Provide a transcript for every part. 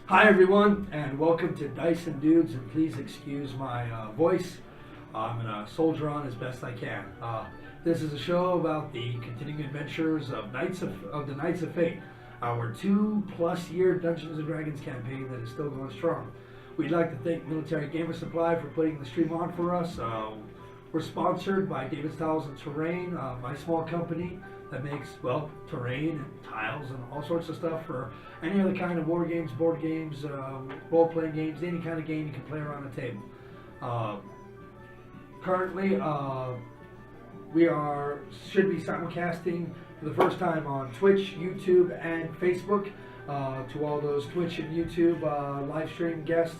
Hi everyone, and welcome to Dice and Dudes, and please excuse my voice. I'm gonna soldier on as best I can. This is a show about the continuing adventures of the Knights of Fate, our 2+ year Dungeons and Dragons campaign that is still going strong. We'd like to thank Military Gamer Supply for putting the stream on for us. We're sponsored by David's Tiles and Terrain, my small company that makes, well, terrain and tiles and all sorts of stuff for any other kind of war games, board games, role-playing games, any kind of game you can play around the table. Currently, we should be simulcasting for the first time on Twitch, YouTube, and Facebook. To all those Twitch and YouTube live stream guests,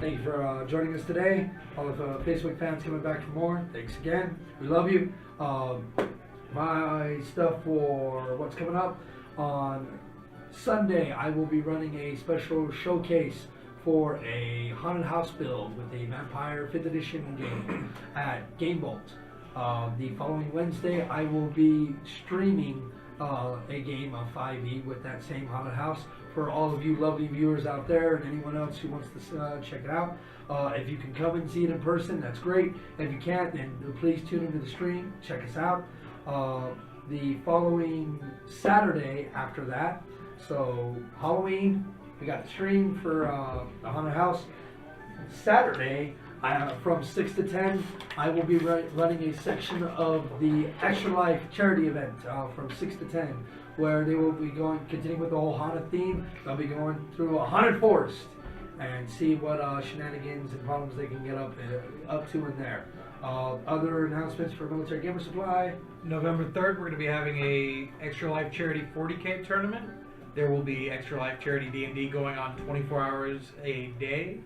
thank you for joining us today. All of Facebook fans coming back for more, thanks again. We love you. My stuff for what's coming up on Sunday, I will be running a special showcase for a haunted house build with a vampire 5th edition game at Game Bolt. The following Wednesday, I will be streaming a game of 5e with that same haunted house for all of you lovely viewers out there and anyone else who wants to check it out. If you can come and see it in person, that's great. If you can't, then please tune into the stream, check us out. The following Saturday after that, so Halloween, we got the stream for the haunted house. Saturday, from 6 to 10, I will be running a section of the Extra Life charity event from 6 to 10, where they will be continuing with the whole haunted theme. They'll be going through a haunted forest and see what shenanigans and problems they can get up to in there. Other announcements for Military Gamer Supply. November 3rd, we're going to be having a Extra Life Charity 40K tournament. There will be Extra Life Charity D&D going on 24 hours a day.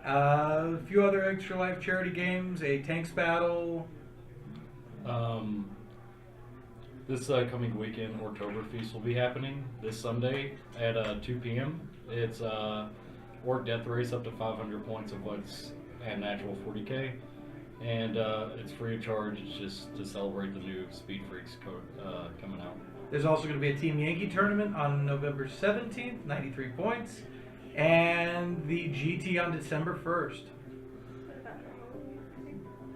A few other Extra Life Charity games, a Tanks Battle. This coming weekend, Oktoberfest will be happening this Sunday at 2 p.m. It's Orc Death Race up to 500 points of what's an actual 40K. And it's free of charge. It's just to celebrate the new Speed Freaks code coming out. There's also going to be a Team Yankee tournament on November 17th, 93 points. And the GT on December 1st.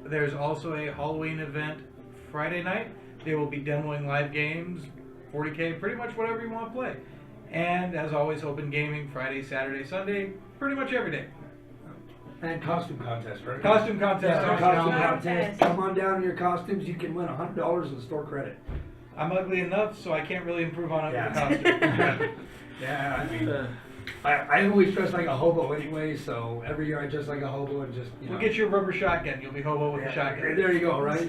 There's also a Halloween event Friday night. They will be demoing live games, 40K, pretty much whatever you want to play. And as always, open gaming Friday, Saturday, Sunday, pretty much every day. And costume contest, right? Costume contest. Yeah, costume contest. Come on down in your costumes. You can win $100 in store credit. I'm ugly enough, so I can't really improve on it with the costume. Yeah, I mean, I always dress like a hobo anyway, so every year I dress like a hobo and just, We'll get you a rubber shotgun. You'll be hobo with a shotgun. There you go, right?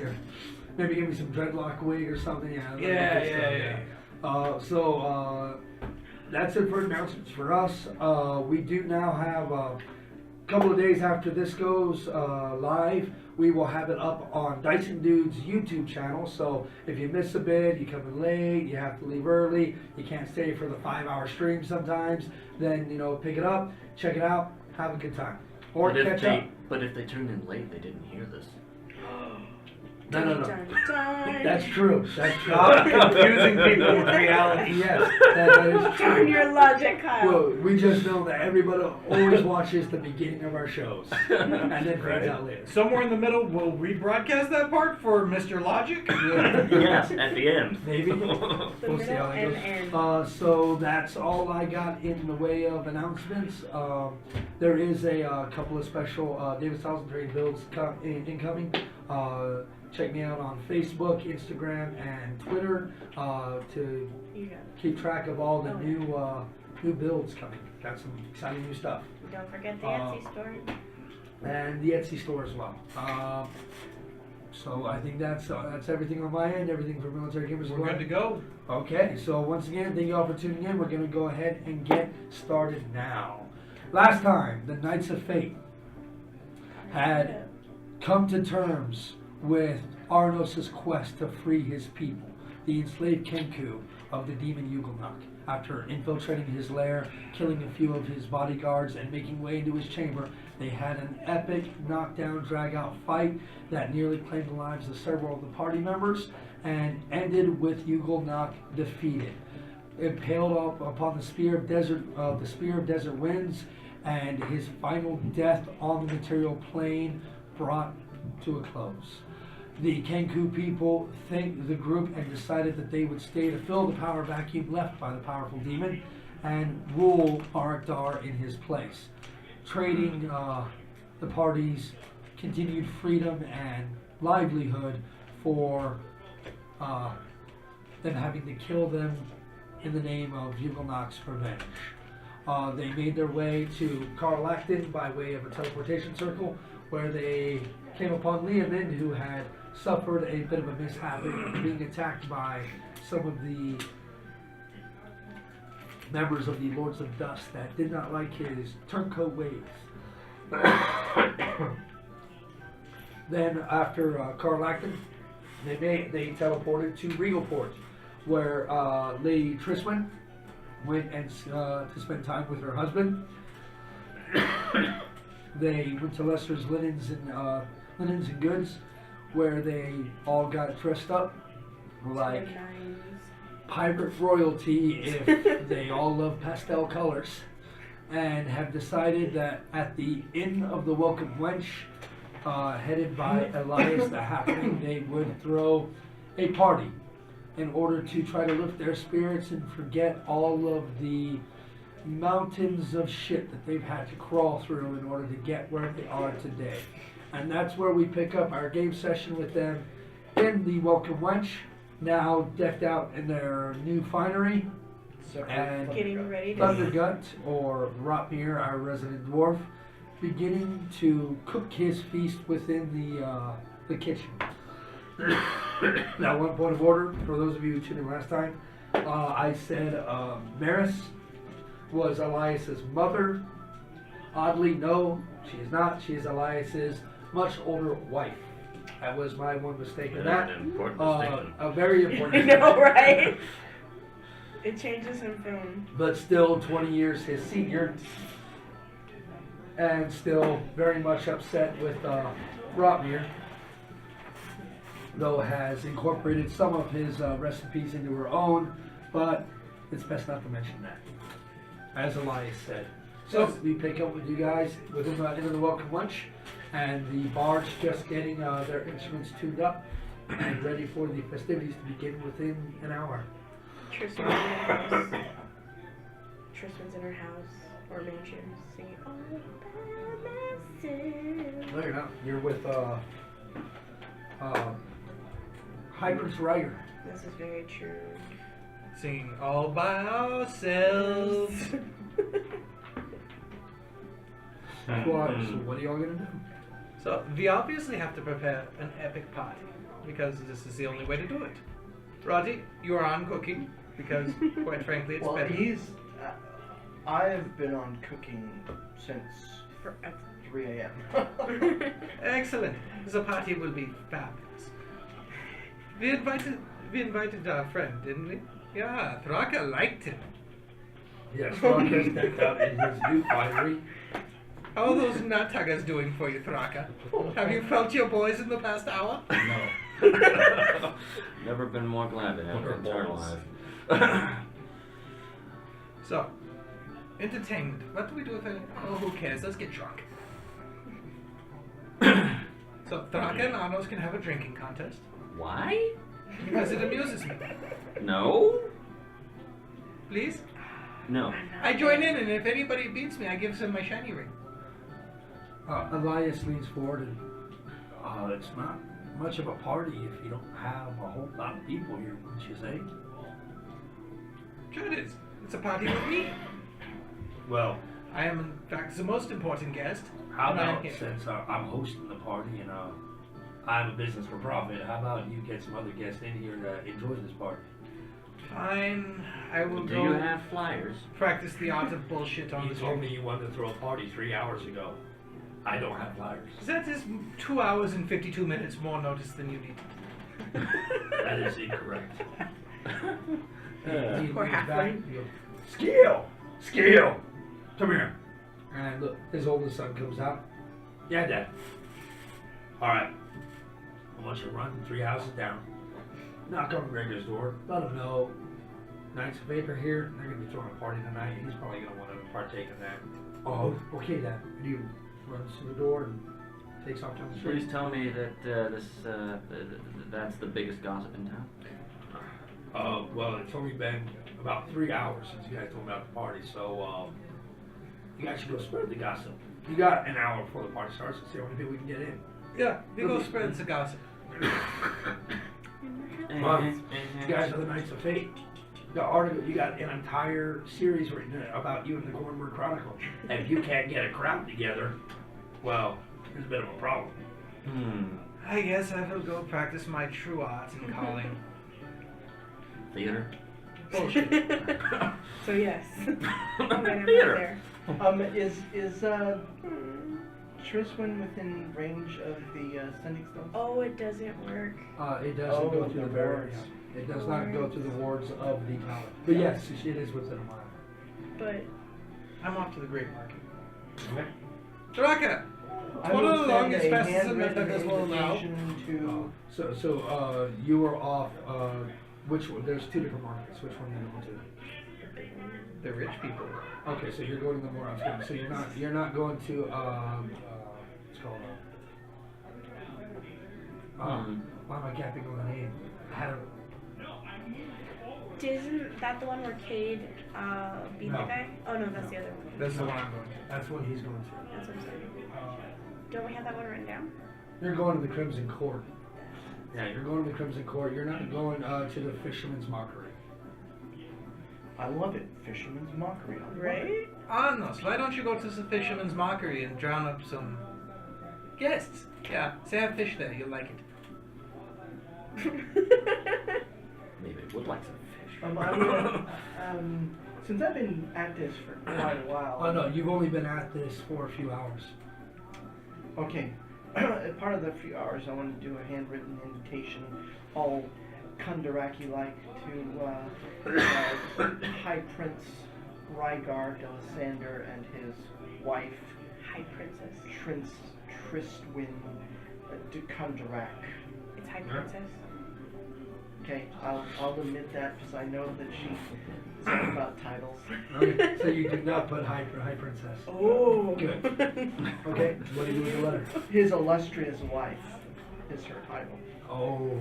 Maybe give me some dreadlock wig or something. Yeah. So that's it for announcements for us. We do now have a couple of days after this goes live, we will have it up on Dice and Dudes YouTube channel. So if you miss a bit, you come in late, you have to leave early, you can't stay for the 5-hour stream sometimes, then pick it up, check it out, have a good time, or catch up. But if they turned in late, they didn't hear this. No. That's true. Confusing people with reality. Yes, that is true. Turn your logic, Kyle. Well, we just know that everybody always watches the beginning of our shows and then fades out later. Somewhere in the middle, we'll rebroadcast that part for Mr. Logic. Yes, at the end. Maybe. We'll see how it goes. So that's all I got in the way of announcements. There is a couple of special David's Tiles and Terrain builds incoming. Check me out on Facebook, Instagram, and Twitter to keep track of all the new builds coming. Got some exciting new stuff. Don't forget the Etsy store. And the Etsy store as well. So I think that's everything on my end. Everything for Military Gamers. We're good to go. Okay. So once again, thank you all for tuning in. We're going to go ahead and get started now. Last time, the Knights of Fate had come to terms with Arnos' quest to free his people, the enslaved Kenku of the demon Yugelnuk. After infiltrating his lair, killing a few of his bodyguards, and making way into his chamber, they had an epic knockdown, drag-out fight that nearly claimed the lives of several of the party members and ended with Yugelnuk defeated. impaled up upon the spear of desert winds, and his final death on the material plane brought to a close. The Kenku people thanked the group and decided that they would stay to fill the power vacuum left by the powerful demon and rule Arakdar in his place, trading the party's continued freedom and livelihood for them having to kill them in the name of Yugalnok's revenge. They made their way to Karlakton by way of a teleportation circle, where they came upon Leomin, who had suffered a bit of a mishap in being attacked by some of the members of the Lords of Dust that did not like his turncoat ways. Then after Karlakton, they teleported to Regal Port, where Lady Tryswynn went and to spend time with her husband. They went to Lester's Linens and Goods, where they all got dressed up like pirate royalty if they all love pastel colors, and have decided that at the Inn of the Welcome Wench, headed by Elias the Halfling, they would throw a party in order to try to lift their spirits and forget all of the mountains of shit that they've had to crawl through in order to get where they are today. And that's where we pick up our game session with them in the Welcome Wench, now decked out in their new finery, and Getting ready to Thundergut, or Rotmir, our resident dwarf, beginning to cook his feast within the kitchen. Now, one point of order for those of you who tuned in last time. I said Maris was Elias's mother. Oddly, no, she is not. She is Elias's much older wife. That was my one mistake in that. An important distinction. A very I important know, right? It changes him from but still 20 years his senior, and still very much upset with Rotmir, though has incorporated some of his recipes into her own, but it's best not to mention that, as Elias said. So we pick up with you guys within into the Welcome Lunch, and the barge just getting their instruments tuned up and ready for the festivities to begin within an hour. Tryswynn's in her house. Tryswynn's in her house or mansion singing all by myself. No, you're not. You're with High Prince Rygar. This is very true. Singing all by ourselves. So what are y'all gonna do? So we obviously have to prepare an epic party, because this is the only way to do it. Roddy, you are on cooking, because quite frankly it's Well, better. I've been on cooking since Forever. 3 a.m. Excellent. The party will be fabulous. We invited our friend, didn't we? Yeah, Thraka liked him. Yes, Rock has decked out in his new finery. How are those Natagas doing for you, Thraka? Have you felt your boys in the past hour? No. Never been more glad to have her What are balls? internalized. So, entertainment. What do we do with it? Oh, who cares? Let's get drunk. So, Thraka and Anos can have a drinking contest, Why? because it amuses me. No? Please? No. I join in, and if anybody beats me, I give them my shiny ring. Elias leans forward and, it's not much of a party if you don't have a whole lot of people here, wouldn't you say? Sure it is. It's a party with me. Well, I am, in fact, the most important guest. how and I'm about here. since I'm hosting the party and I'm a business for profit, how about you get some other guests in here to enjoy this party? Fine. I will Do go you have flyers? practice the art of bullshit on You the told me you wanted to throw a party 3 hours ago. I don't have flyers. That is 2 hours and 52 minutes more notice than you need. That is incorrect. He Poor leans back halfling. and goes, Skill! Come here. And look, his oldest son comes out. Yeah, Dad. Alright. I want you to run 3 houses down. Knock on Gregor's door. Let him know Knights of Fate are here. They're gonna be throwing a party tonight. He's probably gonna want to partake in that. Oh, okay then. And he runs to the door and takes off down the street. Please tell me that that's the biggest gossip in town. Well, it's only been about 3 hours since you guys told me about the party, so you guys should go spread the gossip. You got an hour before the party starts. Let's see how many people we can get in. Yeah, we go spread the gossip. You guys are the Knights of Fate. You got an entire series written about you in the Gornberg Chronicle. And if you can't get a crowd together, well, there's a bit of a problem. I guess I will go practice my true art in calling. Theater. Bullshit. So yes. I'm gonna Theater. there. Is Tryswynn within range of the sending stones? Oh, it doesn't work. It doesn't go through the barrier. wards. It does not go through the wards of the tower. But yes, it is within a mile. But I'm off to the Great Market. Okay. Draka! I One will of the send longest a passes in handwritten Mythic as well now. invitation to. So you are off. Which one? There's 2 different markets. Which one are you going to? The rich people. Okay, so you're going to the more outskirts. So you're not going to it's called why am I capping on the name? isn't that the one where Cade beat No. the guy? Oh no, that's the other one. That's the one I'm going to. That's what he's going to. That's what I'm saying. Don't we have that one written down? You're going to the Crimson Court. Yeah, you're going to the Crimson Court. You're not going to the Fisherman's Mockery. I love it. Fisherman's Mockery. I love it. Right? Anos, why don't you go to the Fisherman's Mockery and drown up some guests? Yeah, say have fish there, you'll like it. Maybe it would like some fish. I'm gonna, since I've been at this for quite a while. Oh no, you've only been at this for a few hours. Okay. Part of the few hours, I want to do a handwritten invitation, all Kundaraki-like, to High Prince Rygar Delasander and his wife, High Princess. Tryswynn de Kundarak. It's High Princess. Okay, I'll admit that because I know that she's all about titles. Okay, so you did not put High Princess. Oh. Good. Okay, what do you do with the letter? His illustrious wife is her title. Oh.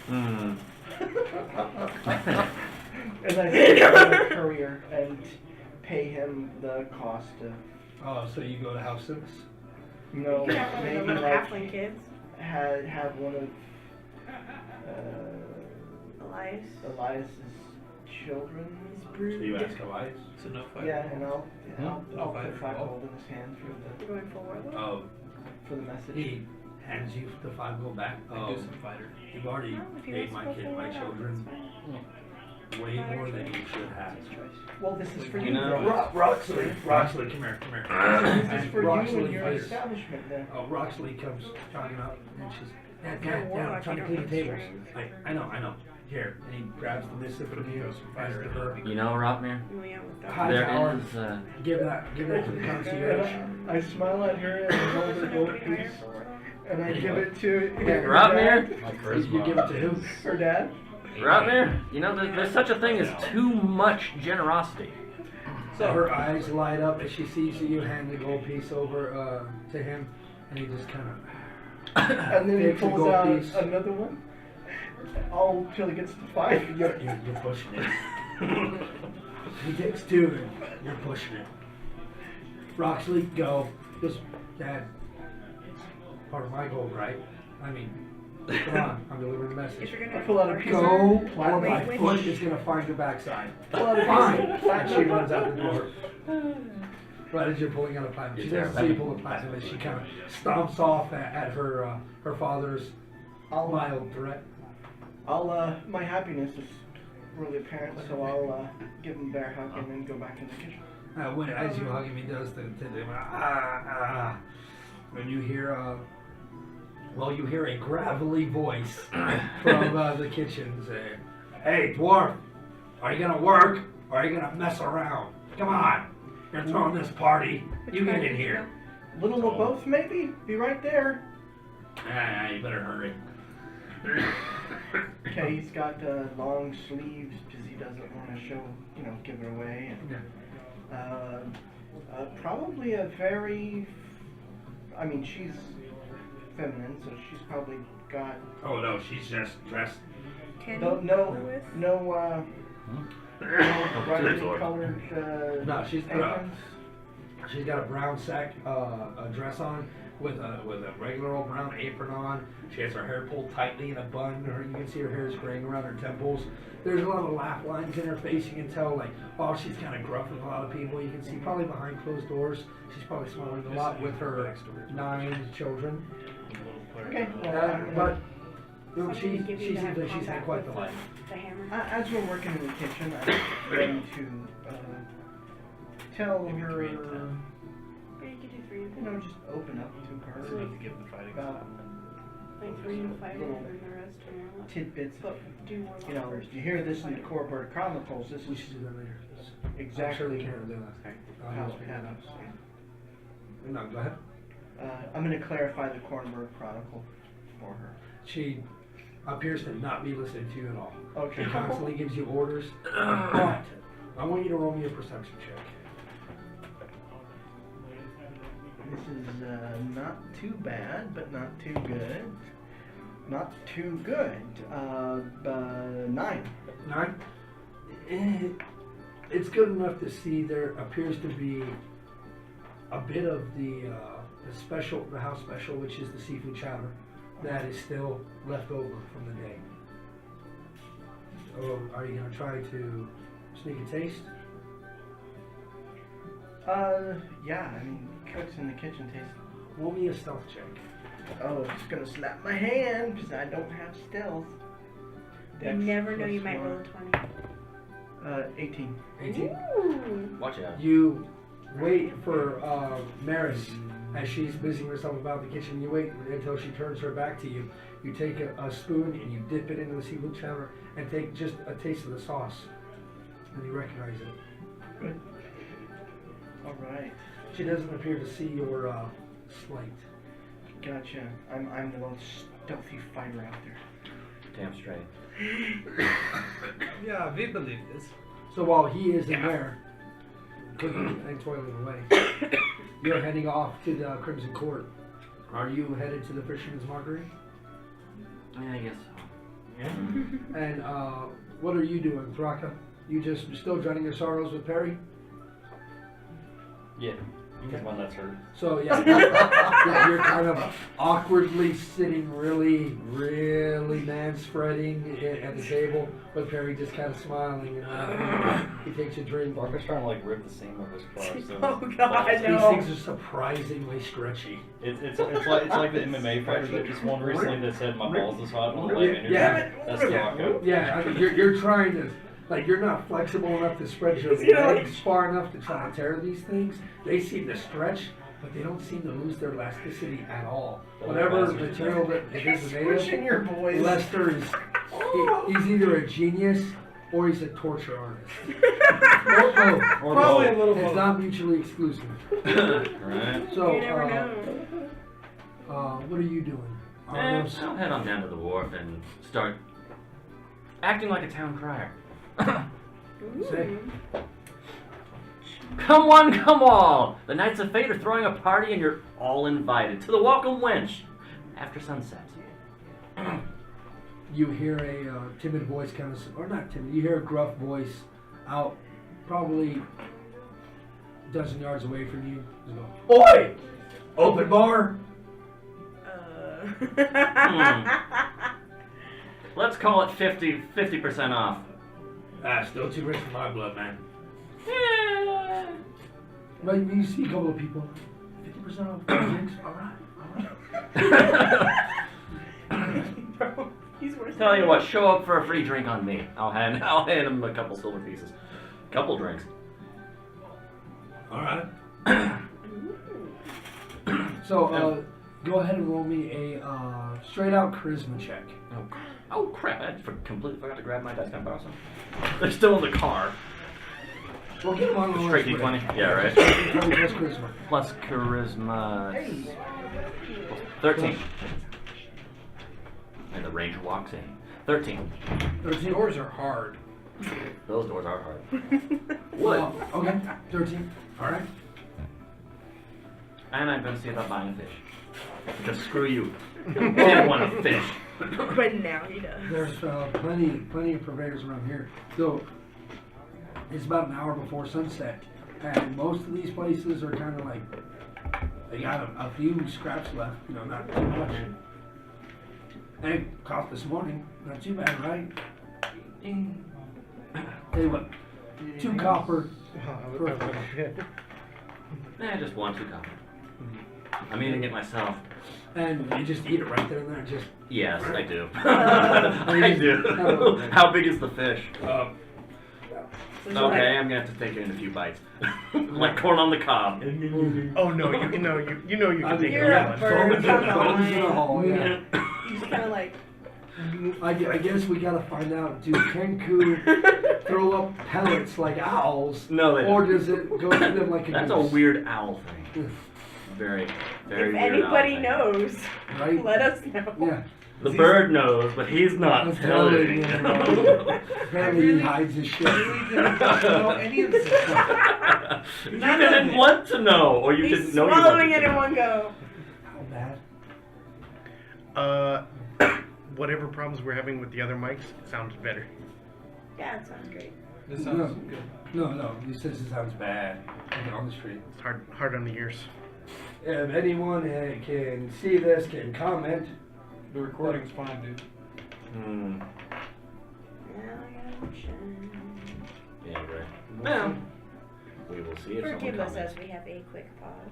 Hmm. And I send him a courier and pay him the cost of, Oh, so you go to House Sims? you know, You have one of the maybe little like halfling kids. have one of Elias. Elias's children. He's So brood. you ask Elias? So no fight. Yeah, and I'll I'll put fight 5 for gold in his hand We're going for Warlord. Oh, for the message. he hands you the 5 gold back. I do some fighter. You've already Oh, if he paid wants my to go kid, for my Warlord, children, that's fine. way more than you should have. It's his choice. Well, this is for You you. know- Roxley, come here. This is for you Roxley and your is- establishment then. Oh, Roxley comes jogging up, and she's, Dad, You're a I'm warlock, trying to you clean don't the have tables. strength. I know. Here, and he grabs the missive from you, hands it to her. You know, Rotmere, Oh, yeah, with that. Hi, there Tower. is Give that to the concierge. I smile at her and hold her gold piece, and I give it to her Rotmere? My You charisma. give it to who? Her dad. Rotmere, you know, there's such a thing as too much generosity. So her eyes light up as she sees you hand the gold piece over to him, and he just kind of. And then he takes the pulls gold out piece. another one. All till he gets to 5. You're pushing it. He takes 2, and you're pushing it. Roxley, go. Just, Dad, it's part of my gold, right? I mean, come on, I'm delivering the message. If you're gonna Pull out a piece Go, of or my Wait, foot which- is gonna find your backside. Pull out a piece Fine. of And platinum. she runs out the door. Right as you're pulling out a platinum. She Is there a doesn't see you weapon? pull a platinum, and she kind of stomps off at her her father's mild threat. My happiness is really apparent, so I'll give him a bear hug and then go back in the kitchen. As you hug him, he does the when you hear you hear a gravelly voice from the kitchen say, "Hey, dwarf, are you gonna work or are you gonna mess around? Come on, you're throwing this party. You get in here." Little of both, maybe? Be right there. You better hurry. Okay, he's got long sleeves because he doesn't want to show, give it away. And, probably a very, she's feminine, so she's probably got. Oh no, she's just dressed. No brightly colored No, she's aprons. She's got a brown sack a dress on with a regular old brown apron on. She has her hair pulled tightly in a bun. You can see her hair is graying around her temples. There's a lot of laugh lines in her face. You can tell she's kind of gruff with a lot of people. You can see probably behind closed doors. She's probably smiling a lot with her 9 children. Okay. But Something she to give you seems to have like she's had contact quite the with life. The hammer. As we're working in the kitchen, I'm ready to tell her, Yeah, you could do 3 of them. just open up to her So to give the fighting about Like 3 and 5 and the rest tomorrow. tidbits. But do one first. You hear this in the Corbett Chronicles. This We is should do that later. exactly I'm sure they can do that. how it happens. No, go ahead. I'm going to clarify the Cornberg Chronicle for her. She appears to not be listening to you at all. Okay. She constantly gives you orders. But I want you to roll me a perception check. This is not too bad, but not too good. Not too good. 9. 9? It's good enough to see there appears to be a bit of the house special, which is the seafood chowder, that is still left over from the day. So, are you going to try to sneak a taste? Yeah, cooks in the kitchen taste. Roll me a stealth check. Oh, it's gonna slap my hand because I don't have stealth. You never know, you might roll a 20. 18. 18. Ooh. Watch out. You wait for Maris as she's busying herself about the kitchen. You wait until she turns her back to you. You take a spoon and you dip it into the seafood chowder and take just a taste of the sauce. And you recognize it. Good. All right. She doesn't appear to see your slight. Gotcha. I'm the most stealthy fighter out there. Damn straight. Yeah, we believe this. So while he is in there, cooking and toiling away, you're heading off to the Crimson Court. Are you headed to the Fisherman's Markery? Yeah, I guess so. And what are you doing, Thraka? You're still drowning your sorrows with Perry? Yeah, because one that's hurt. So yeah, you're kind of awkwardly sitting, really man-spreading at the table, with Perry just kind of smiling and laughing. He takes a drink. Barker's trying to rip the seam of his car. So Oh, God, These no. things are surprisingly stretchy. it's like the MMA fighter that just won recently that said my balls is hot and I'm like, Yeah. that's Rocco. Yeah, I mean, you're trying to, you're not flexible enough to spread your legs far enough to try to tear these things. They seem to stretch, but they don't seem to lose their elasticity at all. Whatever material that it is made Pushing your boys. of, Lester is, he's either a genius or he's a torture artist. Or both. Probably a little It's both. not mutually exclusive. Right? So, You never know. what are you doing? I'll head on down to the wharf and start acting like a town crier. Say. Come one, come all! The Knights of Fate are throwing a party and you're all invited to the Welcome Wench after sunset. You hear a timid voice or not timid, you hear a gruff voice out probably a dozen yards away from you. Just go, "Oi! Open bar!" Let's call it 50% off. Still too rich for my blood, man. But you see a couple of people. 50% off drinks? Alright. Bro, he's worse. Tell you what, show up for a free drink on me. I'll hand him a couple silver pieces. Couple drinks. Alright. So, go ahead and roll me a straight out charisma check. Oh crap, I completely forgot to grab my dice. Can I borrow some? They're still in the car. Well, keep on rolling. Straight D20? Yeah, right. Plus charisma. Plus charisma. Hey. 13. And the ranger walks in. 13. 13. Doors are hard. Those doors are hard. Well, okay, 13. Alright. And I'm going to see about buying a fish. Because screw you. Didn't want a fish. But now he does. There's plenty of purveyors around here. So it's about an hour before sunset, and most of these places are kind of like they got a few scraps left. You know, not too much. And it cost this morning, not too bad, right? Tell you what, 2 copper for a fish. Just 1, 2 copper. I'm eating it myself. And you just eat it right there and there. Just Yes, I do. I do. How big is the fish? Okay, I'm gonna have to take it in a few bites. Like corn on the cob. Oh no, you can take You're it. a bird. Come bones in the on. hall, yeah. You just kind of like. I guess we gotta find out, do Kenku throw up pellets like owls? No, they Or don't. does it go through them like a That's a goose? weird owl thing. Very, very If weird anybody owl thing. knows, Right? let us know. Yeah. The bird knows, but he's not He's telling. telling you. Apparently he hides his shit. I really didn't know any of this. You didn't want to know, or you He's didn't know you swallowing wanted it to in know. one go. How bad? Whatever problems we're having with the other mics, it sounds better. Yeah, it sounds great. This sounds good. No, he says it sounds bad. Like on the street. It's hard on the ears. If anyone can see this, can comment. The recording's fine, dude. Hmm. Now I gotta watch it. Yeah, right. Well, we will see if Forgive someone us comments. as we have a quick pause.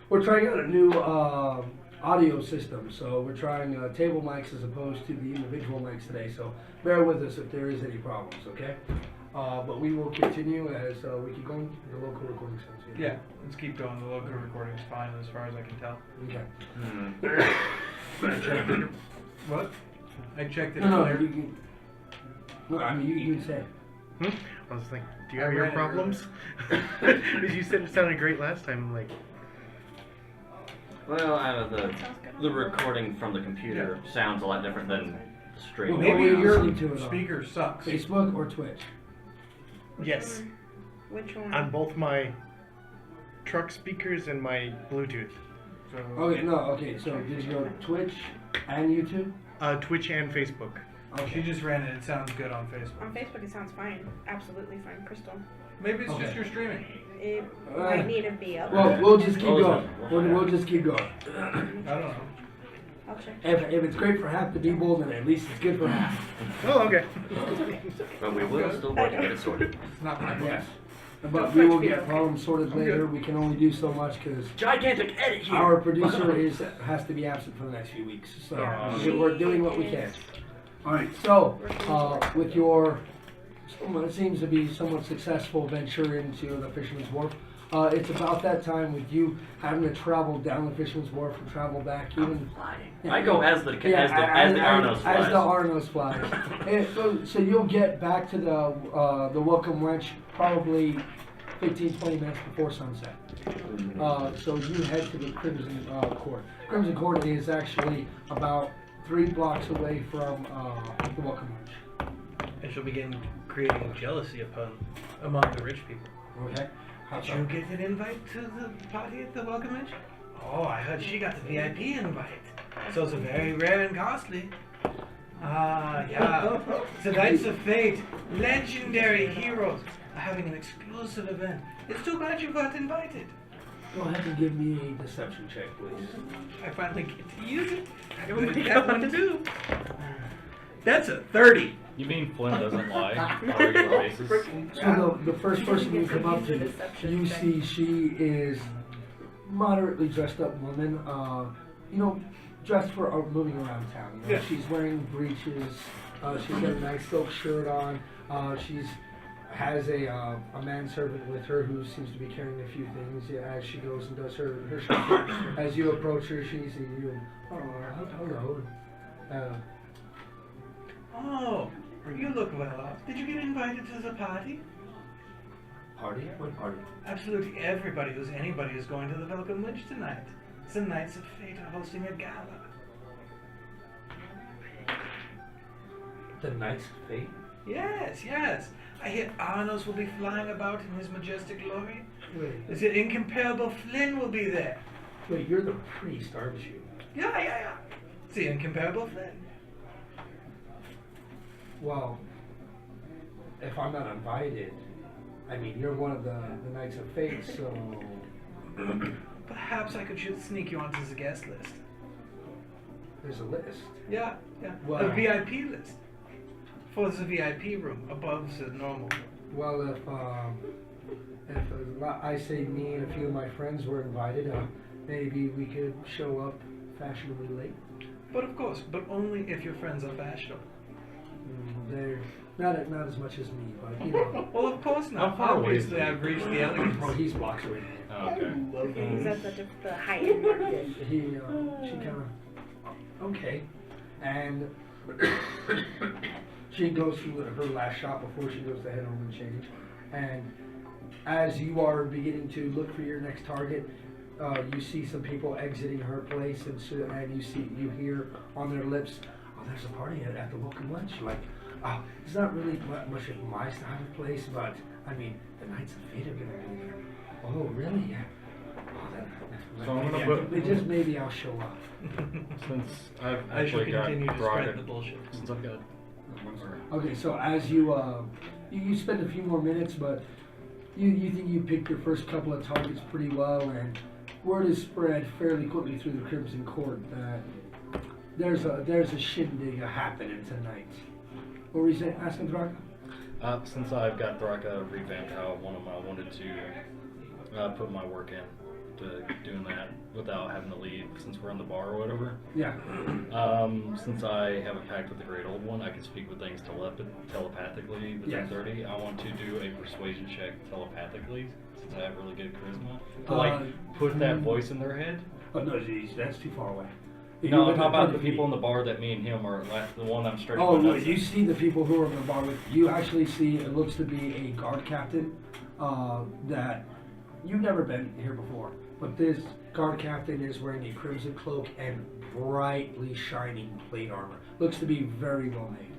We're trying out a new audio system, so we're trying table mics as opposed to the individual mics today. So bear with us if there is any problems, okay? But we will continue as we keep going. The local recording sounds good. Yeah, let's keep going. The local recording's fine as far as I can tell. Okay. What? I checked it No, earlier. you can. No, I mean you can say. I was like, do you I have your read it problems? Because you said it sounded great last time. I'm like, Well, the Sounds good. the recording from the computer sounds a lot different than straight. Well, Maybe What are you your listening to it on? speaker sucks. Facebook or Twitch? yes, Which one? on both my truck speakers and my Bluetooth. So, Okay, no, okay. So did you go to Twitch and YouTube? Twitch and Facebook. she just ran it. It sounds good on Facebook. On Facebook, it sounds fine. Absolutely fine. Crystal. Maybe it's Okay. just your streaming. It might need to be up. Well, we'll just keep Oh, going. we'll find We'll out. just keep going. I don't know. I'll check. If it's great for half the people, then at least it's good for half. Oh, okay. But we will still work to get it sorted. It's not my fault. Yes. But we will get problems sorted later. We can only do so much because Gigantic edit here. our producer has to be absent for the next few weeks. So we're doing what we can. All right. So with your what seems to be somewhat successful venture into the Fisherman's Wharf, it's about that time with you having to travel down the Fisherman's Wharf and travel back. Even I go as the Arnos flies. As the Arnos flies. And so you'll get back to the Welcome Wench probably 15-20 minutes before sunset. So you head to the Crimson Court. Crimson Court is actually about 3 blocks away from the Welcome Wench. And she'll begin creating jealousy among the rich people. Okay. How Did so? you get an invite to the party at the Welcome Bench? Oh, I heard she got the VIP invite. So it's very rare and costly. Ah, yeah. The Knights of Fate, legendary heroes, are having an exclusive event. It's too bad you got invited. Go ahead and give me a deception check, please. I finally get to use it. I don't think that one too. That's a 30. You mean Flynn doesn't lie on a regular basis? So the first person you come up to, you see she is moderately dressed up woman. You know, dressed for moving around town. You know, Yeah. she's wearing breeches. She's got a nice silk shirt on. She's has a manservant with her who seems to be carrying a few things as she goes and does her shopping. As you approach her, she sees you and hello. Oh, you look well off. Did you get invited to the party? Party? What party? Absolutely everybody who's anybody is going to the Welcome Lynch tonight. It's the Knights of Fate are hosting a gala. The Knights of Fate? Yes, yes. I hear Arnos will be flying about in his majestic glory. Wait, The incomparable Flynn will be there. wait, you're the priest, aren't you? Yeah. It's the incomparable Flynn. Well, if I'm not invited, I mean, you're one of the Knights of Fate, so... Perhaps I could sneak you onto the guest list. There's a list. Yeah. Wow. A VIP list. For the VIP room, above the normal room. Well, if I say me and a few of my friends were invited, maybe we could show up fashionably late. But of course, but only if your friends are fashionable. They're not as much as me, but you know. Well, of course not. How far away is Obviously, he? I've reached the elegance. Oh, he's blocks away. Oh, okay. He's at the high-end market. She kind of, okay, and she goes through her last shop before she goes to head home and change. And as you are beginning to look for your next target, you see some people exiting her place, and you hear on their lips, "Oh, there's a party at the welcome lunch." Like, oh, it's not really much of my style of place, but I mean, the Knights of Fate are gonna be there. Oh, really? Yeah. So I'm gonna maybe I'll show up. Since I've I shall actually got continue to spread the Thraga, bullshit. since I've got Okay, so as you spend a few more minutes, but you think you picked your first couple of targets pretty well, and word is spread fairly quickly through the Crimson Court that there's a shindig happening tonight. What were you asking, Thraga? since I've got Thraga revamped how I wanted to put my work in to doing that without having to leave since we're in the bar or whatever. Yeah. Since I have a pact with the Great Old One, I can speak with things telepathically within Yes. 30. I want to do a persuasion check telepathically since I have really good charisma. To put that voice in their head. Oh no, geez, that's too far away. No, I'm talking about the people in the bar that me and him are the one I'm straight. Oh, no, you see the people who are in the bar with you. Actually see it looks to be a guard captain that you've never been here before. But this guard captain is wearing a crimson cloak and brightly shining plate armor. Looks to be very well made.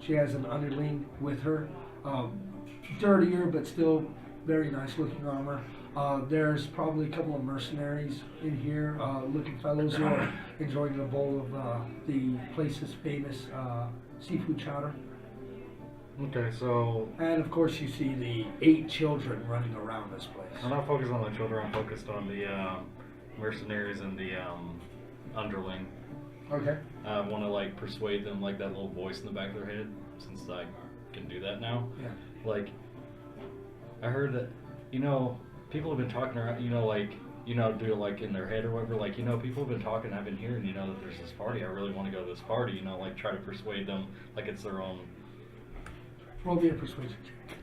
She has an underling with her, dirtier but still very nice looking armor. There's probably a couple of mercenaries in here, looking fellows who are enjoying a bowl of the place's famous seafood chowder. Okay, so And of course you see the 8 children running around this place. I'm not focused on the children. I'm focused on the mercenaries and the underling. Okay. I want to persuade them that little voice in the back of their head, since I can do that now. Yeah. I heard that people have been talking around. Do in their head or whatever. People have been talking. I've been hearing that there's this party. I really want to go to this party. Try to persuade them it's their own. Roll me a persuasion check.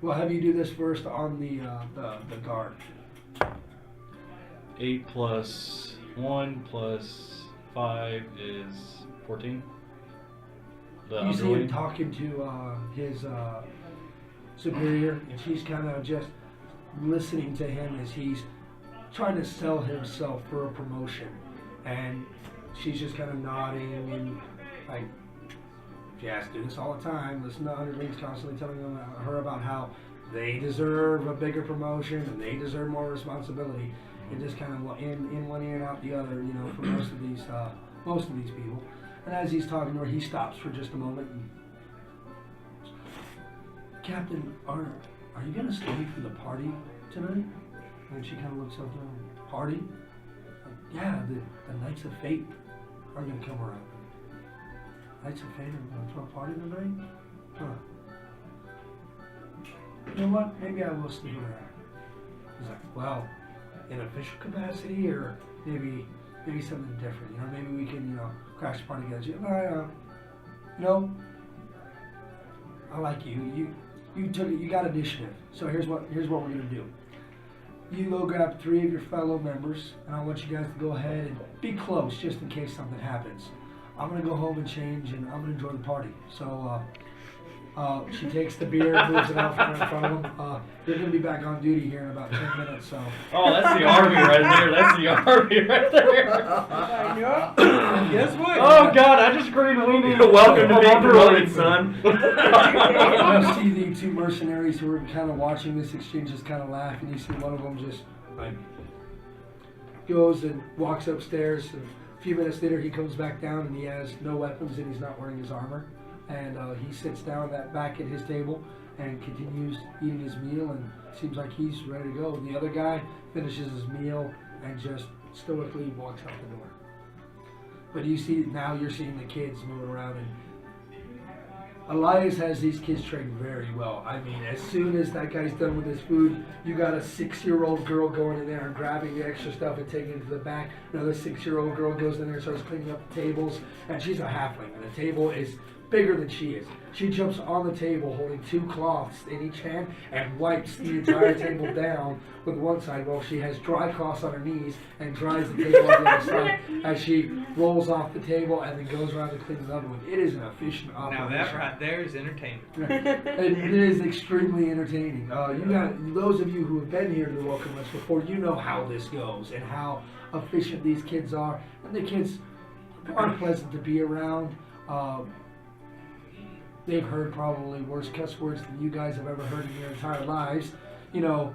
We'll have you do this first on the guard. 8 plus 1 plus 5 is 14. You see him talking to his superior, and she's kind of just listening to him as he's trying to sell himself for a promotion. And she's just kind of nodding and she has to do this all the time. Listen to underlings constantly telling her about how they deserve a bigger promotion and they deserve more responsibility. And just kind of in one ear and out the other, for most of these people. And as he's talking to her, he stops for just a moment. And, Captain, are you gonna stay for the party tonight? And she kind of looks up to him. Party? Yeah, the Knights of Fate are gonna come around. Knights of Fate are going to a party tonight? Huh. You know what? Maybe I will sleep around. He's like, well, in official capacity, or maybe something different. Maybe we can, crash the party together. I like you. You got initiative. So here's what we're gonna do. You go grab 3 of your fellow members, and I want you guys to go ahead and be close, just in case something happens. I'm gonna go home and change, and I'm gonna enjoy the party. So she takes the beer and moves it out in front of him. They're going to be back on duty here in about 10 minutes, so. Oh, that's the army right there. That's the army right there. I know. Guess what? Oh God, I just agreed to lean in. Welcome to being promoted, son. You see the two mercenaries who are kind of watching this exchange just kind of laugh, and you see one of them just like goes and walks upstairs. And a few minutes later, he comes back down and he has no weapons and he's not wearing his armor. And he sits down back at his table and continues eating his meal, and seems like he's ready to go. The other guy finishes his meal and just stoically walks out the door. But you see, now you're seeing the kids moving around, and Elias has these kids trained very well. I mean, as soon as that guy's done with his food, you got a 6-year-old girl going in there and grabbing the extra stuff and taking it to the back. Another 6-year-old girl goes in there and starts cleaning up the tables, and she's a halfling, and the table is bigger than she is. She jumps on the table holding 2 cloths in each hand and wipes the entire table down with one side while she has dry cloths on her knees and dries the table on the other side as she rolls off the table and then goes around to clean another one. It is an efficient operation. Now that right there is entertainment. It is extremely entertaining. You got those of you who have been here to the Welcome Lunch before, you know how this goes and how efficient these kids are. And the kids are pleasant to be around. They've heard probably worse cuss words than you guys have ever heard in your entire lives. You know,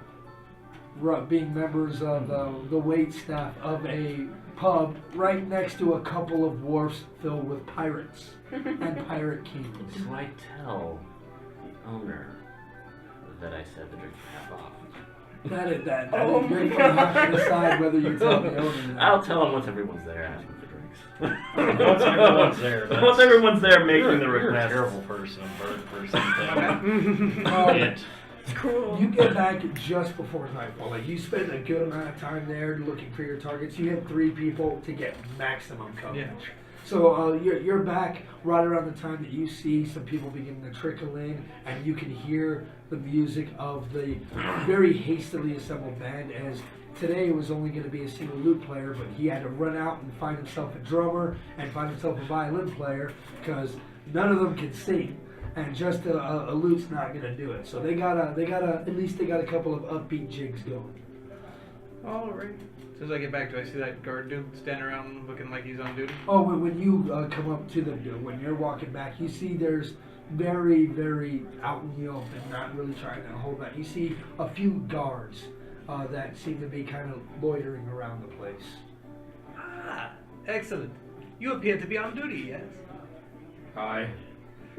being members of the wait staff of a pub right next to a couple of wharfs filled with pirates and pirate kings. Do I tell the owner that I said the drink half off? That is you're going to have to decide whether you tell the owner or not. I'll tell him once everyone's there asking for drinks. Once everyone's there. Once everyone's there making You're the a request. terrible person, bird person. It. It's cruel. You get back just before nightfall. Like, you spend a good amount of time there looking for your targets. You have 3 people to get maximum coverage. Yeah. So you're back right around the time that you see some people beginning to trickle in, and you can hear the music of the very hastily assembled band. As today it was only going to be a single lute player, but he had to run out and find himself a drummer and find himself a violin player because none of them can sing. And just a lute's not gonna do it. So they gotta at least they got a couple of upbeat jigs going. All right. As soon as I get back, do I see that guard dude standing around looking like he's on duty? Oh, when you come up to them, when you're walking back, you see there's very, very out in the open, not really trying to hold back. You see a few guards that seem to be kind of loitering around the place. Ah, excellent. You appear to be on duty, yes? Hi.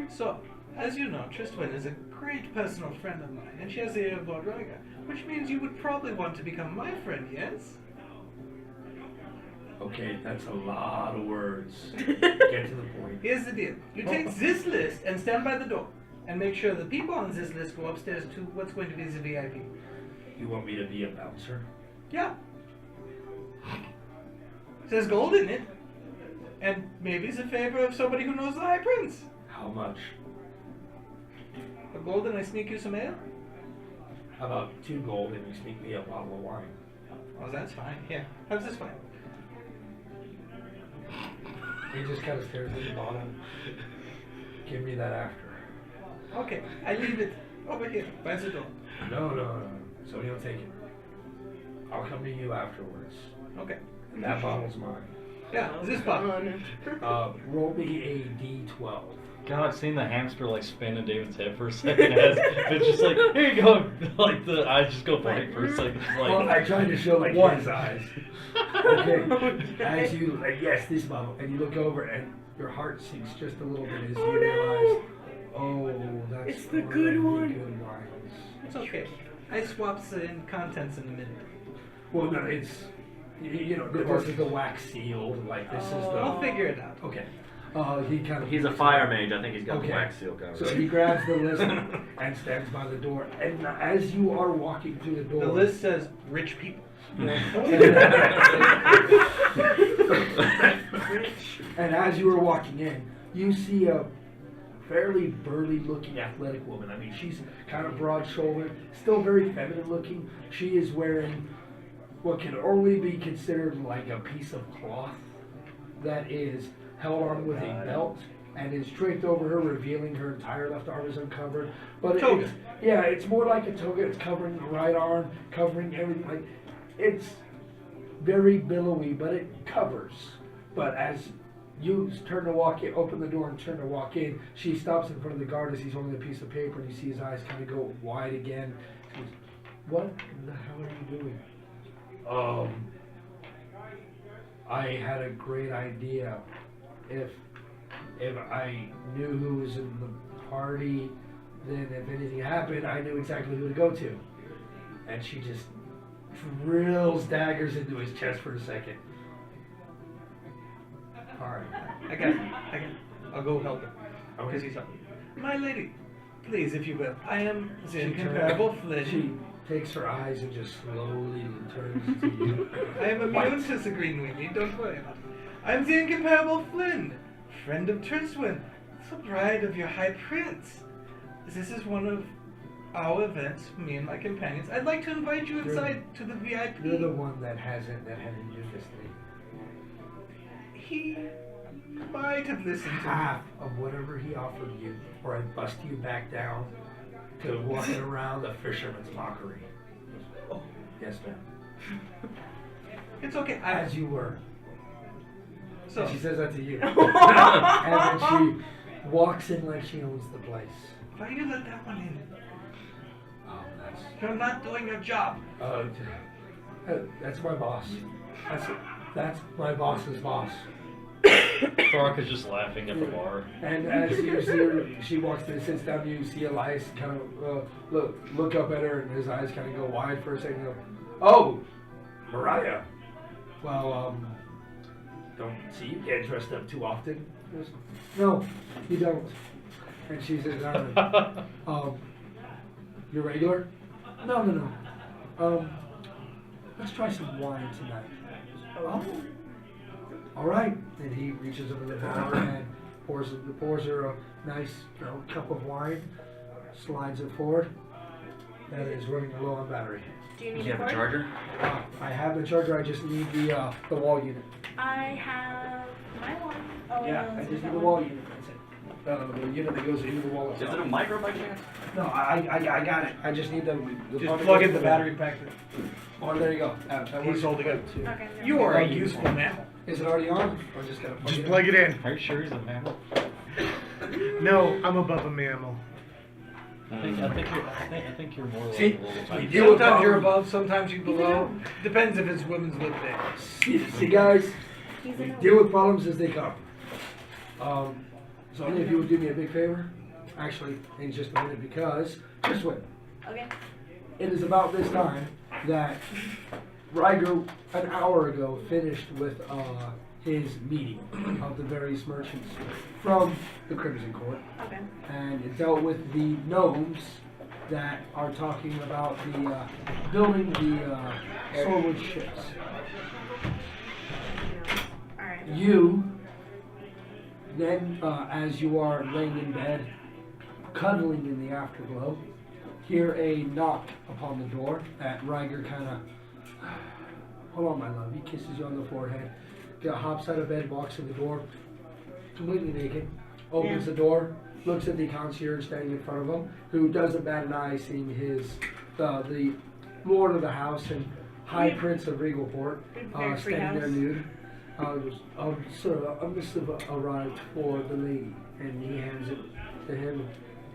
So, as you know, Tryswynn is a great personal friend of mine, and she has the ear of Lord Rygar, which means you would probably want to become my friend, yes? Okay, that's a lot of words. Get to the point. Here's the deal. You take this list and stand by the door, and make sure the people on this list go upstairs to what's going to be the VIP. You want me to be a bouncer? Yeah. There's gold in it. And maybe it's a favor of somebody who knows the High Prince. How much? A gold and I sneak you some ale? How about 2 gold and you sneak me a bottle of wine? Oh, that's fine. Yeah. How's this fine? He just kind of stares at the bottle. Give me that after. Okay, I leave it over here by the door. No. So he'll take it. I'll come to you afterwards. Okay. And that bottle's mine. Yeah, this bottle. Roll me a d12. God, I've seen the hamster like spin in David's head for a second. It's just like, here you go. Like the eyes just go blank for a second. It's like, Well, I tried to show like his eyes. Okay. As you yes, this bottle, and you look over and your heart sinks just a little bit as you realize, oh, that's It's the one good of the one. good wines. It's okay. I swap the contents in a minute. Well, no, it's you know this is the wax sealed. Like this is the. I'll figure it out. Okay. He kind of. He's a fire mage. I think he's got Okay. the wax seal covered. So he grabs the list and stands by the door. And as you are walking through the door, The list says rich people. and as you are walking in, you see a fairly burly-looking, athletic woman. I mean, she's kind of broad-shouldered, still very feminine-looking. She is wearing what can only be considered like a piece of cloth that is held on with a belt and is draped over her, revealing her entire left arm is uncovered. But Toga. it's more like a toga. It's covering the right arm, covering everything. Like, it's very billowy, but it covers. But as you turn to walk in, open the door and turn to walk in, she stops in front of the guard as he's holding a piece of paper, and you see his eyes kind of go wide again. She goes, "What the hell are you doing?" I had a great idea. If I knew who was in the party, then if anything happened, I knew exactly who to go to. And she just drills daggers into his chest for a second. Alright. I got it. I'll go help him. Because he's helping. My lady, please, if you will. I am the incomparable Flynn. She takes her eyes and just slowly turns to you. I am immune to the green weenie, don't worry about it. I am the incomparable Flynn, friend of Tryswynn, the bride of your High Prince. This is one of our events, me and my companions. I'd like to invite you inside to the VIP. You're the one that hadn't used this thing. He might have listened to me. Half of whatever he offered you, or I bust you back down to walking around the fisherman's mockery. Oh, yes, ma'am. It's okay. As you were. So And she says that to you. And then she walks in like she owns the place. why do you let that one in? Oh, You're not doing your job. that's my boss. That's my boss's boss. Brock is just laughing at the bar. And as you see her, she walks in and sits down, you see Elias kind of look up at her, and his eyes kind of go wide for a second. Go, "Oh, Mariah. Well, don't see you get dressed up too often." He goes, "No, you don't." And she says, "You're regular?" No. Let's try some wine tonight." "Oh. All right." And he reaches over the bar and pours her a nice cup of wine, slides it forward. That is running low on battery. Do you Do need you a have a cord? charger? I have the charger. I just need the wall unit. I have my one. Oh, Yeah, no, I this just is need that the one. wall unit. That's it. The unit that goes into the wall Is itself. it a micro by chance? No, I got it. I just need the Just plug in the battery pack. Oh, there you go. That He's works holding great, it. too. Okay. never You mind. are a useful mammal. Is it already on? Or just gotta Just plug it in. Are you sure he's a mammal? No, I'm above a mammal. I think you're more like See, a little we tiny. deal with Sometimes you're problems. above, sometimes you're below. Depends if it's women's lip day. See, guys, He's we in deal with problems as they come. So any of you would do me a big favor? Actually, in just a minute, because just wait. Okay. It is about this time that Rygar, an hour ago, finished with his meeting of the various merchants from the Crimson Court, Okay. and it dealt with the gnomes that are talking about the building the Solarwood ships. All right. You then, as you are laying in bed, cuddling in the afterglow, hear a knock upon the door that Rygar kind of, "Hold on, my love." He kisses you on the forehead. Hops out of bed, walks to the door, completely naked, opens the door, looks at the concierge standing in front of him, who doesn't bat an eye seeing the lord of the house and High Prince of Regal Port Very free standing there house. nude. Sir, I must have arrived for the lady, and he hands it to him.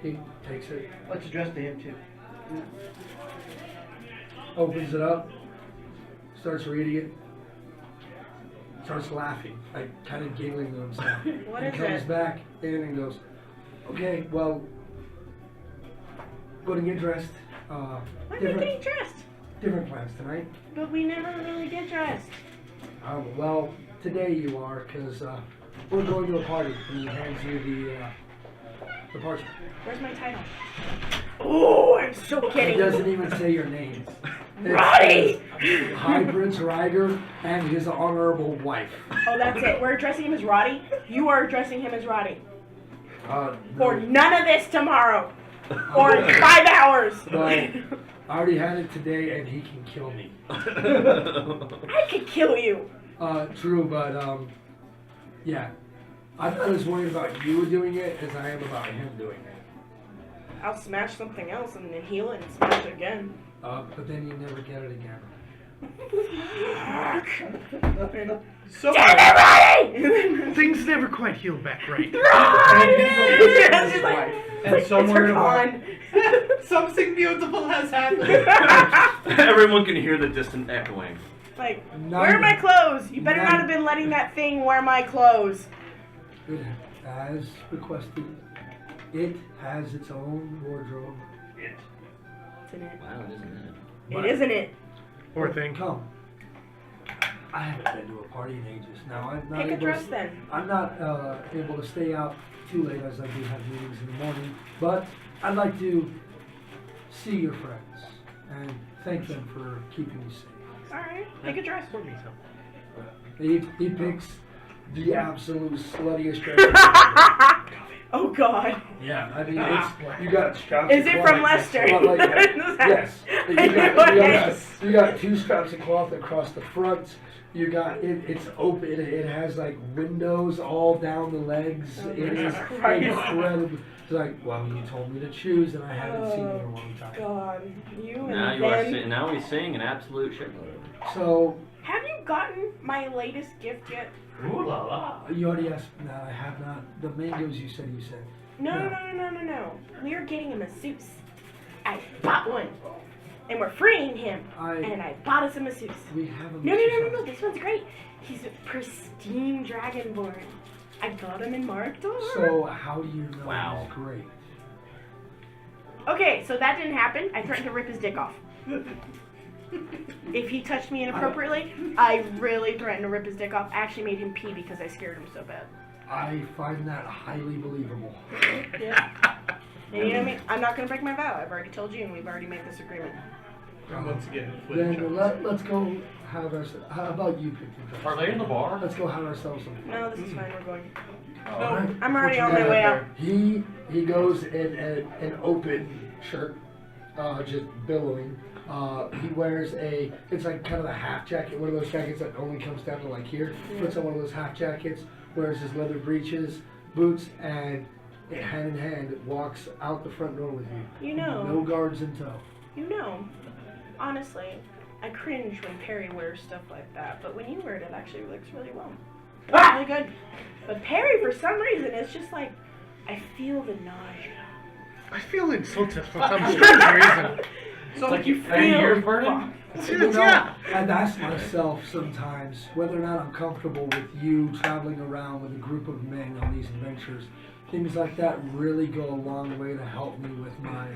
He takes it, Let's address to him too. opens it up, starts reading it, starts laughing, like kind of giggling to himself. What and is comes it? back in and goes, "Okay, well, go to get dressed. Why are we getting dressed? Different plans tonight. But we never really get dressed. Well, today you are, because we're going to a party." And he hands you the parchment. Where's my title? Oh, I'm so It kidding. doesn't even say your names. It Roddy! says High Prince Rygar and his honorable wife. Oh, that's it. We're addressing him as Roddy. You are addressing him as Roddy. No. For none of this tomorrow. Or in 5 hours. Well, I already had it today, and he can kill me. I could kill you. True, but yeah. I'm not as worried about you doing it as I am about him doing it. I'll smash something else and then heal it and smash it again. But then you never get it again. So Things never quite heal back right. It's just like, and somewhere it's on, something beautiful has happened. Everyone can hear the distant echoing. like, Not where are my even- clothes? You better not- not have been letting that thing wear my clothes. As requested, it has its own wardrobe. Isn't it? Wow, isn't it? It isn't it? Poor thing. Come. I haven't been to a party in ages. Now I'm not Pick a able dress to, then. I'm not able to stay out too late as I do have meetings in the morning, but I'd like to see your friends and thank them for keeping me safe. Alright, pick a dress. Pour me some. He picks the absolute sluttiest dress. Oh god. Yeah, I mean, it's, you got straps. Is of it cloth- from Lester? Yes. Yes. You got 2 straps of cloth across the front. You got it's open. It has like windows all down the legs. Oh, It is Christ. incredible. It's like, well, you told me to choose, and I haven't seen it in a long time. God. You Now and you are them. now he's saying an absolute shitload. So Have you gotten my latest gift yet? Ooh la la. you already asked. No, I have not. The mangoes you said. No. We're getting a masseuse. I bought one. And we're freeing him. And I bought us a masseuse. We have a. No. This one's great. He's a pristine dragonborn. I got him in Markdor. So how do you know Wow. he's great? Okay, so that didn't happen. I threatened to rip his dick off. If he touched me inappropriately, I really threatened to rip his dick off. I actually made him pee because I scared him so bad. I find that highly believable. Yeah. And you know what I mean? I'm not going to break my vow. I've already told you, and we've already made this agreement. And once again, Then let's go have ourselves. How about you pick your dress? Are they in the bar? Let's go have ourselves some. No, this is fine. We're going. Alright. I'm already on my way out. He goes in an open shirt, just billowing. He wears it's like kind of a half jacket, one of those jackets that only comes down to like here. Puts on one of those half jackets, wears his leather breeches, boots, and hand in hand walks out the front door with you. You know. No guards in tow. You know, honestly, I cringe when Perry wears stuff like that, but when you wear it, it actually looks really well. It's really good. But Perry, for some reason, it's just like, I feel the nausea. I feel insulted for some strange reason. So Like you Are your ears feel. burning? You know, Yeah. I've asked myself sometimes whether or not I'm comfortable with you traveling around with a group of men on these adventures. Things like that really go a long way to help me with my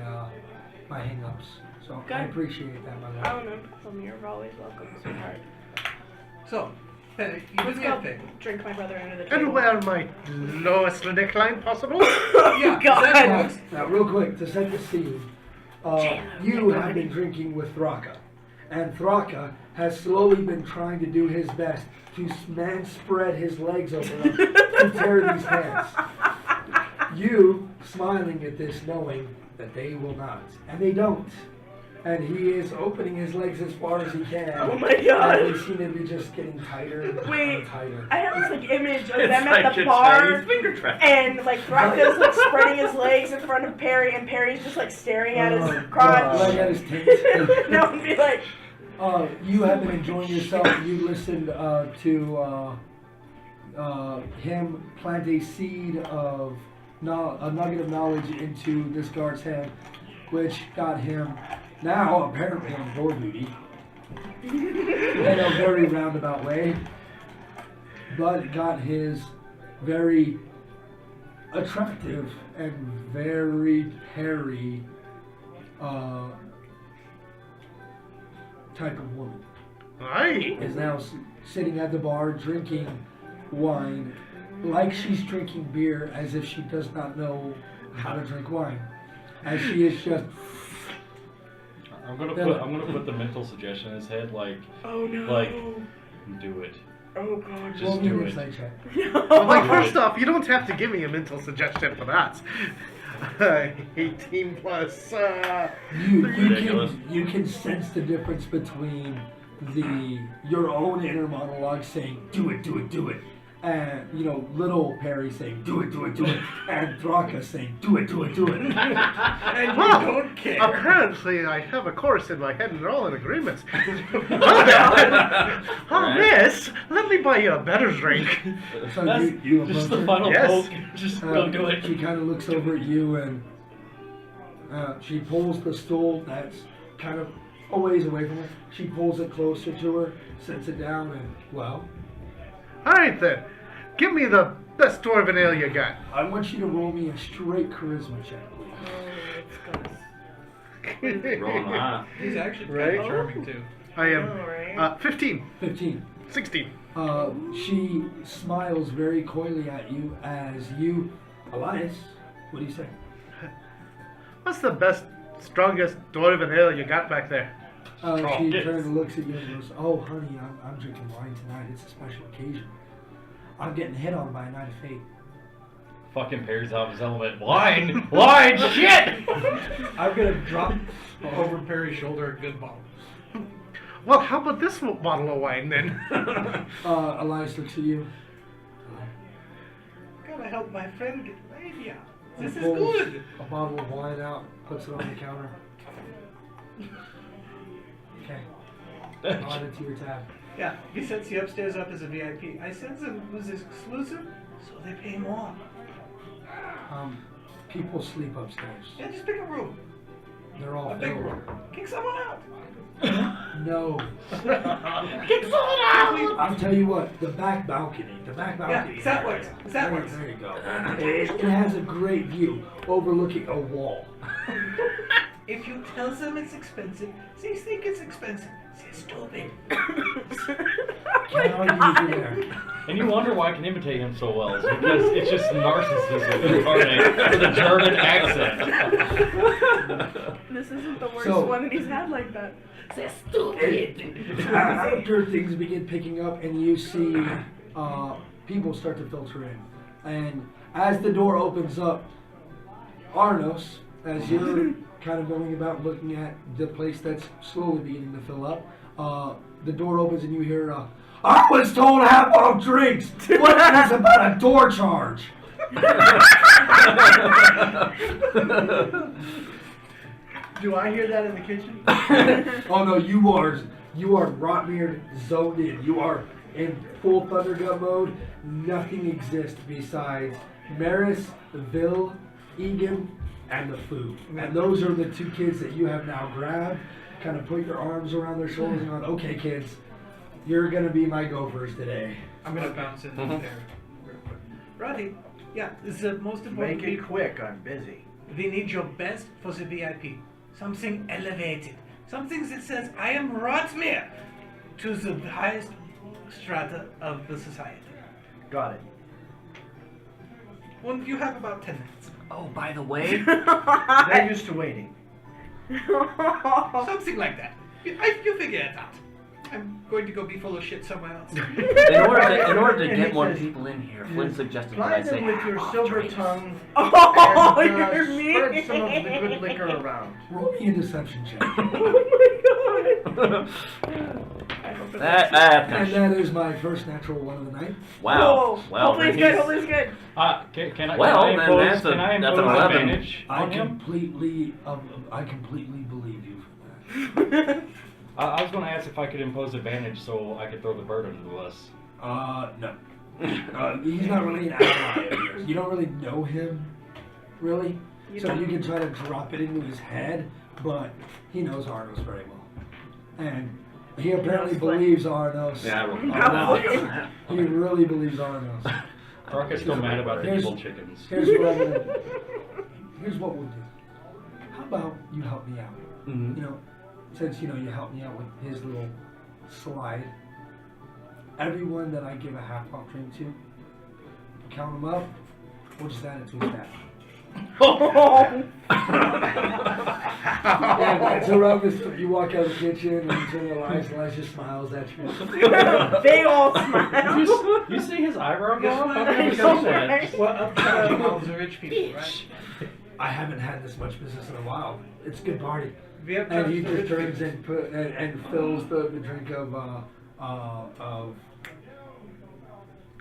my hang-ups. So I Good. appreciate that, my love. Oh, no problem. You're always welcome, sweetheart. So, you Let's did me a go thing. drink my brother under the And table. wear my lowest decline possible. Yeah, God. that Now, works. now, real quick, to set the scene, you have been drinking with Thraka, and Thraka has slowly been trying to do his best to spread his legs open to tear these hands. You smiling at this, knowing that they will not, and they don't. And he is opening his legs as far as he can. Oh my God. And they seem to be just getting tighter Wait, and tighter. I have this like image of It's them like at the a bar, Chinese finger trap. and like Thraka's like spreading his legs in front of Perry, and Perry's just like staring at his Like crotch. at his tits. No, and be like, You have been enjoying yourself. You listened to him plant a seed of a nugget of knowledge into this guard's head, which got him now apparently on door duty in a very roundabout way, but got his very attractive and very hairy type of woman Aye. is now sitting at the bar drinking wine like she's drinking beer, as if she does not know how to drink wine, as she is just I'm gonna put the mental suggestion in his head, like oh no, Like- do it. oh god, Just roll me do an it. insight check. Well, like, first off, you don't have to give me a mental suggestion for that. 18 plus. Ridiculous. You can sense the difference between your own inner monologue saying do it, And, you know, little Perry saying, do it, do it, do it. And Thraka saying, do it, do it, do it. And you Well, don't care. apparently I have a chorus in my head and they're all in agreement. Oh, miss, let me buy you a better drink. So That's you just approach the her. final Yes. poke. Just go do it. She kind of looks over at you and she pulls the stool that's kind of a ways away from her. She pulls it closer to her, sits it down, and, well, Alright then, give me the best dwarven ale you got. I want you to roll me a straight charisma check, please. Rolling high. He's actually kind Right? of charming too. I am Alright. 15, 15. 16. She smiles very coyly at you as you, Elias, what do you say? What's the best, strongest dwarven ale you got back there? She Strongest. turns and looks at you and goes, oh, honey, I'm drinking wine tonight. It's a special occasion. I'm getting hit on by a Knight of Fate. Fucking Perry's out of his element. Wine! Wine! Shit! I'm gonna drop over Perry's shoulder a good bottle. Well, how about this bottle of wine then? Elias looks at you. Gotta help my friend get laid out. This is pulls good. a bottle of wine out, puts it on the counter. Okay. Add it to your tab. Yeah, he sets you upstairs up as a VIP. I sense it was exclusive, so they pay more. People sleep upstairs. Yeah, just pick a room. They're all A big filled. room. Kick someone out. No. Kick someone out! I'll tell you what, the back balcony. Yeah, that works. That works. There you go. It has a great view overlooking a wall. If you tell them it's expensive, they think it's expensive. They're stupid. Can't argue with you there. And you wonder why I can imitate him so well. It's because it's just narcissism incarnate with a German accent. This isn't the worst So- one that he's had like that. After things begin picking up and you see people start to filter in. And as the door opens up, Arnos, as you're kind of going about looking at the place that's slowly beginning to fill up, the door opens and you hear, I was told to have all drinks! What is about a door charge? Do I hear that in the kitchen? Oh no, you are Rotmere zoned in. You are in full Thundergut mode. Nothing exists besides Maris, Vil, Egan, and the food. And those are the two kids that you have now grabbed. Kind of put your arms around their shoulders and gone, okay kids, you're gonna be my gophers today. I'm gonna bounce in there real quick. Roddy, yeah, this is the most important. Make it quick, I'm busy. We need your best for the VIP. Something elevated. Something that says, I am Rotmere to the highest strata of the society. Got it. Well, you have about 10 minutes. Oh, by the way, They're used to waiting. Something like that. You figure it out. I'm going to go be full of shit somewhere else. in order to And get he more says, people in here, Flynn suggested that I Ply say them with your half off silver drinks. tongue Oh, and you're spread some of the mean. good liquor around. Roll me a deception check. Oh my god. I hope it That, And that is my first natural one of the night. wow. Whoa. Well, Hopefully it's then good. he's- Hopefully it's good. Can I Well, then impose, that's a- can I that's impose an 11. advantage I on him? completely believe you for that. I was going to ask if I could impose advantage so I could throw the bird under the bus. No. He's not really an ally of yours. You don't really know him, really. You So don't. you can try to drop it into his head, but he knows Arnos very well. And he apparently Knows Flynn. believes Arnos. Yeah, I rolled Wow. He really believes Arnos. Rockett's still mad about the Here's- evil chickens. Here's what we'll do. How about you help me out? Mhm. You know, since you helped me out with his little slide. Everyone that I give a half off drink to, count them up. We'll just add it to his tab. Yeah, so around this, you walk out of the kitchen and you turn the lights. Elias just smiles at you. They all smile. You see his eyebrow go up? I've I never know, seen that. right? Well, upcharging all the rich people, right? I haven't had this much business in a while. It's a good party. We have And he charged the just rich turns people. and fills the drink of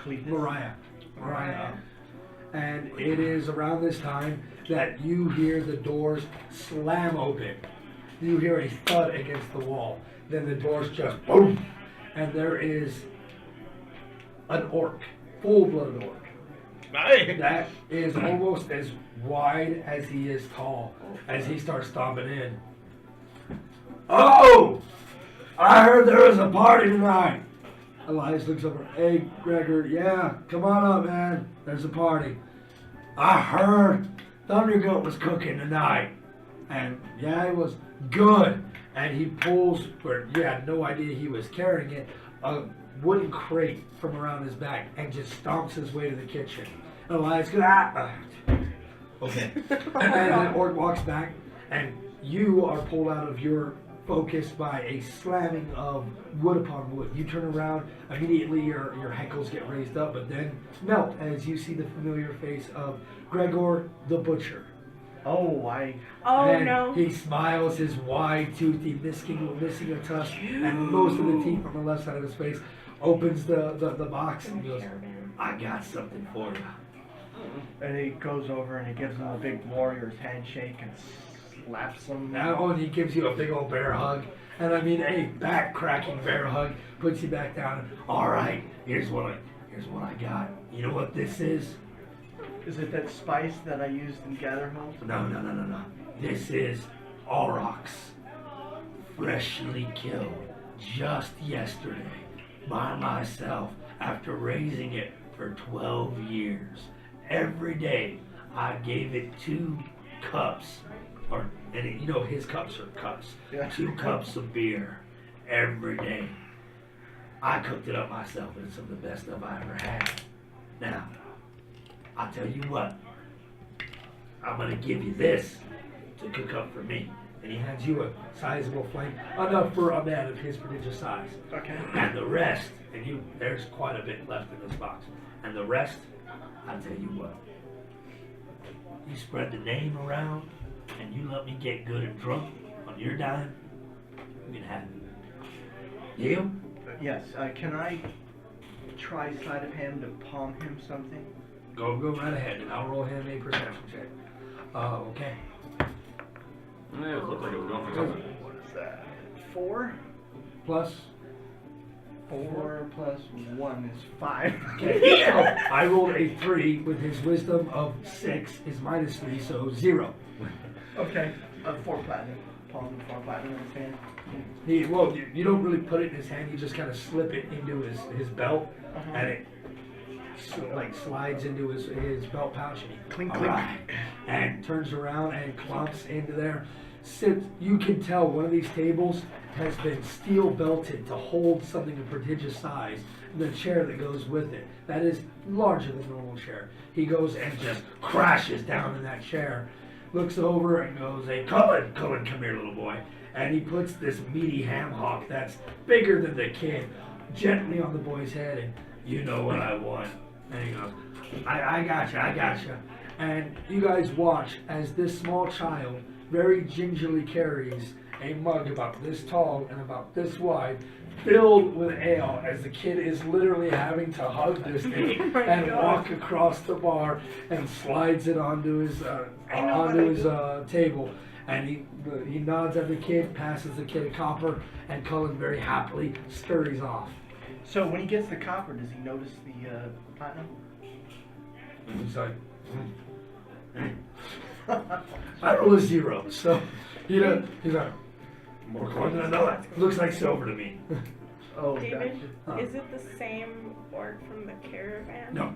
Mariah. And it is around this time that you hear the doors slam open. You hear a thud against the wall. Then the doors just boom, and there is an orc, full-blooded orc. Nice. That is almost as wide as he is tall as he starts stomping in. Oh! I heard there was a party tonight. Elias looks over. Hey, Gregor, yeah, come on up, man. There's a party. I heard Thundergoat was cooking tonight. And yeah, it was good. And he pulls, or you had no idea he was carrying it, a wooden crate from around his back and just stomps his way to the kitchen. And Elias goes, okay. And then the orc walks back, and you are pulled out of your focus by a slamming of wood upon wood. You turn around, immediately your hackles get raised up, but then melt as you see the familiar face of Gregor the Butcher. Oh, And no. he smiles, his wide toothy, missing a tusk, and most of the teeth on the left side of his face. Opens the box and goes, I got something for you. and he goes over and he gives him a big warrior's handshake and slaps him. Now he gives you a big old bear hug. And I mean a back-cracking bear hug. Puts you back down. Alright, here's what I got. You know what this is? Is it that spice that I used in Gatherhold? No. This is aurochs. Freshly killed just yesterday by myself after raising it for 12 years. Every day I gave it 2 cups, his cups are cups. Yeah. 2 cups of beer every day. I cooked it up myself, and it's some of the best stuff I ever had. Now, I'll tell you what, I'm gonna give you this to cook up for me. And he hands you a sizable flame, enough for a man of his prodigious size. Okay. And the rest, there's quite a bit left in this box. And the rest, I'll tell you what, you spread the name around, and you let me get good and drunk on your dime, you can have it. Deal? Yes. Can I try sleight of hand to palm him something? Go right ahead, and I'll roll him a perception check. Okay. Yeah, it looked like it was going for something. What is that? 4? Plus. 4 plus 1 is 5. Okay. So I rolled a 3 with his wisdom of 6 is minus 3, so 0. Okay. 4 platinum. Palm 4 platinum in his hand. You don't really put it in his hand, you just kind of slip it into his belt, and it slides into his belt pouch, and he Clink, all clink. right, and turns around and clumps into there. You can tell one of these tables has been steel belted to hold something of prodigious size, and the chair that goes with it, that is larger than a normal chair. He goes and just crashes down in that chair, looks over and goes, hey, Cullen, come here, little boy. And he puts this meaty ham hock that's bigger than the kid gently on the boy's head, and you know what I want. And he goes, I gotcha. And you guys watch as this small child very gingerly carries a mug about this tall and about this wide, filled with ale, as the kid is literally having to hug this thing and walk across the bar, and slides it onto his table. And he nods at the kid, passes the kid a copper, and Cullen very happily scurries off. So when he gets the copper, does he notice the platinum? He's like, I roll a 0, so he's like, more coin than I know it. Looks like silver to me. Oh, David, gotcha. is it the same orc from the caravan? No.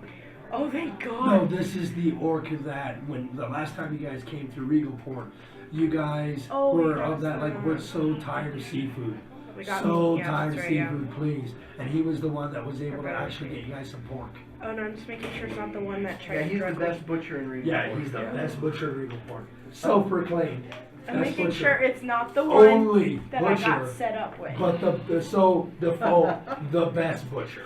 Oh, thank No, God. this is the orc that when the last time you guys came through Regal Port, you guys Oh, were yes, of that, like, we're so tired of seafood. We got So meat, yeah, tired of that's right, yeah. seafood, please. And he was the one that was able to Forgot. actually get you guys some pork. Oh, no, I'm just making sure it's not the one that tried Yeah, to he's the drug me. best butcher in Regal. Yeah, he's the best butcher at Regal Port. Self-proclaimed. I'm best making butcher. sure it's not the one Only that I got butcher, set up with. but the best butcher.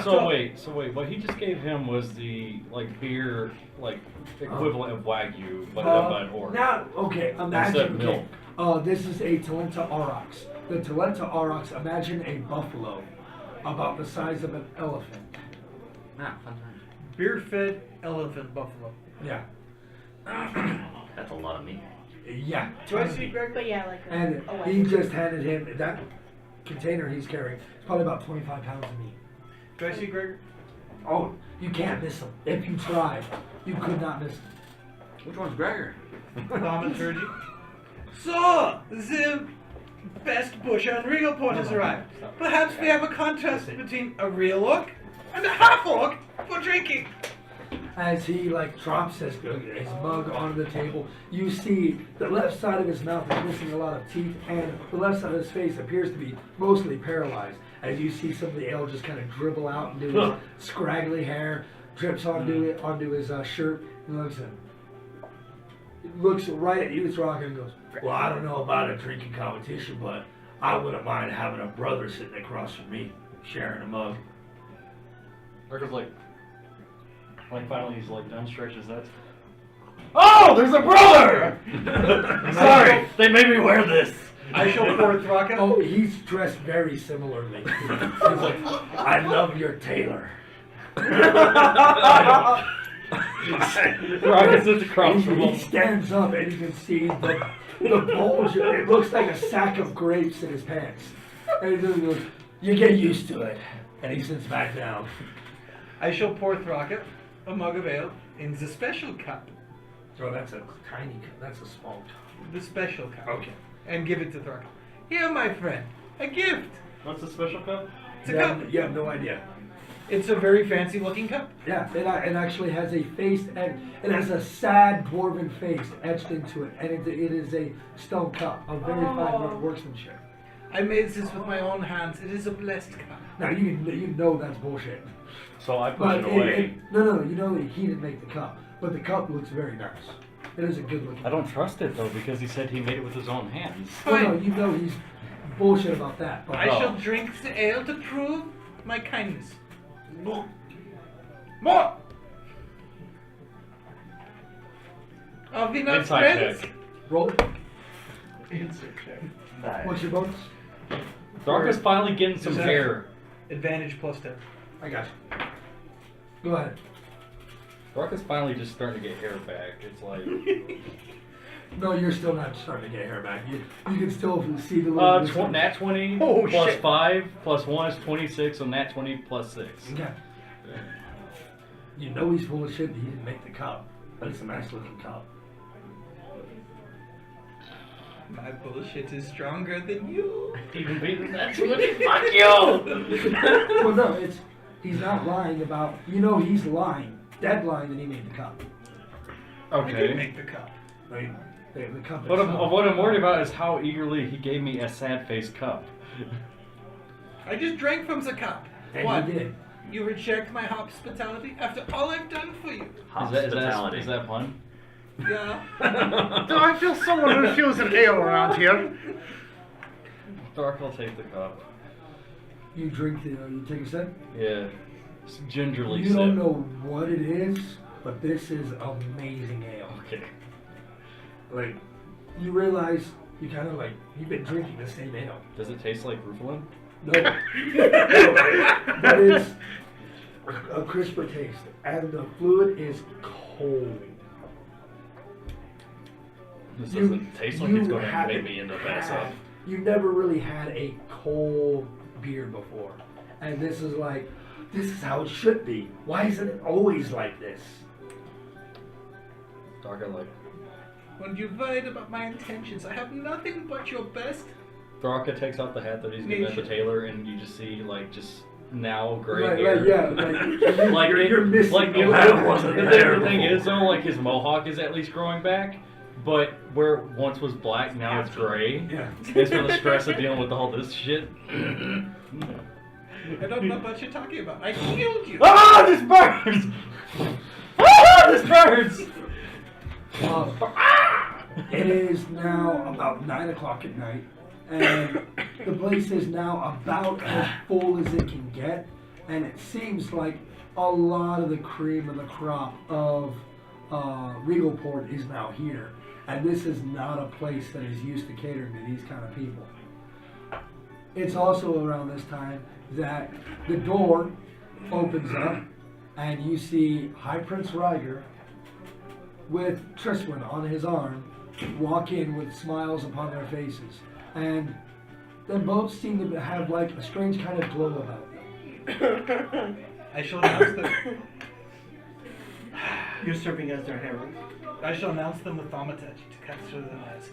So wait. What he just gave him was the beer equivalent of Wagyu, but done by an orc. Now, okay, Instead imagine. of milk. Okay, this is a Talenta Aurochs. The Talenta Aurochs, imagine a buffalo about the size of an elephant. Ah, fun times. Beer-fed elephant buffalo. Yeah. That's a lot of meat. Yeah. Do I see Greg? But yeah, like And a he leg. just handed him that container he's carrying. It's probably about 25 pounds of meat. Do I see Greg? Oh, you can't miss him. If you tried, you could not miss him. Which one's Gregor? Thaumaturgy. So, the best bush on Regal Port has arrived. Perhaps we have a contest between a real orc and a half orc for drinking. As he drops his mug onto the table, you see the left side of his mouth is missing a lot of teeth, and the left side of his face appears to be mostly paralyzed. As you see some of the ale just kind of dribble out into his scraggly hair, drips onto his shirt, and looks at him. He looks right at you, Rocker, and goes, "Well, I don't know about a drinking competition, but I wouldn't mind having a brother sitting across from me, sharing a mug." Rick's like finally he's done, stretches that. Oh, there's a brother! Sorry, they made me wear this. I shall pour Thraka. Oh, he's dressed very similarly. He's like, "I love your tailor." Rocket sits across from He him. stands up and you can see the bulge. It looks like a sack of grapes in his pants. And he just goes, "You get used to it." And he sits back down. I shall pour Thraka a mug of ale in the special cup. Oh, that's a tiny cup. That's a small cup. The special cup. Okay. And give it to Thraka. Here, my friend, a gift. What's the special cup? It's a cup. You have no idea. It's a very fancy looking cup. Yeah, it actually has a face, and it has a sad dwarven face etched into it, and it is a stone cup of very fine workmanship. I made this with my own hands. It is a blessed cup. Now you know that's bullshit. So I push But it away. no, you know that he didn't make the cup, but the cup looks very nice. It is a good looking. I don't trust it though because he said he made it with his own hands. No, you know he's bullshit about that. But I shall drink the ale to prove my kindness. More! Are we not Inside friends? check. roll. Insert check. What's your bonus? Thraka's finally getting some Is that- hair. Advantage plus 10. I got you. Go ahead. Thraka's finally just starting to get hair back. It's like No, you're still not starting to get hair back. You can still see the little. nat 20 Oh, plus shit. 5 plus 1 is 26, so nat 20 plus 6. Okay. You know he's full of shit that he didn't make the cup, but it's a nice looking cup. My bullshit is stronger than you. Even beating that 20, fuck you! Well, no, he's not lying about. You know he's lying, dead lying that he made the cup. I did Okay. make the cup. I mean, the cup. What itself. I'm worried about is how eagerly he gave me a sad face cup. I just drank from the cup. And What? you did. You reject my hospitality after all I've done for you? Hospitality. Is that fun? Yeah. Do I feel someone refusing ale around here? Dark will take the cup. You drink the. You take a sip. Yeah. Just gingerly You sip. don't know what it is, but this is amazing ale. Okay. Like, you realize you kind of you've been drinking the same ale. Does it taste like Rufalin? No. But it's a crisper taste, and the fluid is cold. This You- doesn't taste like you it's going to haven't make me into pass up. You never really had a cold beer before, and this is this is how it should be. Why isn't it always like this? Dark like. When you worried about my intentions, I have nothing but your best. Thraka takes off the hat that he's giving the tailor, and you just see just now gray Right, hair. yeah, Like you're missing. Like the it whole- wasn't there. The thing is though, his mohawk is at least growing back, but where it once was black, now it's gray. Yeah. It's for the stress of dealing with all this shit. I don't know what you're talking about. I healed you. Ah, this burns! Ah, this burns! It is now about 9 o'clock at night, and the place is now about as full as it can get, and it seems like a lot of the cream of the crop of Regal Port is now here, and this is not a place that is used to catering to these kind of people. It's also around this time that the door opens up, and you see High Prince Rygar with Tryswynn on his arm walk in with smiles upon their faces. And they both seem to have like a strange kind of glow about them. I shall announce them. You're serving as their herald. I shall announce them with thaumaturgy to cut through the noise.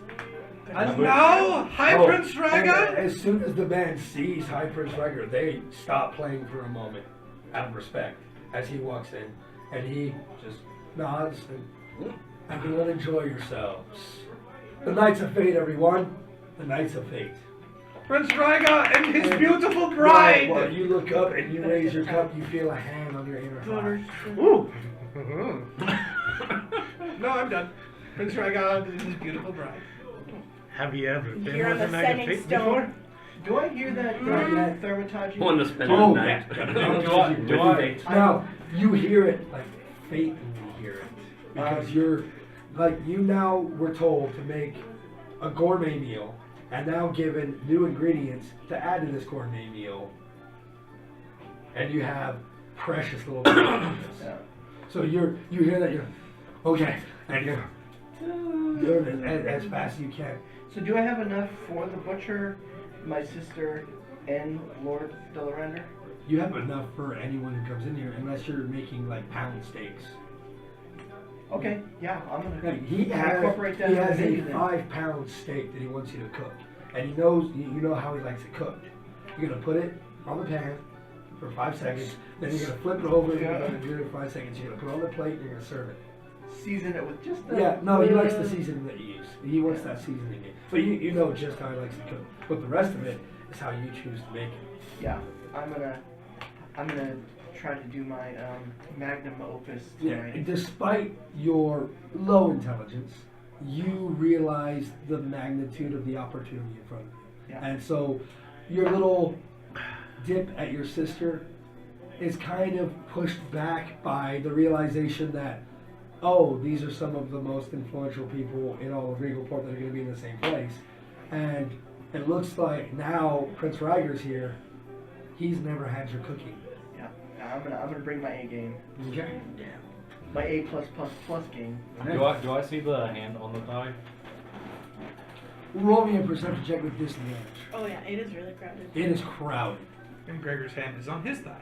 And now, High Prince And Rygar! as soon as the band sees High Prince Rygar, they stop playing for a moment out of respect as he walks in. And he just nods and everyone enjoy yourselves. The Knights of Fate, everyone. The Knights of Fate. Prince Rygar and his beautiful bride! While you look up and you raise your cup, you feel a hand on your inner heart. Ooh. No, I'm done. Prince Rygar and his beautiful bride. Have you ever been You're with on a the knight of sending fate stone. before? Do I hear that thermatology? One to spend Oh, the night. Do I? Now, you hear it, like, faintly hear it. Because you're, like, you now were told to make a gourmet meal, and now given new ingredients to add to this gourmet meal. And you have precious little bits of this. Yeah. So you hear that, you're, okay, and you're doing it as fast as you can. So do I have enough for the butcher, my sister, and Lord Delarander? You have enough for anyone who comes in here, unless you're making, like, pound steaks. Okay, yeah, I'm gonna Like, he incorporate that. has in the a menu then. 5-pound steak that he wants you to cook, and he knows you know how he likes it cooked. You're gonna put it on the pan for 5 seconds, then you're gonna flip it over, and you're gonna do it for 5 seconds. You're gonna put it on the plate, and you're gonna serve it. Season it with just the... Yeah, no, he likes the seasoning that you use. He wants that seasoning in. But you know just how he likes it cooked. But the rest of it is how you choose to make it. Yeah, I'm gonna try to do my magnum opus Yeah, tonight. despite your low intelligence, you realize the magnitude of the opportunity in front of you. Yeah. And so your little dip at your sister is kind of pushed back by the realization that, oh, these are some of the most influential people in all of Regal Port that are going to be in the same place. And it looks like now Prince Rygar's here. He's never had your cooking. Yeah, I'm gonna bring my A game, Okay. my A+++ game. Do I see the hand on the thigh? Roll me a perception check with disadvantage. Oh yeah, it is really crowded. It is crowded. And Gregor's hand is on his thigh.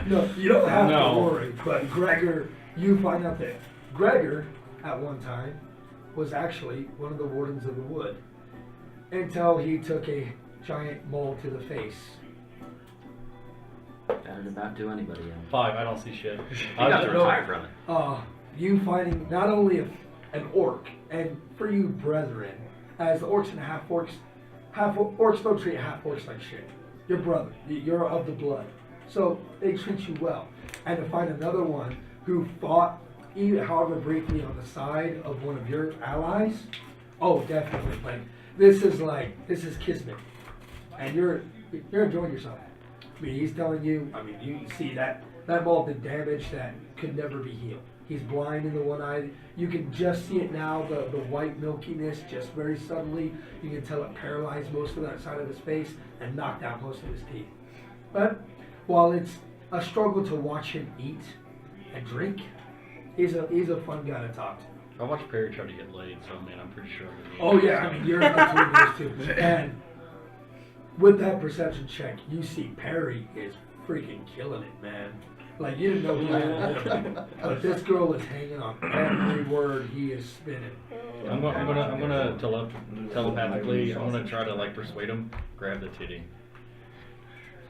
No, you don't have No. to worry. But Gregor, you find out that Gregor, at one time, was actually one of the wardens of the wood. Until he took a giant mole to the face. That'd about do anybody in. 5. I don't see shit. You got to retire from it. You finding not only an orc, and for you brethren, as the orcs and half-orcs don't treat half-orcs like shit. Your brother, you're of the blood. So they treat you well. And to find another one who fought, even however briefly, on the side of one of your allies, oh, definitely. This is kismet. And you're enjoying yourself. I mean, he's telling you, you see that mole did damage that could never be healed. He's blind in the one eye. You can just see it now, the white milkiness, just very suddenly. You can tell it paralyzed most of that side of his face and knocked out most of his teeth. But while it's a struggle to watch him eat and drink, he's a fun guy to talk to. I watched Perry try to get laid, so man, I'm pretty sure. Oh yeah, you're between those two. And with that perception check, you see Perry is freaking killing it, man. Like, you didn't know who had him. But this girl is hanging on every word he is spinning. I'm gonna telepathically. I'm gonna try to like persuade him. Grab the titty.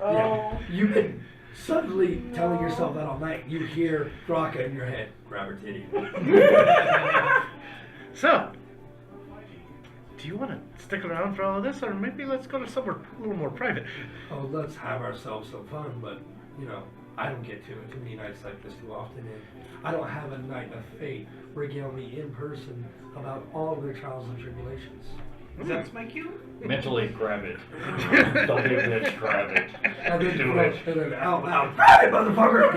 Yeah. You've been suddenly telling yourself that all night. You hear Draka in your head. Grab her titty. So, do you want to stick around for all of this, or maybe let's go to somewhere a little more private? Oh, let's have ourselves some fun, but, I don't get to many nights like this too often, and I don't have a night of fate regale me in person about all of their trials and tribulations. That's my cue? Mentally grab it. Don't be a bitch. Grab it. And then, Do it. And then out loud, grab it, motherfucker!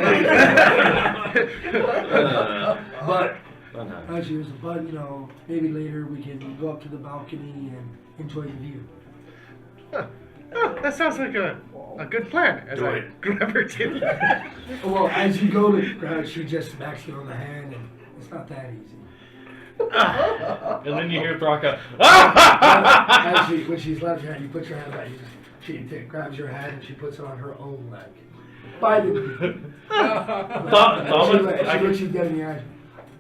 But Fun time. as usual, but maybe later we can go up to the balcony and enjoy the view. Oh, that sounds like a good plan. As Do I it. grab her too. Well, as you go to grab it, she just smacks you on the hand, and it's not that easy. And then you hear Thraka. When she slaps your hand, you put your hand back. She grabs your hand and she puts it on her own leg. Biting you. She looks you dead in the eyes.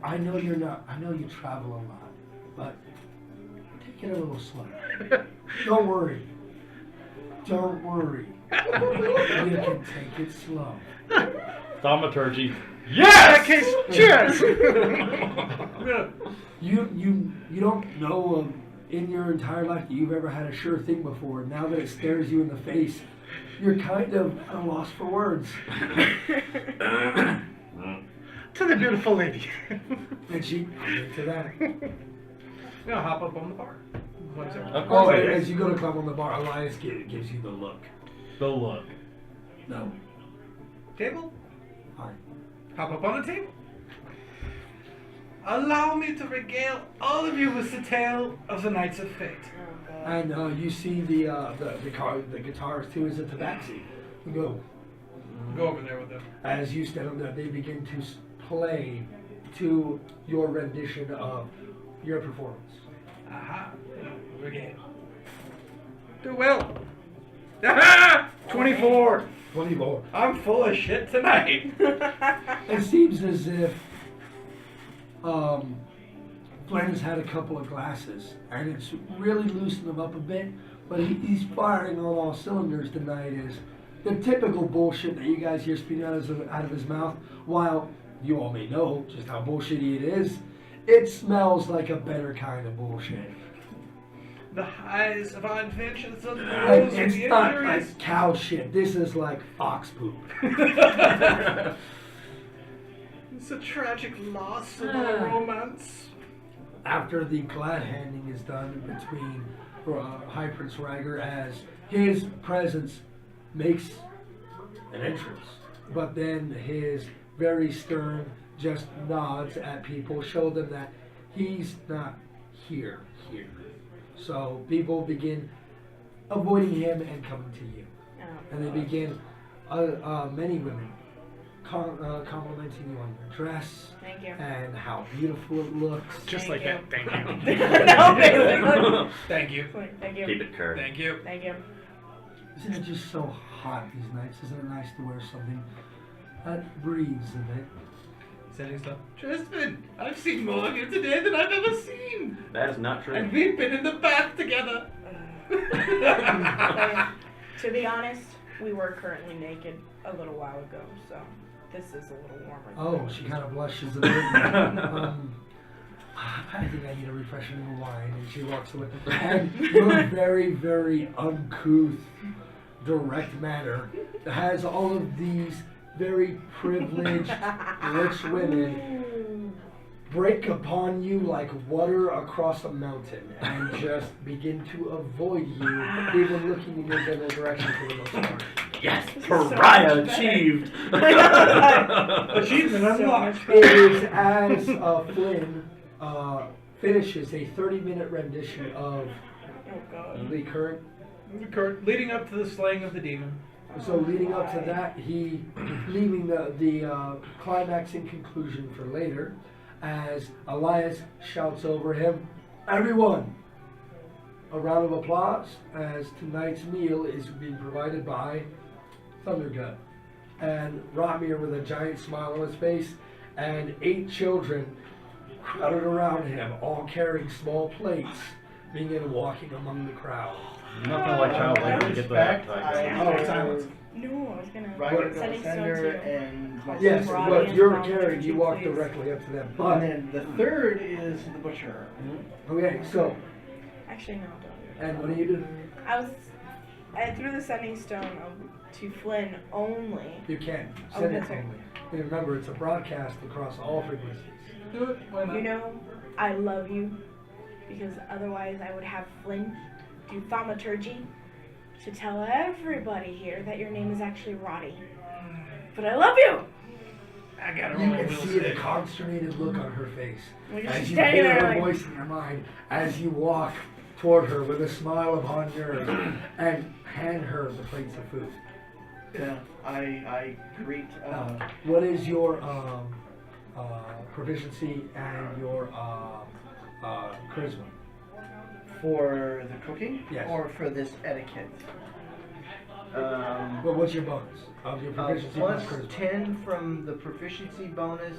I know you're not. I know you travel a lot, but take it a little slow. Don't worry. Don't worry. You can take it slow. Thaumaturgy. In that case, cheers! You don't know in your entire life that you've ever had a sure thing before. Now that it stares you in the face, you're kind of at a loss for words. To the beautiful lady. And she to that. I'll hop up on the bar. One second. Of Oh, course and it as is. you go to climb on the bar, Elias gives you the look. The look. No. Table? Hi. Hop up on the table. Allow me to regale all of you with the tale of the Knights of Fate. And you see the guitars too is a tabaxi. You go. Go over there with them. As you stand up there, they begin to play to your rendition of your performance. Aha. Regale. Do well. Aha! 24. 24. I'm full of shit tonight. It seems as if Flynn's had a couple of glasses, and it's really loosened him up a bit, but he's firing on all cylinders tonight. Is the typical bullshit that you guys hear spewing out of his mouth, while you all may know just how bullshitty it is, it smells like a better kind of bullshit. The highs of our inventions and the Like, lows of it's the not injuries. like cow shit. This is like ox poop. It's a tragic loss of our romance. After the glad handing is done between High Prince Rygar, as his presence makes an entrance, but then his very stern just nods at people, show them that he's not here. So people begin avoiding him and coming to you, and they begin many women complimenting you on your dress. Thank you. And how beautiful it looks. Just Thank like you. that. Thank you. No, basically. Thank you. Thank you. Keep it curved. Thank you. Thank you. Isn't it just so hot these nights? Isn't it nice to wear something that breathes a bit? Sending stuff. Tryswynn, I've seen more of you today than I've ever seen. That is not true. And we've been in the bath together. To be honest, we were currently naked a little while ago, so this is a little warmer. Oh, she kind of blushes a bit. I think I need a refreshing wine, and she walks away. And your very, very uncouth, direct manner has all of these very privileged, rich women break upon you like water across a mountain and just begin to avoid you, even looking in your general direction for the most part. Yes, This is so pariah much better. achieved. Achievement So unlocked. much It is as Flynn finishes a 30-minute rendition of Oh god. the current. Leading up to the slaying of the demon. So leading up to that, he leaving the climaxing conclusion for later, as Elias shouts over him, "Everyone, a round of applause as tonight's meal is being provided by Thundergut." And Ramir, with a giant smile on his face, and 8 children crowded around him, all carrying small plates, begin walking among the crowd. Nothing like child labor to get Respect, that. Oh, silence. No, I was gonna Rygar setting stone Sender too. and myself. Yes, Roddy but and you're Tom, carrying, you walk please. directly up to them. And But, then the third is the butcher. okay, so, Actually, no, don't do it. and what do you do? I threw the sending stone to Flynn only. You can Oh, send it that's right. only. And remember, it's a broadcast across all frequencies. Do it. Why not? You know, I love you because otherwise I would have Flynn do thaumaturgy to tell everybody here that your name is actually Roddy. But I love you! I gotta You roll a can wheel see the stick. consternated look on her face Like, as she's you standing hear there her like, voice in your mind as you walk toward her with a smile upon yours and hand her the plates of food. Yeah, I greet. What is your proficiency and your charisma? For the cooking? Yes. Or for this etiquette? Well, what's your bonus of your proficiency plus plus charisma? 10 from the proficiency bonus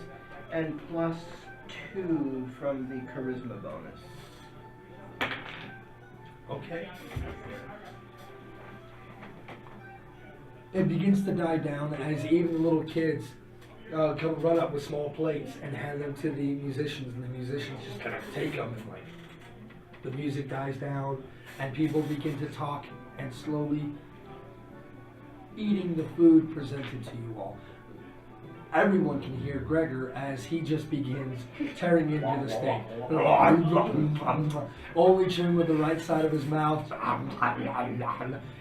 and plus 2 from the charisma bonus. Okay. It begins to die down as even the little kids come run up with small plates and hand them to the musicians, and the musicians just kind of take them, and like the music dies down and people begin to talk and slowly eating the food presented to you all. Everyone can hear Gregor as he just begins tearing into the steak. Only chewing with the right side of his mouth.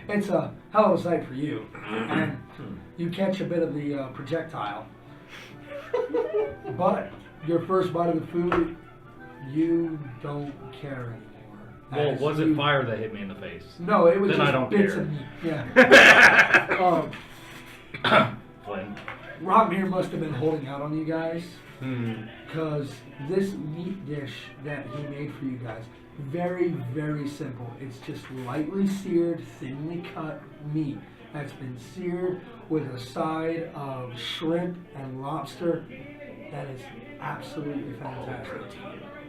It's a hell of a sight for you. And you catch a bit of the projectile. But your first bite of the food, you don't care anymore. Well, As was you- it fire that hit me in the face? No, it was Then just I don't bits care. of meat. Yeah. Flynn. Rockmere must have been holding out on you guys, Hmm. because this meat dish that he made for you guys, very, very simple. It's just lightly seared, thinly cut meat that's been seared with a side of shrimp and lobster. That is absolutely fantastic.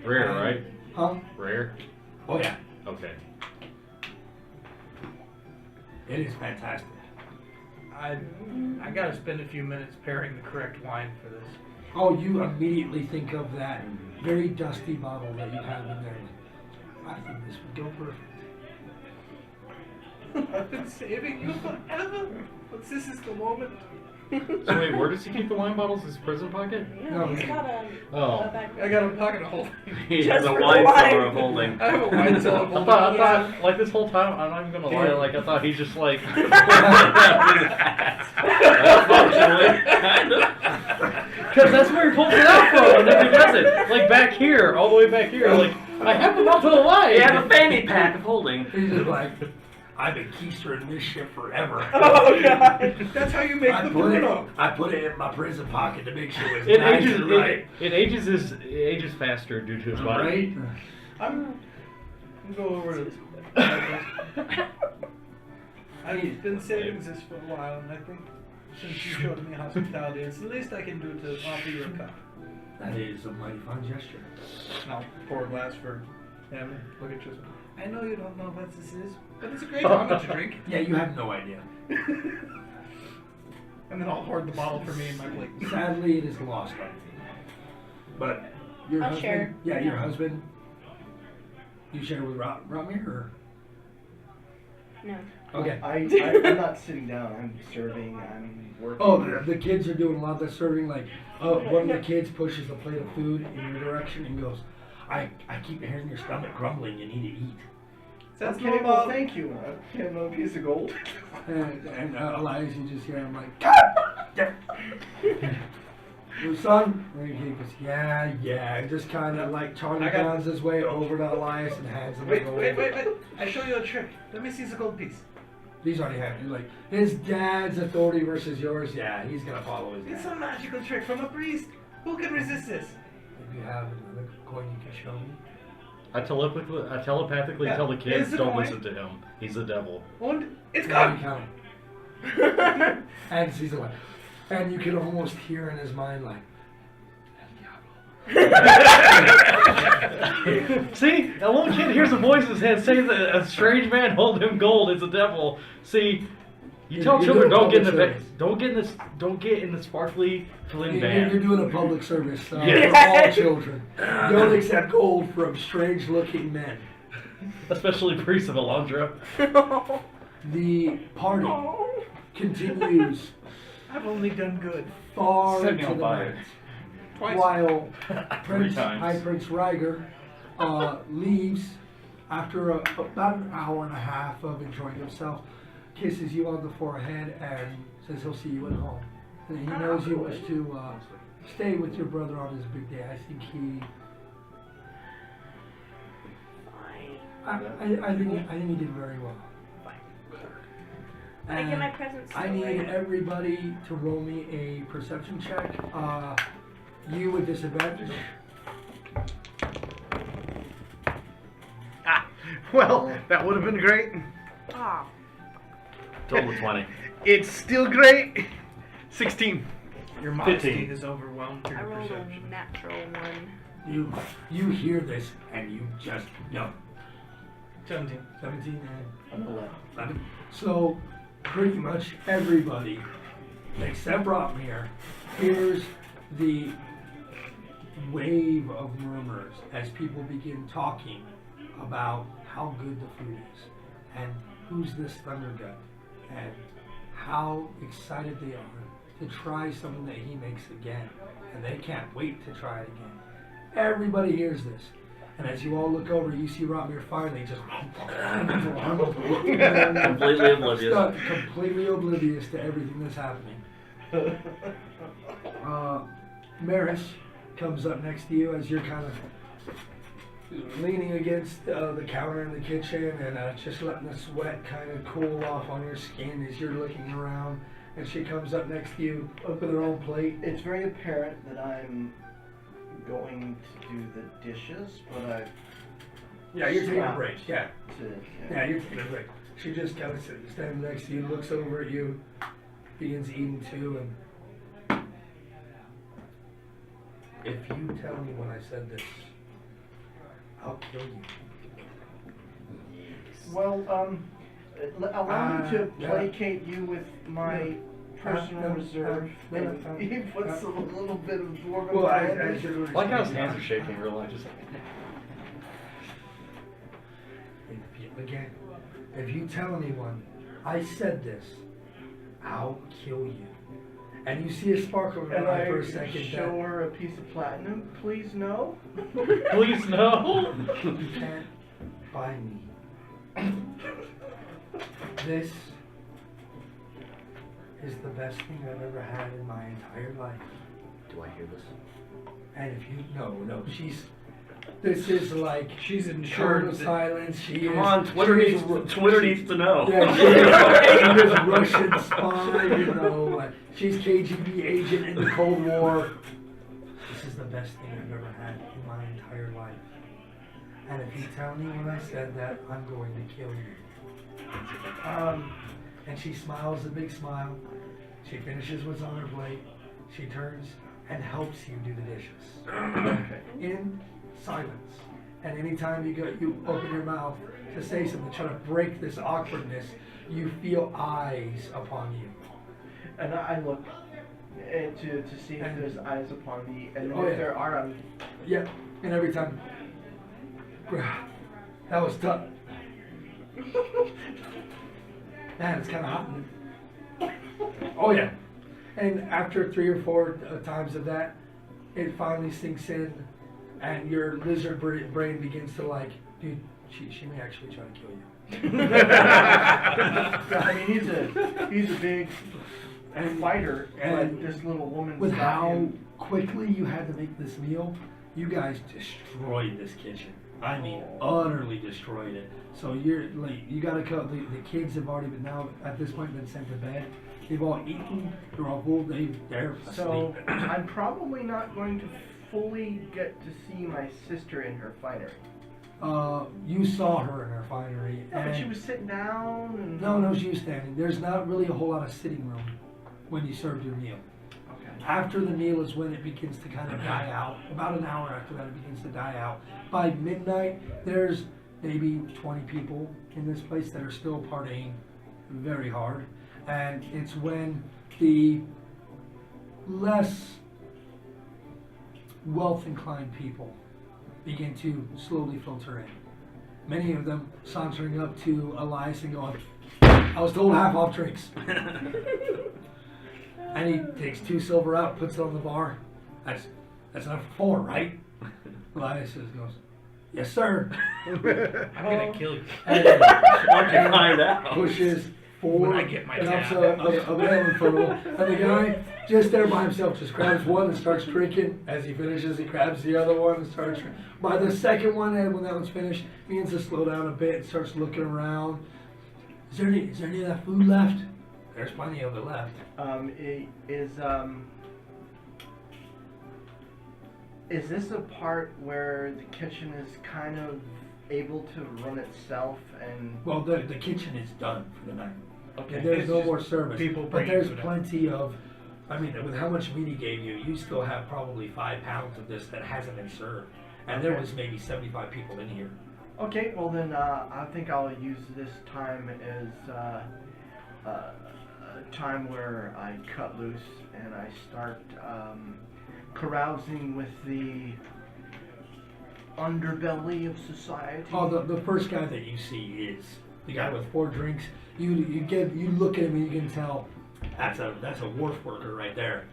Rare, right? Huh? Rare? Oh yeah, Okay. it is fantastic. I gotta spend a few minutes pairing the correct wine for this. Oh, you immediately think of that very dusty bottle that you have in there. I think this would go perfect. I've been saving you forever, but this is the moment. So wait, where does he keep the wine bottles? His prison pocket? Yeah, No, he's yeah. got a Oh. back. I got a pocket of holding. He Just has a for wine wine. cellar of holding. I have a wine cellar of I holding. thought, like this whole time, I'm not even gonna lie, like I thought he's just like. Unfortunately, kind of. Because that's where he pulls it out from, and then he does it. Like back here, all the way back here. Like, I have them out to the light. He has a fanny pack of holding. He's just like, I've been keistering this shit forever. Oh god. That's how you make I the put it, Bruno. I put it in my prison pocket to make sure it's It nice ages, and right. it ages faster due to his body. Right? I'm go over to. I've been saving this for a while, and I think since you showed me hospitality, it's the least I can do to offer you a cup. That is a mighty fine gesture. And I'll pour a glass for him. Look at Tryswynn. I know you don't know what this is, but it's a great moment to drink. Yeah, you have no idea. And then I'll hoard the bottle for me and my plate. Sadly, it is lost on you. But your I'll husband, share. yeah, your husband, you share with Ramir, or? No. Okay. I'm not sitting down. I'm serving. I'm working. Oh, the kids are doing a lot of serving. Like, one of the kids pushes a plate of food in your direction and goes, I keep hearing your stomach grumbling. You need to eat. That's Okay, well, normal. thank you. Give him a piece of gold. And Elias, you just hear him like, God! Your son? And he goes, yeah. Just kind of like Charlie I got- Brown's his way over to Elias and hands him a Wait. gold. I show you a trick. Let me see the gold piece. He's already had it. Like, his dad's authority versus yours, yeah, he's gonna follow his It's dad. a magical trick from a priest. Who can resist this? If you have another coin you can show me. I telepathically Yeah, tell the kids, here's the don't coin. listen to him. He's the devil. And it's Yeah, you gone. count. And he's like, and you can almost hear in his mind like, See, a little kid hears a voice in his head saying that a strange man hold him gold is a devil. See, you tell You're children doing don't get in the public service. don't get in the sparkly Flynn you're band. doing a public service Yes. for all children. Don't accept gold from strange-looking men. Especially priests of Alondra. The party continues I've only done good. far Set me into on the fire. night. Twice. While Prince, times. High Prince Rygar leaves after about an hour and a half of enjoying himself, kisses you on the forehead and says he'll see you at home. And he knows you wish to stay with your brother on his big day. I think I think you did very well. I get my presents. I need everybody to roll me a perception check. You with disadvantage. Well, that would have been great. Ah, Total of 20. It's still great. 16. Your modesty 15. is overwhelmed through I your rolled perception. a natural one. You hear this and you just know. 17. 17 and I'm 11. So pretty much everybody except Rotmere hears the wave of murmurs as people begin talking about how good the food is and who's this Thundergut and how excited they are to try something that he makes again, and they can't wait to try it again. Everybody hears this, and as you all look over, you see Rotmere finally just Completely oblivious. completely oblivious to everything that's happening. Maris comes up next to you as you're kind of leaning against the counter in the kitchen and just letting the sweat kind of cool off on your skin as you're looking around. And she comes up next to you with her own plate. It's very apparent that I'm going to do the dishes, but I. Yeah, you're taking a break. Yeah. Yeah. You're taking a break. She just kind of stands next to you, looks over at you, begins eating too, and if you tell me when I said this, I'll kill you. Well, allow me to yeah. placate you with my personal reserve. no. He puts a little bit of dwarven Well, I advantage. should I like how his hands are shaking in real life. Just like, Again, if you tell anyone I said this, I'll kill you. And you see a sparkle in her And eye I for a second. show her a piece of platinum. Please no. please no. You can't buy me. This is the best thing I've ever had in my entire life. Do I hear this? And if you this is like She's total insured. silence. She Come is, on, Twitter she is- needs to know. Yeah, she is Russian spy, you know, like she's KGB agent in the Cold War. This is the best thing I've ever had in my entire life. And if you tell me when I said that, I'm going to kill you. And she smiles a big smile. She finishes what's on her plate. She turns and helps you do the dishes. In silence. And anytime you open your mouth to say something, try to break this awkwardness, you feel eyes upon you. And I look to see if there's eyes upon me, and Oh, if yeah. there are, I'm. Yeah, and every time, that was tough. Man, it's kind of hot. Oh yeah. And after 3 or 4 times of that, it finally sinks in, and your lizard brain begins to like, dude, she may actually try to kill you. I mean, he's a big fighter, and but this little woman's With got how him. quickly you had to make this meal, you guys destroyed this kitchen. I mean, utterly destroyed it. So you're like, you gotta cut. The kids have already been now at this point been sent to bed. They've all eaten. They're all full. They're asleep. So I'm probably not going to fully get to see my sister in her finery. You saw her in her finery. No, but and she was sitting down and. No, she was standing. There's not really a whole lot of sitting room when you served your meal. Okay. After the meal is when it begins to kind of die out. About an hour after that, it begins to die out. By midnight, there's maybe 20 people in this place that are still partying very hard. And it's when the less wealth-inclined people begin to slowly filter in. Many of them sauntering up to Elias and going, I was told half off drinks. And he takes 2 silver out, puts it on the bar. That's enough for 4, right? Elias just goes, yes, sir. I'm gonna kill you. And Why don't you find out? pushes 4 When I get my cups tab. of ale in front of him, and the guy just there by himself just grabs one and starts drinking. As he finishes, he grabs the other one and starts drinking. By the second one, and when that one's finished, he begins to slow down a bit and starts looking around. Is there any of that food left? There's plenty of it left. Is this a part where the kitchen is kind of able to run itself and? Well, the kitchen is done for the night. Okay. There's It's no just more service. people But bringing there's food up. plenty of, I mean, with how much meat he gave you, you still have probably 5 pounds of this that hasn't been served. And there Okay. was maybe 75 people in here. Okay, well then I think I'll use this time as a time where I cut loose and I start carousing with the underbelly of society. Oh, the first guy that you see is the guy with 4 drinks. You look at him and you can tell that's a wharf worker right there.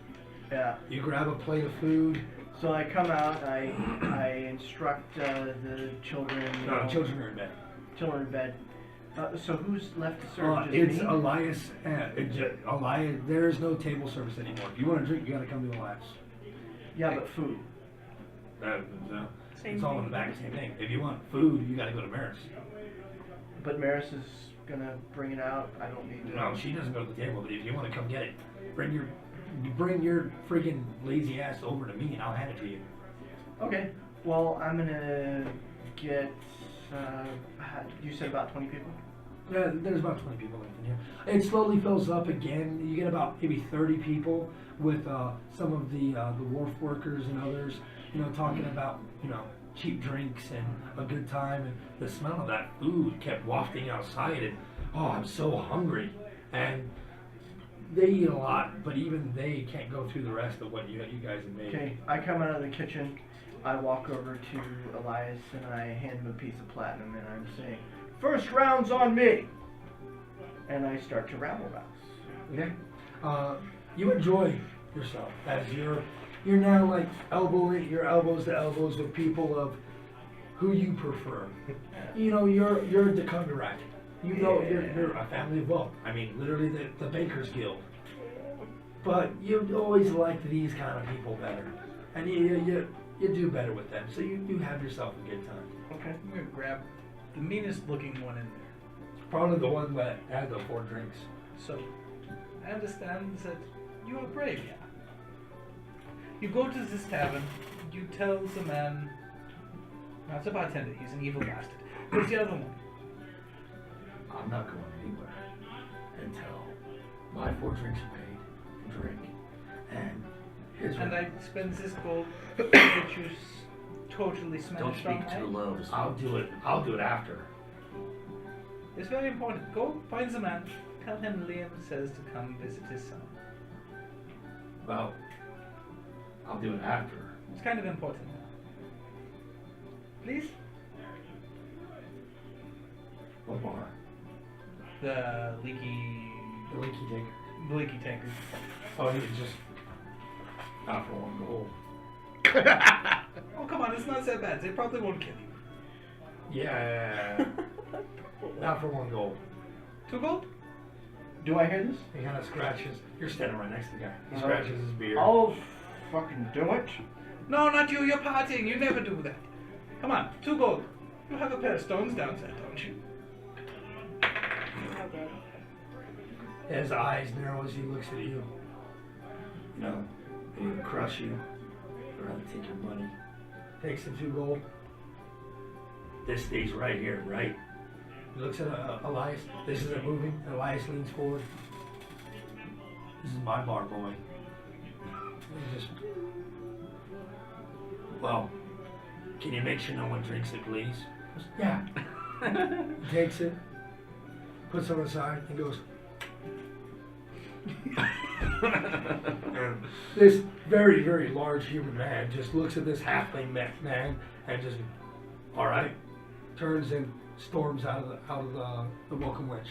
Yeah. You grab a plate of food. So I come out, I instruct the children. No, children are in bed. Children in bed. So who's left to serve? Just It's me? Elias. Elias. There's no table service anymore. If you want to drink, you got to come to Elias. Yeah, but food. Same It's all in thing. the back, same thing. If you want food, you got to go to Maris. But Maris is gonna bring it out. I don't need to. No, she doesn't go to the table. But if you want to come get it, bring your freaking lazy ass over to me, and I'll hand it to you. Okay. Well, I'm gonna get. You said about 20 people. Yeah, there's about 20 people in here. It slowly fills up again. You get about maybe 30 people with some of the wharf workers and others, talking about, cheap drinks and a good time. And the smell of that food kept wafting outside, and I'm so hungry. And they eat a lot, but even they can't go through the rest of what you guys have made. Okay. I come out of the kitchen. I walk over to Elias and I hand him a piece of platinum and I'm saying, "First round's on me." And I start to rabble rouse. Okay. You enjoy yourself as you're now like your elbows to elbows with people of who you prefer. You're the Kundarak. You're a family of wealth. I mean, literally the Baker's Guild. But you always liked these kind of people better, and you do better with them. So you have yourself a good time. Okay. I'm gonna grab the meanest looking one in there. Probably the one that had the 4 drinks. So, I understand that you are brave, yeah. You go to this tavern, you tell the man, not the bartender, he's an evil bastard. Who's the other one? I'm not going anywhere until my 4 drinks are paid and drink, and his. And I spend this gold that you totally smashed Don't speak on too my- low. I'll do it after. It's very important. Go find the man. Tell him Liam says to come visit his son. Well, I'll do it after. It's kind of important. Please? What bar? The leaky The leaky tanker. tankard. Oh, he just not for 1 gold. Oh, come on, it's not that bad. They probably won't kill you. Yeah. Not for 1 gold. 2 gold? Do I hear this? He kind of scratches. You're standing right next to the guy. He scratches his beard. I'll fucking do it. No, not you. You're partying. You never do that. Come on, 2 gold. You have a pair of stones down there, don't you? Okay. His eyes narrow as he looks at you. He would crush you. I'd rather take your money. Takes the 2 gold. This stays right here, right? He looks at Elias. This isn't moving. Elias leans forward. This is my bar, boy. He just. Well, can you make sure no one drinks it, please? He goes, yeah. He takes it, puts it aside, and goes. And this very, very large human man just looks at this halfling man and just, all right, turns and storms out of the welcome wench.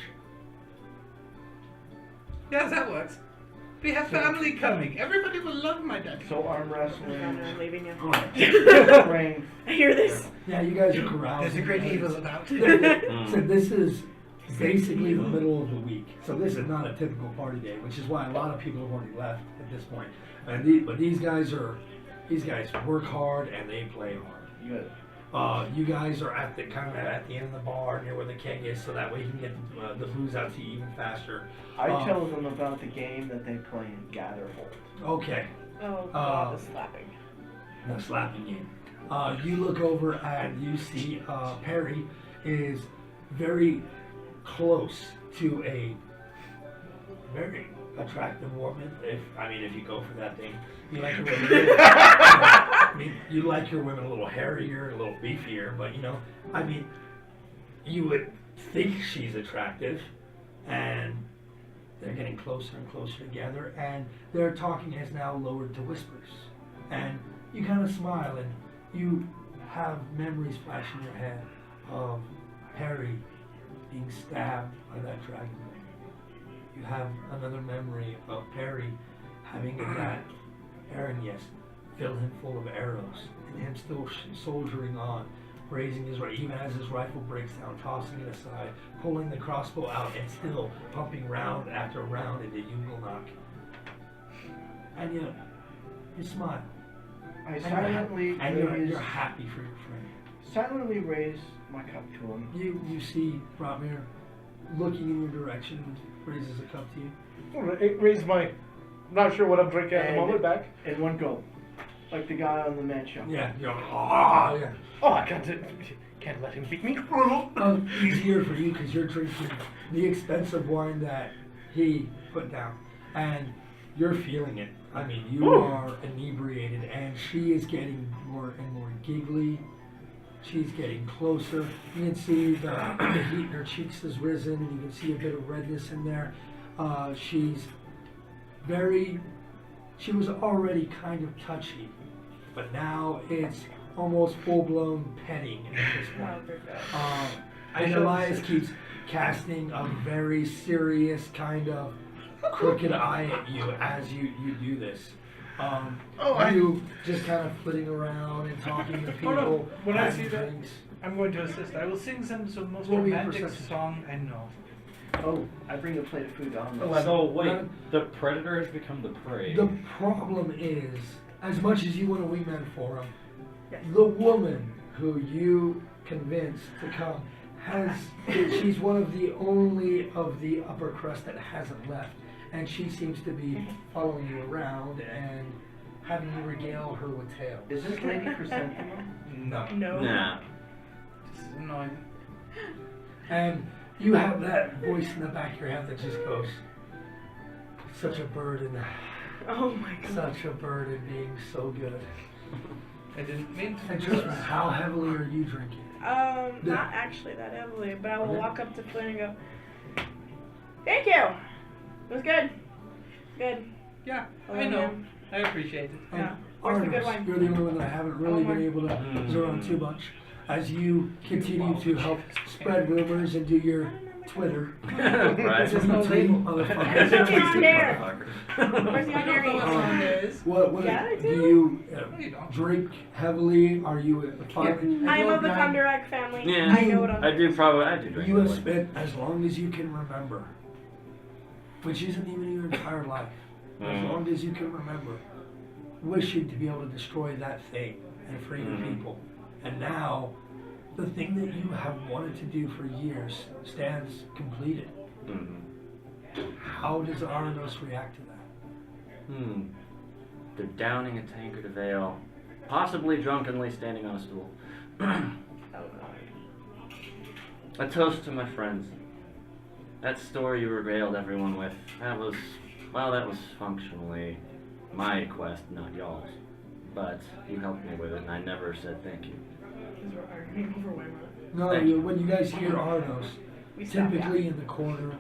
Yes, that works. We have family coming. Everybody will love my daddy. So arm I'm wrestling, leaving you. strength. I hear this. Yeah, you guys are corralled. There's a great evil about. So this is basically the middle of the week. So this is not a typical party day, which is why a lot of people have already left at this point. But these guys work hard and they play hard. Good. You guys are at the at the end of the bar near where the keg is, so that way you can get the booze out to you even faster. I tell them about the game that they play in Gatherhold. Okay. Oh God, the slapping. The slapping game. You look over and you see Perry is very close to a very attractive woman. If you go for that thing, you like your women. You like your women a little hairier, a little beefier, but you would think she's attractive, and they're getting closer and closer together, and their talking has now lowered to whispers, and you kind of smile, and you have memories flash in your head of Perry being stabbed by that dragon. You have another memory of Perry having that Aaron, filled him full of arrows, and him still soldiering on, raising his even as his rifle breaks down, tossing it aside, pulling the crossbow out, and still pumping round after round into Yugelnock. And you smile. I silently you're happy for your friend. Silently raise my cup to him. You see Brotmir looking in your direction and raises a cup to you. Raise my, not sure what I'm drinking at the moment, back. In one go. Like the guy on the Man Show. Yeah, Oh, I can't let him beat me. Easier for you because you're drinking the expensive wine that he put down, and you're feeling it. You are inebriated, and she is getting more and more giggly. She's getting closer. You can see the heat in her cheeks has risen, and you can see a bit of redness in there. She was already kind of touchy, but now it's almost full-blown petting at this point. And Elias keeps casting a very serious kind of crooked eye at you as you do this. You just kind of flitting around and talking to people. When I see having that, drinks. I'm going to assist. I will sing them the most Roll me a romantic perception. song I know. Oh, I bring a plate of food on. So wait, the predator has become the prey. The problem is, as much as you want to wingman for him, the woman who you convinced to come she's one of the only of the upper crust that hasn't left, and she seems to be following you around and having you regale her with tales. Is this lady chrysanthemum? No. No. Nah. This is annoying. And you have that voice in the back of your head that just goes, such a burden, Oh my God. such a burden being so good. I didn't mean to And do just this. how heavily are you drinking? Not actually that heavily, but I will Okay. walk up to Flynn and go, "Thank you. It was good. Good." Yeah, Well, I know. then, I appreciate it. Yeah. Where's the good Artemis, wine? you're the only one that I haven't really Oh, been able to zero on too much. As you continue to help spread rumors and do your Twitter. Right. There's no Tweet, label. motherfuckers. There's nothing on there. Where's the Um, earrings? What Yeah, I do do. you No, you don't. drink heavily? Are you a fun? I'm of the Thunderak family. Yeah. I know what I'm I do drink. You have heavily. spent as long as you can remember, which isn't even your entire life, as long as you can remember, wishing to be able to destroy that thing and free the people. And now, the thing that you have wanted to do for years stands completed. How does Aranos react to that? They're downing a tankard of ale, possibly drunkenly standing on a stool. A toast to my friends. That story you regaled everyone with, that was functionally my quest, not y'all's. But you helped me with it, and I never said thank you. Because we're arguing over wine. No, Thank you. when you guys hear Aranos, We stop, typically in the corner,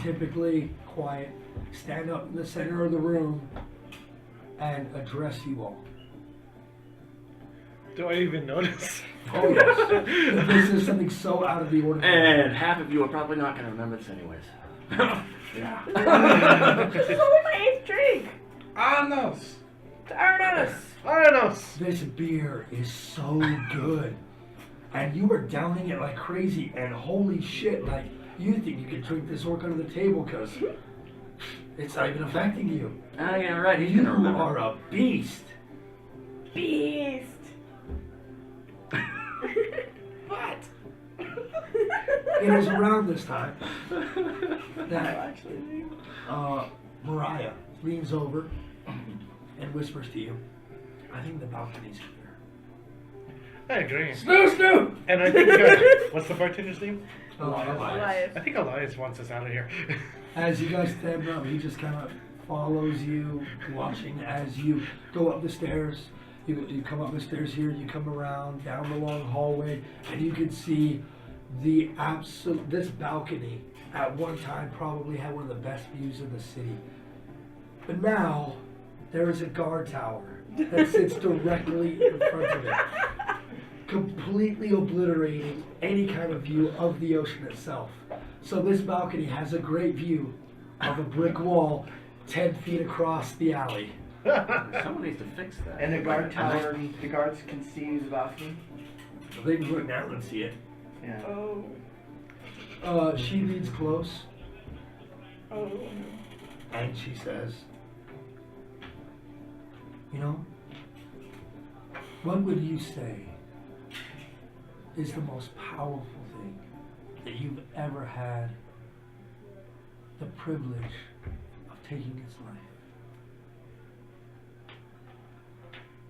typically quiet, stand up in the center of the room and address you all. Do I even notice? Oh yes. This is something so out of the ordinary. And half of you are probably not going to remember this anyways. This is only my 8th drink. Anos! To Arnos. Aranos! This beer is so good. And you were downing it like crazy, and holy shit, like You think you can drink this orc under the table because it's not even affecting you. Ah, yeah, right. He's You gonna remember. are a beast. Beast. What? It is around this time that Actually. Mariah leans over and whispers to you, I think the balcony's here. I agree. Snoo, snoo! And I think, what's the bartender's name? Elias. Elias. I think Elias wants us out of here. As you guys stand up, he just kind of follows you, watching as you go up the stairs. You come up the stairs here, you come around, down the long hallway, and you can see this balcony at one time probably had one of the best views of the city. But now, there is a guard tower that sits directly in front of it, completely obliterating any kind of view of the ocean itself. So this balcony has a great view of a brick wall 10 feet across the alley. Someone needs to fix that. And the guard tower, the guards can see the balcony. So they can look down and see it. Yeah. Oh. She leads close Oh. and she says, you know, what would you say is the most powerful thing that you've ever had the privilege of taking its life?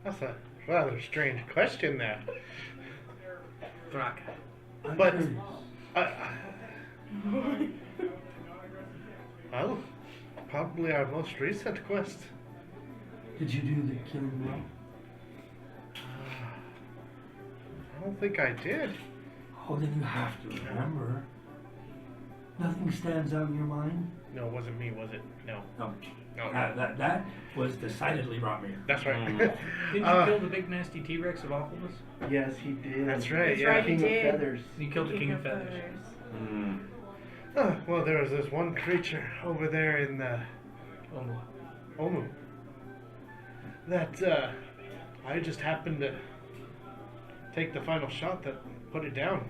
That's a rather strange question there. Thrak. I'm But- curious. Well, probably our most recent quest. Did you do the killing well? I don't think I did. Oh, then you have to remember. Nothing stands out in your mind? No, it wasn't me, was it? No. No. No. That was decidedly Rotmere. That's right. Didn't you kill the big nasty T-Rex of awfulness? Yes, he did. That's right, That's yeah. right, he King of did. Feathers. You killed the King of Feathers. Hmm. Well, there was this one creature over there in the Omu that I just happened to take the final shot that put it down.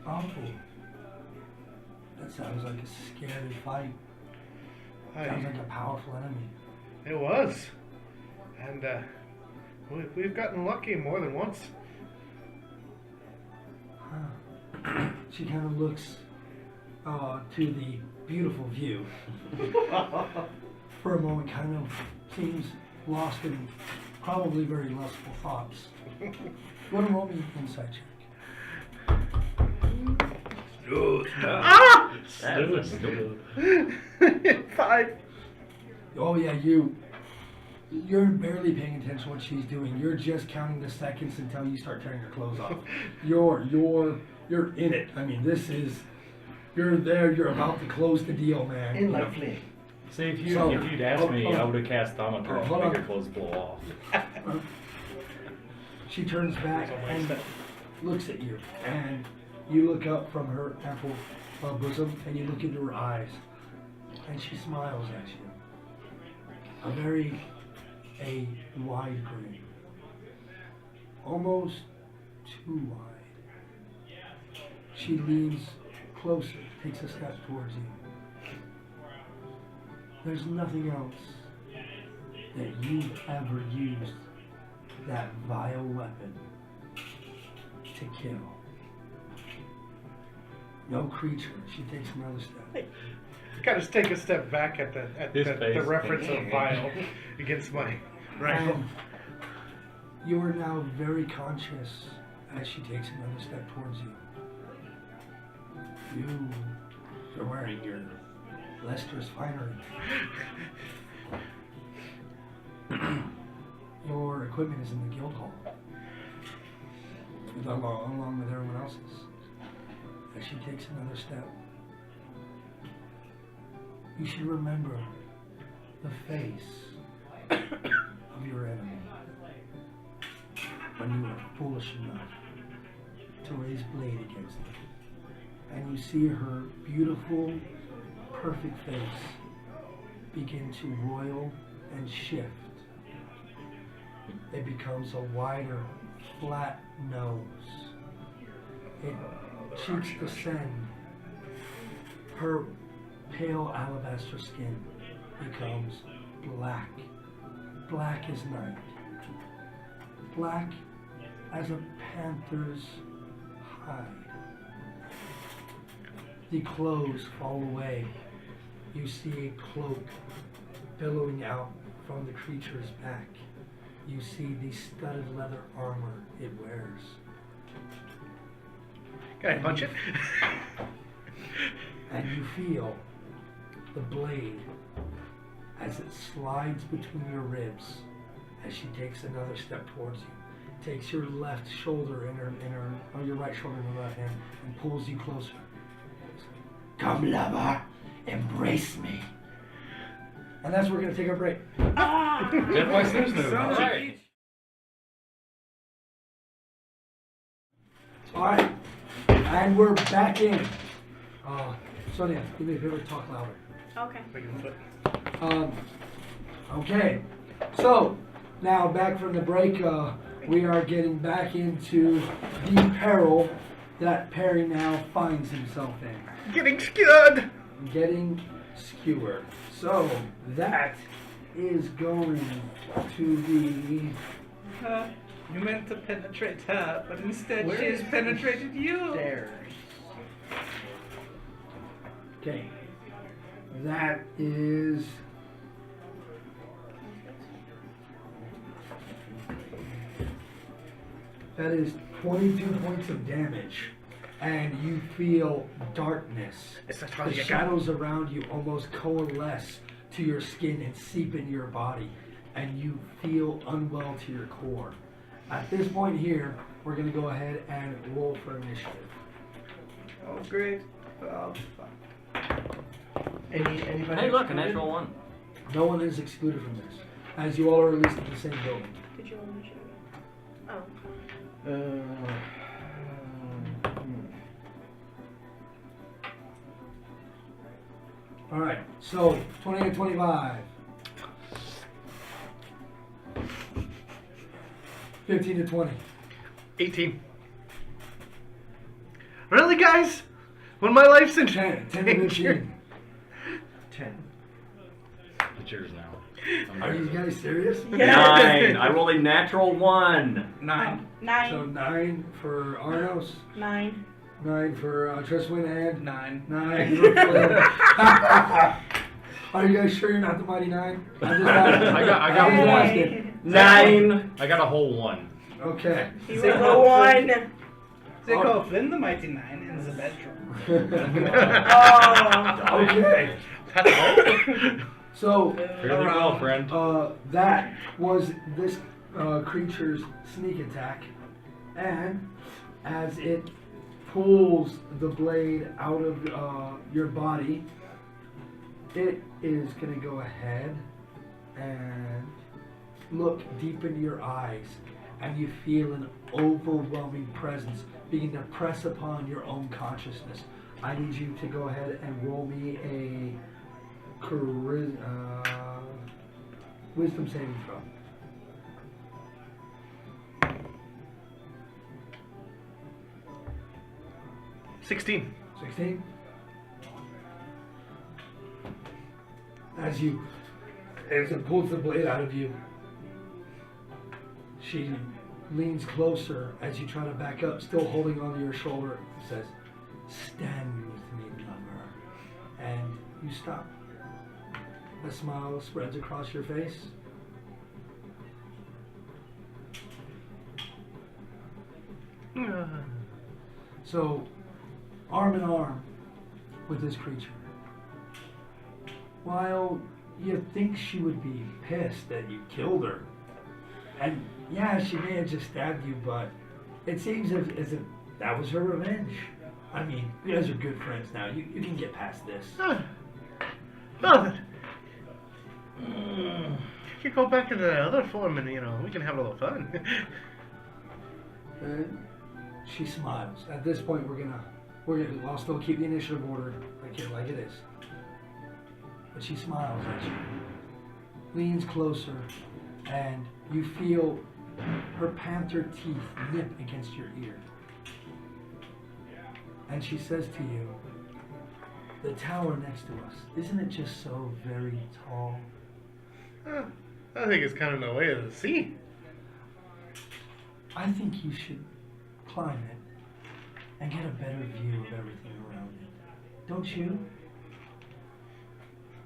Oh. That sounds like a scary fight. Sounds like a powerful enemy. It was. And we've gotten lucky more than once. Huh. She kind of looks to the beautiful view. For a moment, kind of seems lost in probably very lustful thoughts. You want to roll me an insight check? Ah! That was stupid. 5. Oh yeah, you're barely paying attention to what she's doing. You're just counting the seconds until you start tearing your clothes off. You're in it. I mean, you're there. You're about to close the deal, man. In You my know. fleet. See, if So- you'd asked me, I would have cast Thaumaturge hold to make on. her clothes blow off. She turns back and looks at you, and you look up from her ample bosom, and you look into her eyes, and she smiles at you. A wide grin, almost too wide. She leans closer, takes a step towards you. There's nothing else that you've ever used that vile weapon to kill. No creature. She takes another step. Gotta just take a step back at His the face. reference of vile against my rifle. And you are now very conscious as she takes another step towards you. You're wearing your Lester's finery. Your equipment is in the guild hall, along with everyone else's. As she takes another step, you should remember the face of your enemy when you were foolish enough to raise blade against them. And you see her beautiful, perfect face begin to roil and shift. It becomes a wider, flat nose. It cheeks descend Her pale alabaster skin becomes black. Black as night. Black as a panther's hide. The clothes fall away. You see a cloak billowing out from the creature's back. You see the studded leather armor it wears. Can I punch it? And you feel the blade as it slides between your ribs as she takes another step towards you. Takes your left shoulder or your right shoulder in her left hand and pulls you closer. Come, lover, embrace me. And that's where we're going to take our break. Dead by snooze move. All right. All right. And we're back in. Sonia, do me a favor, talk louder. Okay. Okay. So, now back from the break, we are getting back into the peril that Perry now finds himself in. Getting scared. Getting skewered. So that is going to be. You meant to penetrate her, but instead she has penetrated you. Stairs. Okay. That is. That is 22 points of damage. And you feel darkness. The shadows around you almost coalesce to your skin and seep into your body. And you feel unwell to your core. At this point here, we're going to go ahead and roll for initiative. Oh, great. Anybody? Hey, look, a excluded? natural one. No one is excluded from this, as you all are released in the same building. Did you want to show me? Oh. All right, so 20 and 25. 15 to 20. 18. Really, guys? When my life's in 10 to 15. 10. It's yours now. Are you guys serious? 9. I rolled a natural 1. 9. 9. So 9 for Arnos, 9. 9 for Tryswynn, and 9. 9 for Flynn. Are you guys sure you're not the Mighty Nine? I'm just asking. I got I'm just one. asking. 9. I got a whole 1. Okay. You were the one. They call Flynn the Mighty Nine in the bedroom. Oh. Okay. So, Fairly well, friend. that was this creature's sneak attack, and as it pulls the blade out of your body, it is going to go ahead and look deep into your eyes, and you feel an overwhelming presence begin to press upon your own consciousness. I need you to go ahead and roll me a wisdom saving throw. 16. 16. As it pulls the blade out of you, she leans closer as you try to back up, still holding onto your shoulder, and says, "Stand with me, lover." And you stop. A smile spreads across your face. So, arm in arm with this creature. While you think she would be pissed that you killed her, and yeah, she may have just stabbed you, but it seems as if that was her revenge. I mean, you guys are good friends now. You can get past this. Nothing. You could go back into the other form and, we can have a little fun. And she smiles. At this point, I'll still keep the initiative order like it is. But she smiles at you, leans closer, and you feel her panther teeth nip against your ear. And she says to you, the tower next to us, isn't it just so very tall? I think it's kind of in the way of the sea. I think you should climb it and get a better view of everything around it. Don't you?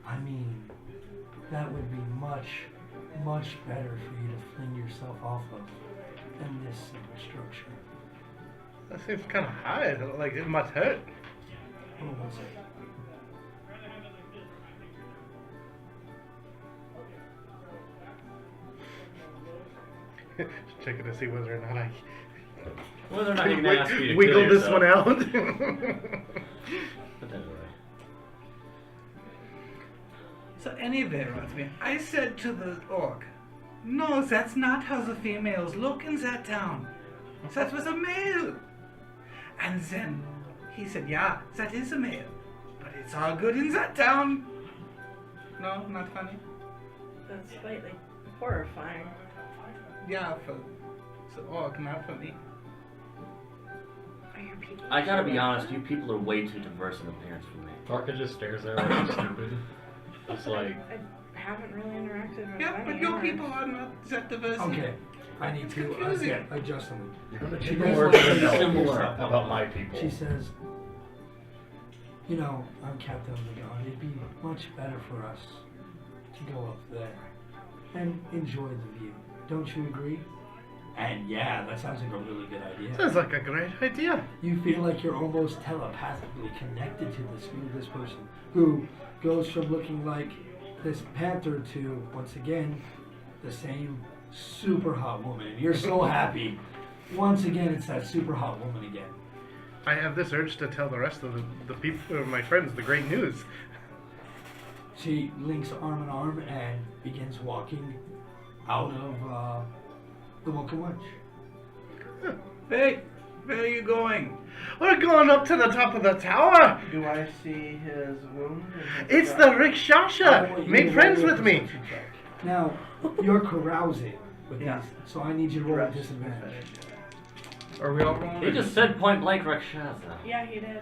I mean, that would be much, much better for you to fling yourself off of than this simple structure. That seems kind of high. Like it must hurt. Hold on one second. Just checking to see whether or not I Whether or not you're gonna ask you to kill wiggle this yourself. one out. Potentially. So anyway, Rotsby, I said to the orc, no, that's not how the females look in that town. That was a male. And then he said, yeah, that is a male. But it's all good in that town. No, not funny? That's slightly horrifying. Yeah, for the orc, not for me. Are your people? I gotta be honest, you people are way too diverse in appearance for me. Tarka just stares at her like stupid. It's like, I haven't really interacted with Yeah, any but your orcs. people are not that diverse. Okay, I need to confusing. adjust them. you're gonna She take does more like than to know similar about my people. She says, you know, I'm captain of the guard. It'd be much better for us to go up there and enjoy the view. Don't you agree? And yeah, that sounds like a really good idea. Sounds like a great idea. You feel like you're almost telepathically connected to this person who goes from looking like this panther to, once again, the same super hot woman. And you're so happy. Once again, it's that super hot woman again. I have this urge to tell the rest of the people, my friends, the great news. She links arm in arm and begins walking out of the Welcome Wench. Hey, where are you going? We're going up to the top of the tower. Do I see his wound? and his It's scratch? the I want Rikshasha. you Made to friends roll a with me. perception check. Now, you're carousing with Yeah. these, so I need you to roll a Correct. disadvantage. Are we all rolling? He just said point blank Rakshasa. Yeah, he did.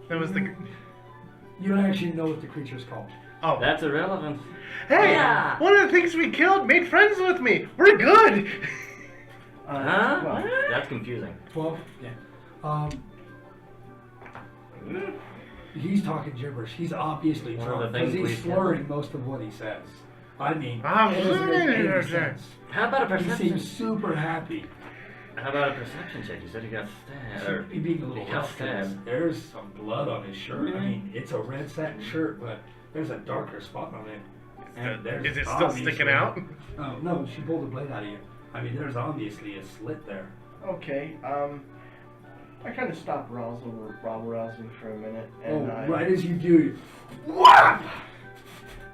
That was the. You don't actually know what the creature's called. Oh. That's irrelevant. Hey, Yeah. one of the things we killed made friends with me. We're good. Huh? Well, That's confusing. 12? Yeah. He's talking gibberish. He's obviously One of drunk the because things he's we slurring most of what he says. I mean, Ah, it doesn't make any sure. sense. How about a He perception? seems super happy. How about a perception check? You said he got stabbed. Or He being a little he got rough 'cause stabbed. there's some blood on his shirt. I Really? mean, it's a red satin shirt, but there's a darker spot on it. And there's Is it still obviously- sticking out? Oh, no, she pulled the blade out of you. I mean, there's obviously a slit there. okay. I kind of stopped rousing for a minute, and Oh, I right as you do, whap!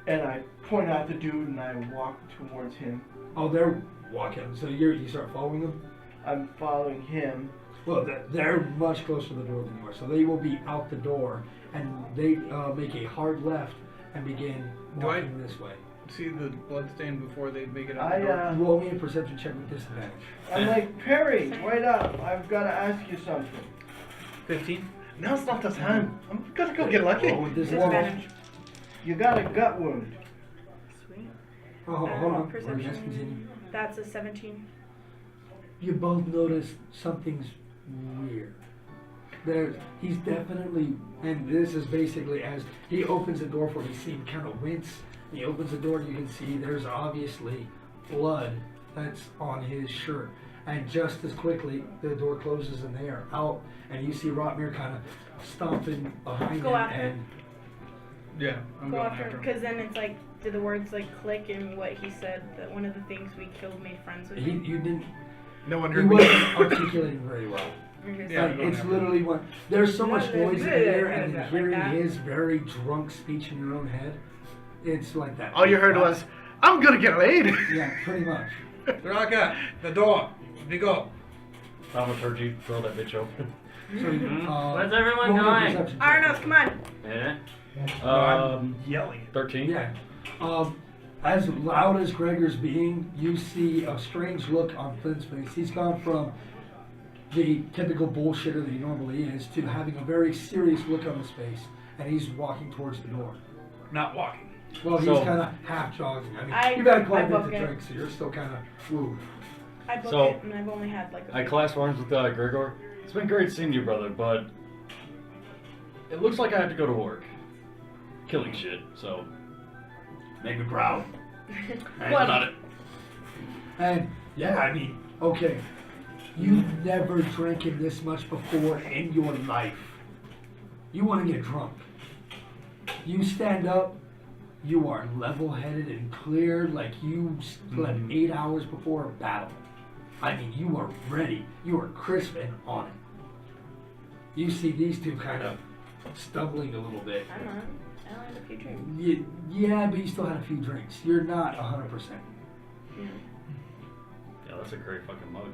and I point out the dude, and I walk towards him. Oh, they're walking. So you start following them? I'm following him. Well, they're much closer to the door than you are. So they will be out the door, and they make a hard left and begin Do I- walking this way. See the blood stain before they make it out I the door? Roll me a perception check with disadvantage. I'm like, Perry, wait up! I've got to ask you something. 15? Now's not the time. I'm gonna go get lucky. Roll with disadvantage. Disadvantage. You got a gut wound. Sweet. Oh, hold on. Yes, continue. Perception. That's a 17. You both notice something's weird. He's definitely, and this is basically as he opens the door for you, see him kind of wince. He opens the door and you can see there's obviously blood that's on his shirt. And just as quickly, the door closes and they are out. And you see Rotmere kind of stomping behind Go him. after And Yeah, I'm Go going after him, after him. because then it's like, do the words like click in what he said, that one of the things we killed made friends with him? you didn't, No one he heard me. wasn't articulating very well. Yeah, Like, I'm going it's after literally one. There's so much noise in there, and then Like hearing that. his very drunk speech in your own head, it's like that. All you heard was, "I'm gonna get laid." Yeah, pretty much. Raka, the door. We go. Thaumaturgy, throw that bitch open. So, Where's everyone roll me a going? perception check. Arnos, come on! Yeah. Yelling. 13? Yeah. As loud as Gregor's being, you see a strange look on Flint's face. He's gone from the typical bullshitter that he normally is to having a very serious look on his face. and he's walking towards the door. Not walking. Well, he's So- kind of half jogging. I mean, I- you've had quite I a bit book to it. drink, so you're still kind of woo. I booked So, it and I've only had like a I clasp arms with Gregor. It's been great seeing you, brother, but it looks like I have to go to work. Killing shit, so make me proud. Plan on it. And yeah, I mean, okay, you've never drinking this much before in your life. You want to get drunk. You stand up, you are level-headed and clear like you slept 8 hours before a battle. I mean, you are ready. You are crisp and on it. You see these two kind of stumbling a little bit. I don't know. I only had a few drinks. Yeah, but you still had a few drinks. You're not 100%. Yeah. Yeah, that's a great fucking mug.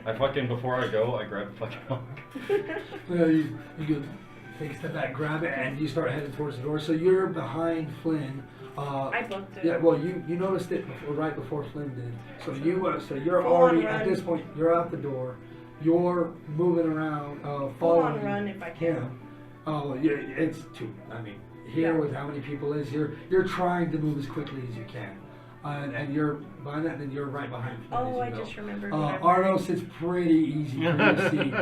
I fucking, before I go, I grab a fucking mug. So you go, take a step back, grab it, and you start heading towards the door. So you're behind Flynn. I booked it. Yeah, well, you noticed it right before Flynn did. So you're Full already on at run. this point. You're out the door. You're moving around, Full following on run if I can. him. Oh, yeah, it's too. I mean, here Yeah. with how many people is, you're trying to move as quickly as you can, and you're behind that, and then you're right behind Flynn. Oh, as I you go. just remembered. Arnos, it's pretty easy for you to see.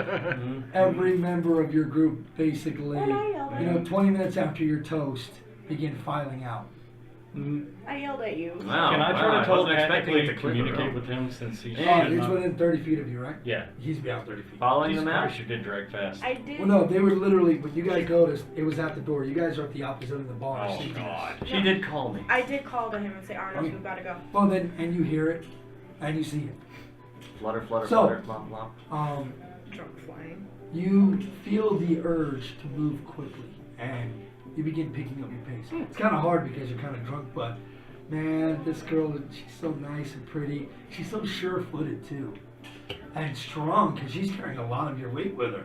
Every member of your group basically, And I yelled at you. 20 minutes after your toast, begin filing out. I yelled at you. Wow. Can I try wow, to wasn't expecting it telepathically to clear the communicate room. with him since he Yeah, should He's not- within 30 feet of you, right? Yeah. He's beyond 30 feet. Following Jesus them out? Christ, you did drag fast. I did. Well, no, they were literally, when you guys noticed, it was at the door. You guys are at the opposite end of the bar. Oh, seeking God. this. She did call me. I did call to him and say, Arnold, Okay. we've got to go. Well, then, and you hear it, and you see it. Flutter, flutter, So- flutter, flop, flop. Drunk flying. You feel the urge to move quickly, and you begin picking up your pace. It's kind of hard because you're kind of drunk, but man, this girl, she's so nice and pretty. She's so sure-footed too, and strong because she's carrying a lot of your weight with her.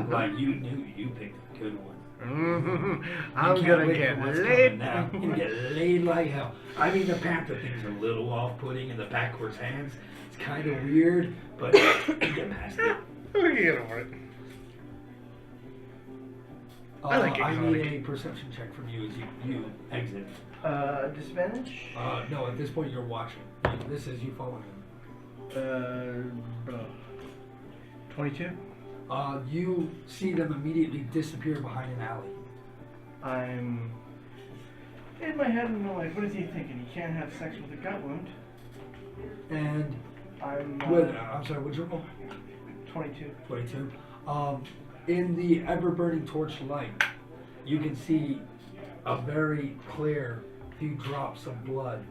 Like you knew you picked a good one. You I'm can't gonna wait get for what's laid. coming now. You're gonna get laid like hell. I mean, the panther thing's a little off-putting in the backwards hands. It's kind of weird, but you get past it. We can get over it. I like I need exotic. a perception check from you as you exit. Disadvantage? No, at this point you're watching. This is you following him. 22. You see them immediately disappear behind an alley. I'm in my head and I'm like, what is he thinking? He can't have sex with a gut wound. And I'm I'm sorry, what'd you roll? 22. 22. In the ever-burning torch light, you can see a very clear few drops of blood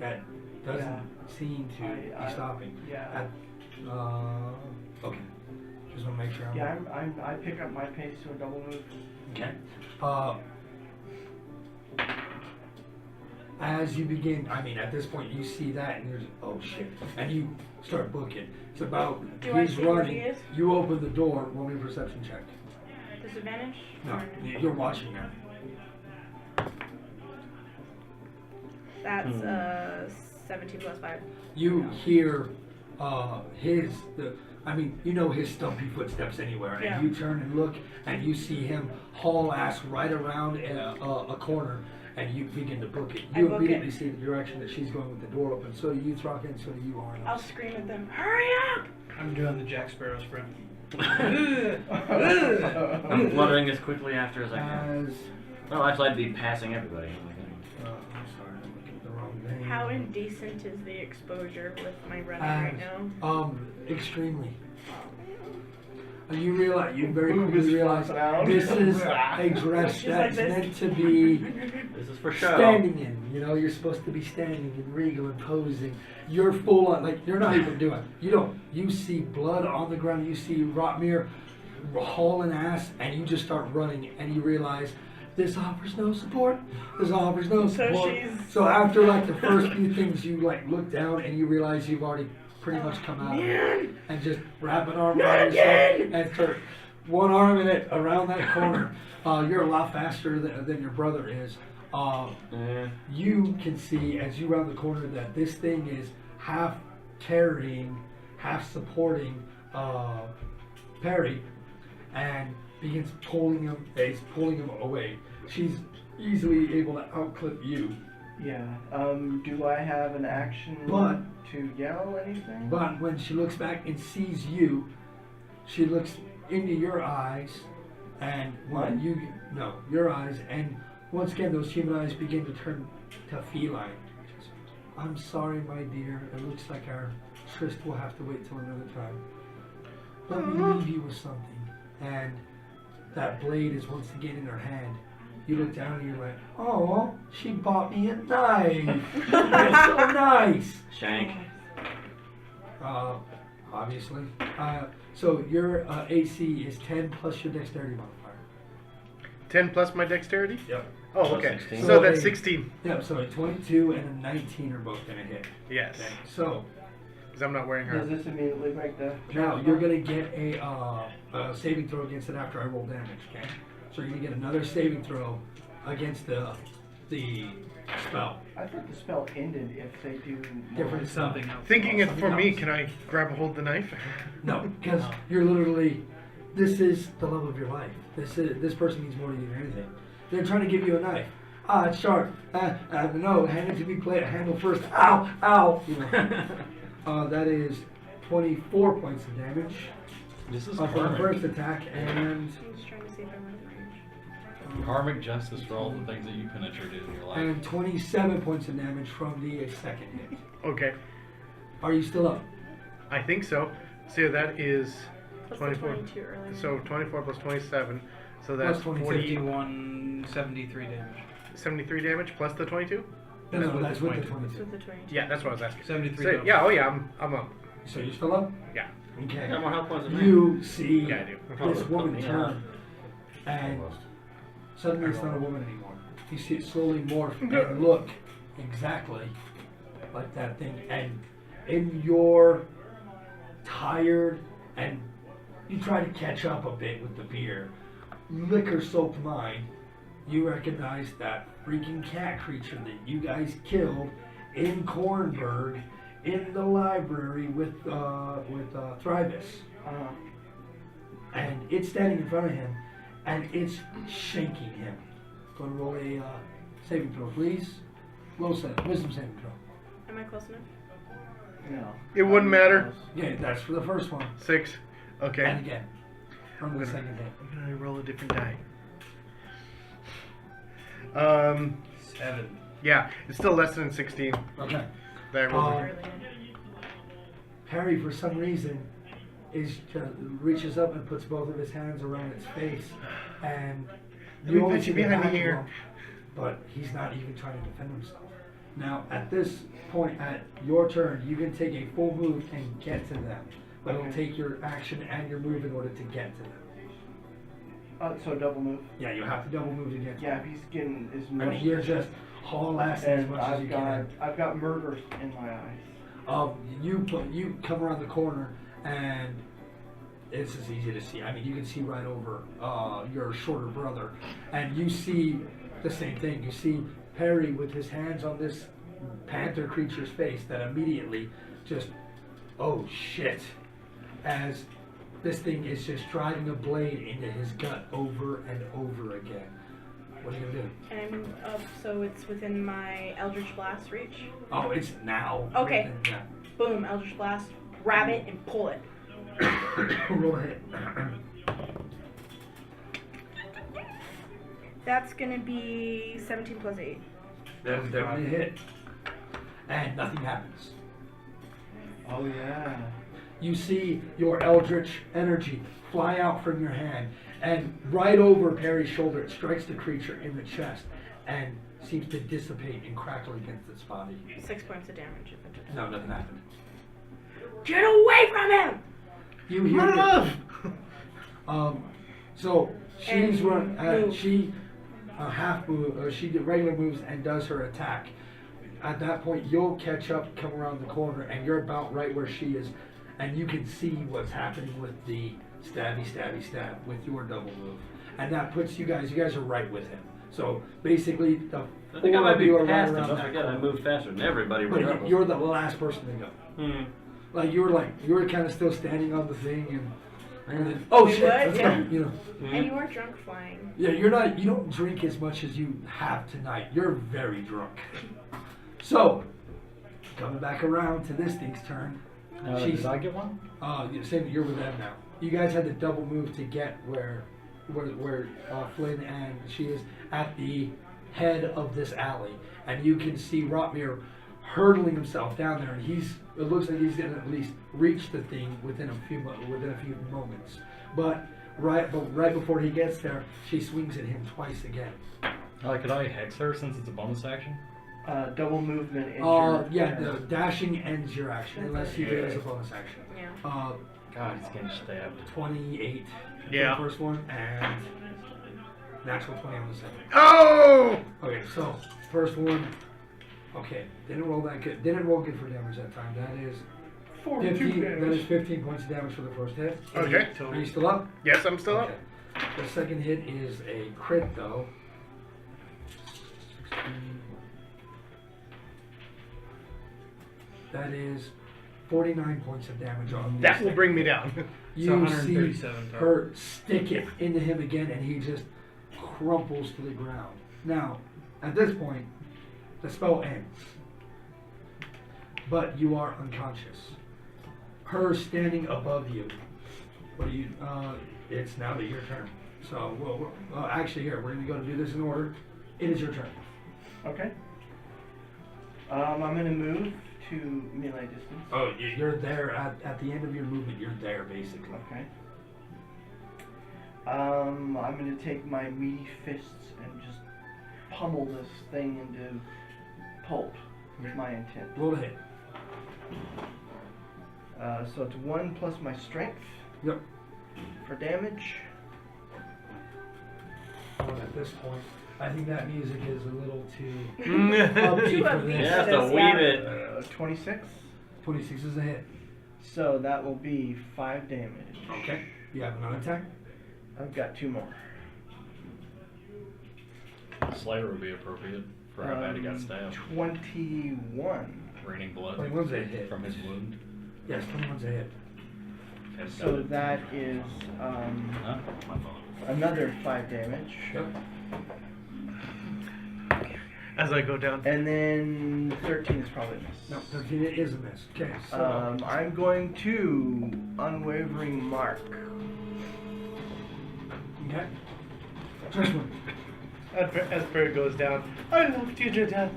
that doesn't Yeah. seem to I- be stopping. Yeah. Okay. Just want to make sure I'm Yeah, I pick up my pace to a double move. Okay. As you begin, I mean, at this point, you see that, and there's, oh shit, and you start booking. It's about, Do I he's see where running. he is? You open the door, roll me a perception check. Disadvantage? No, Or- you're watching now. That's 17 plus 5. You hear his stumpy footsteps anywhere, and Yeah. you turn and look, and you see him haul ass right around a corner, and you begin to book it. I You book immediately it. see the direction that she's going with the door open. So do you, Throcken, so do you, Arnold. I'll scream at them, hurry up! I'm doing the Jack Sparrow sprint. I'm fluttering as quickly after as I can. As Well, actually, I'd be passing everybody. I'm sorry, I'm looking at the wrong name. How indecent is the exposure with my running right now? Extremely. And you realize, you very Boob quickly is realize flopping out. this is a dress She's like that's this. meant to be This is for show. standing in. You know, you're supposed to be standing in regal and posing. You're full on, like, you're not even doing. You don't. You see blood on the ground. You see Rotmir hauling ass, and you just start running, and you realize this offers no support. This offers no So support. she's- So after like the first few things, you like look down and you realize you've already pretty much come out of it, and just wrap an arm around yourself and start one arm in it around that corner. You're a lot faster than your brother is. You can see as you round the corner that this thing is half carrying, half supporting Perry, and begins pulling him. He's pulling him away. She's easily able to outclip you. Yeah. Do I have an action But- to yell anything? But when she looks back and sees you, she looks into your eyes, and when your eyes, and once again those human eyes begin to turn to feline. I'm sorry, my dear. It looks like our tryst will have to wait till another time. Let me leave you with something. And that blade is once again in her hand. You look down and you're like, oh, she bought me a knife. That's so nice. Shank. Obviously. So your AC is 10 plus your dexterity modifier. 10 plus my dexterity? Yep. Oh, So okay. 16. So that's 16. Yep, so a 22 and a 19 are both going to hit. Yes. Okay, so Because I'm not wearing Does her. this immediately break the... now you're going to get a saving throw against it after I roll damage, okay? So you're going to get another saving throw against the spell. I thought the spell ended if they do... Different Something else. Thinking it Something for me, else. can I grab a hold of the knife? No, because you're literally, this is the love of your life. This person means more to you than anything. They're trying to give you a knife. Ah, it's sharp. No, hand it to me, play it, handle first. Ow, ow. You know. That is 24 points of damage This is for the karmic. first attack, and I'm just trying to see if I'm within range. Karmic justice for all the things that you penetrated in your life. and 27 points of damage from the second hit. Okay. Are you still up? I think so. So that is Plus 24. the 22 earlier. So 24 plus 27. So that's Plus 22. 40, 51, 73 damage. 73 damage plus the 22? No, That's with that's the with the 22. 22. With the 22. Yeah, that's what I was asking. 73 So, damage. yeah, oh yeah, I'm up. So you're still up? Yeah. Okay. Got more health points than me. You see Yeah, I do. this woman Yeah. turn, and suddenly it's not a woman anymore. You see it slowly morph and look exactly like that thing. And in your tired, and you try to catch up a bit with the beer, liquor-soaked mind, you recognize that freaking cat creature that you guys killed in Kornberg in the library with Thrivus. And it's standing in front of him, and it's shaking him. Go and roll a saving throw, please. Wisdom saving throw. Am I close enough? No. It wouldn't matter. Yeah, that's for the first one. 6. Okay. And again, from the second hit. I'm gonna roll a different die. 7. Yeah, it's still less than 16. Okay. That I rolled. Earlier. Perry, for some reason, reaches up and puts both of his hands around its face, and Let me only put see you the behind the back of ear. him, but he's not even trying to defend himself. Now, at this point, at your turn, you can take a full move and get to them, but it'll take your action and your move in order to get to them. So double move. Yeah, you have to double move to get to Yeah, them. he's getting as I much. mean, you're just haul ass as and much as you can. I've got murder in my eyes. You come around the corner, and it's as easy to see. I mean, you can see right over your shorter brother, and you see the same thing. You see Perry with his hands on this panther creature's face that immediately just, oh shit, as this thing is just driving a blade into his gut over and over again. What are you gonna do? I'm up, so it's within my Eldritch Blast reach. Oh, it's now. Okay. Yeah. Boom, Eldritch Blast. Grab it and pull it. Roll a hit. That's gonna be 17 plus 8. That's definitely a hit. And nothing happens. Oh yeah. You see your eldritch energy fly out from your hand, and right over Perry's shoulder, it strikes the creature in the chest and seems to dissipate and crackle against its body. 6 points of damage if it touches. No, nothing happened. Get away from him! You hear so she's And run. move. She half move. She did regular moves and does her attack. At that point, you'll catch up, come around the corner, and you're about right where she is, and you can see what's happening with the stabby, stabby, stab with your double move, and that puts you guys. You guys are right with him. So basically, the I think I four might of be you are right past him. around Don't that forget, I corner. moved faster than everybody. But regardless. you're the last person to go. Hmm. Like you were kind of still standing on the thing, and Oh Wait, shit! what? Let's Yeah. go. You know. And you are drunk flying. Yeah, you're not. You don't drink as much as you have tonight. You're very drunk. So, coming back around to this thing's turn. Did I get one? Same. You're with them now. You guys had to double move to get where Flynn and she is at the head of this alley, and you can see Rotmir hurtling himself down there, and it looks like he's gonna at least reach the thing within a few moments. But right before he gets there, she swings at him twice again. Could I hex her since it's a bonus action? Double movement is Yeah, the dashing ends your action unless you do it as a bonus action. Yeah. God, he's getting stabbed. 28 Yeah. for the first one, and natural 20 on the second. Oh! Okay, so first one. Okay, didn't roll that good. Didn't roll good for damage that time. That is 15. That is 15 points of damage for the first hit. Okay. Are you still up? Yes, I'm still up. Okay. The second hit is a crit though. 16. That is 49 points of damage on That will second bring me hit. down. You So see 137 total. her stick it into him again, and he just crumples to the ground. Now, at this point, the spell ends, but you are unconscious. Her standing above you. What do you? It's now your turn. So, well, actually, here we're going to do this in order. It is your turn. Okay. I'm gonna move to melee distance. Oh, you're there at the end of your movement. You're there basically. Okay. I'm gonna take my meaty fists and just pummel this thing into pulp with my intent. Roll a hit. So it's 1 plus my strength Yep. for damage. At this point, I think that music is a little too Too upbeat for upbeat. this. You have to Yeah. weave it. 26. 26 is a hit. So that will be 5 damage. Okay. You have another attack. I've got 2 more. Slayer would be appropriate for how bad he got stabbed. 21. Raining blood 21's a hit. from his wound. Yes, 21's a hit. And So that is Huh? My fault. another 5 damage. Yep. As I go down. And then 13 is probably a miss. No, 13 is a miss. Okay, so I'm going to Unwavering Mark. okay. Tryswynn. As Bird goes down, I loved you to death.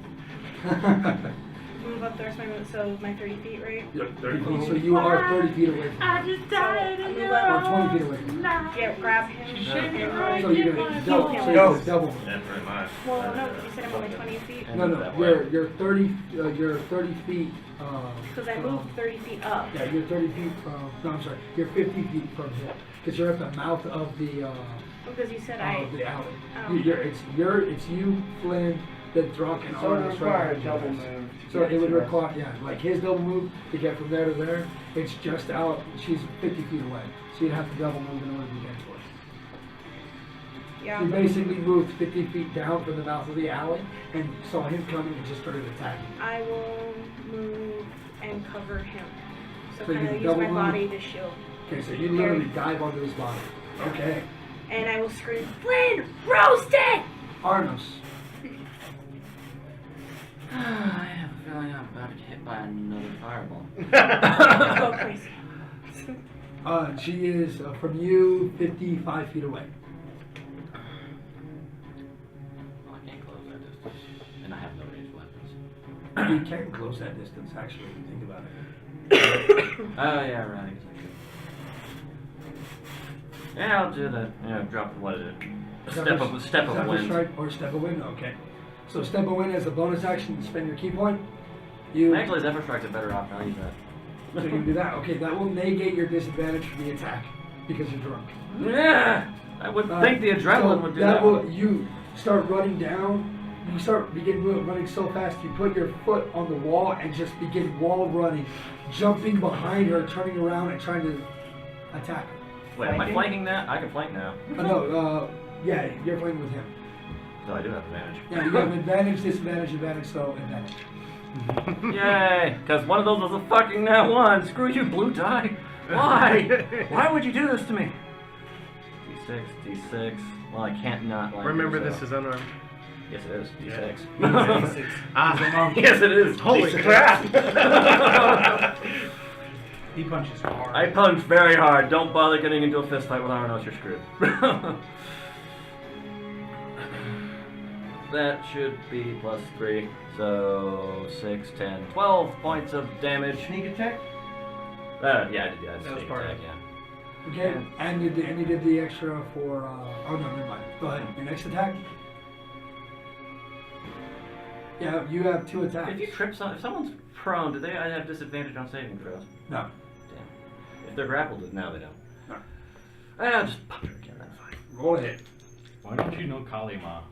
Move up the rest of my movement, so my 30 feet, right? Yep, 30 feet. So you are 30 feet away from him. just died in Or 20 feet away from him. Get grab him. and So you're gonna Go. double. So you're gonna double. Yeah, pretty much. Well, no, you said I'm only 20 feet. No, you're 30. You're 30 feet. Because I moved 30 feet up. Yeah, you're 30 feet from. No, I'm sorry. You're 50 feet from him because you're at the mouth of the Because you said the alley. Oh. It's you, Flynn, the Drock, and So it Arnold requires right double behind you. move. to So get it would to us. require, yeah, like his double move to get from there to there. It's just out. She's 50 feet away, so you'd have to double move in order to get to her. Yeah. You basically moved 50 feet down from the mouth of the alley and saw him coming and just started attacking. I will move and cover him. So So you kind of use double my move? body to shield. Okay, so you literally dive onto his body. Okay. And I will scream, Flynn, roast it! Arnos. I have a feeling I'm about to get hit by another fireball. Go crazy. She is from you 55 feet away. Well, I can't close that distance. And I have no ranged weapons. You can close that distance, actually, if you think about it. Oh, yeah, right. I guess I could. Yeah, I'll do that. Yeah, drop what is it? Step of wind. Strike or step of wind. Okay. So step of wind as a bonus action. Spend your key point. You. Actually, Zephyr Strike's a better option. I'll use that. So you can do that. Okay, that will negate your disadvantage for the attack because you're drunk. Yeah! I would think the adrenaline So would do that. will, you start running down. You begin running so fast. You put your foot on the wall and just begin wall running, jumping behind her, turning around and trying to attack her. Wait, am I flanking that? I can flank now. Yeah, you're playing with him. So I do have advantage. Yeah, you have advantage, disadvantage, so advantage. Yay! Because one of those was a fucking nat one. Screw you, blue die. Why? Why would you do this to me? D6, D6. Well, I can't not like. Remember, so. this is unarmed. Yes, it is. D6. D6. Ah, Yes, it is. holy D6. crap! He punches hard. I punch very hard. Don't bother getting into a fist fight with Arnos. You're screwed. That should be +3. So 6, 10, 12 points of damage. Sneak attack? Yeah, I did. That was part of it. Yeah. Okay, and you did the extra for, oh no, never mind. Go ahead, your next attack? Yeah, you have 2 attacks. If you trip if someone's prone, do they have disadvantage on saving throws? No. Damn. If they're grappled, no, they don't. No. I'll just punch her again, that's fine. Roll a hit. Why don't you know Kalima?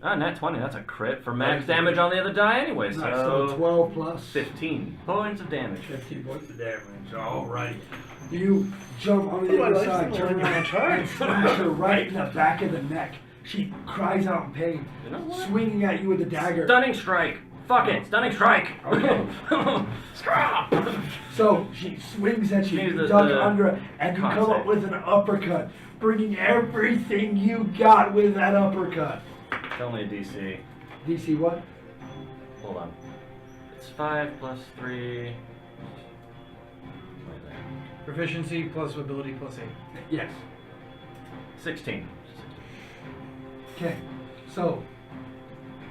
Ah, nat 20, that's a crit for max damage on the other die anyway, so... Nice, so 12 plus 15 points of damage. 15 points of damage. Alright. You jump on the other side, turn around, and smash her right in the back of the neck. She cries out in pain, You know what? swinging at you with the dagger. Stunning strike! Fuck it, stunning strike! Okay. So she swings at you, Maybe you the- duck the under it, and you come up concept. with an uppercut, bringing everything you got with that uppercut. It's only a DC. DC what? Hold on. It's 5 plus 3... Wait there. Proficiency plus ability plus 8. Yes. 16. Okay. So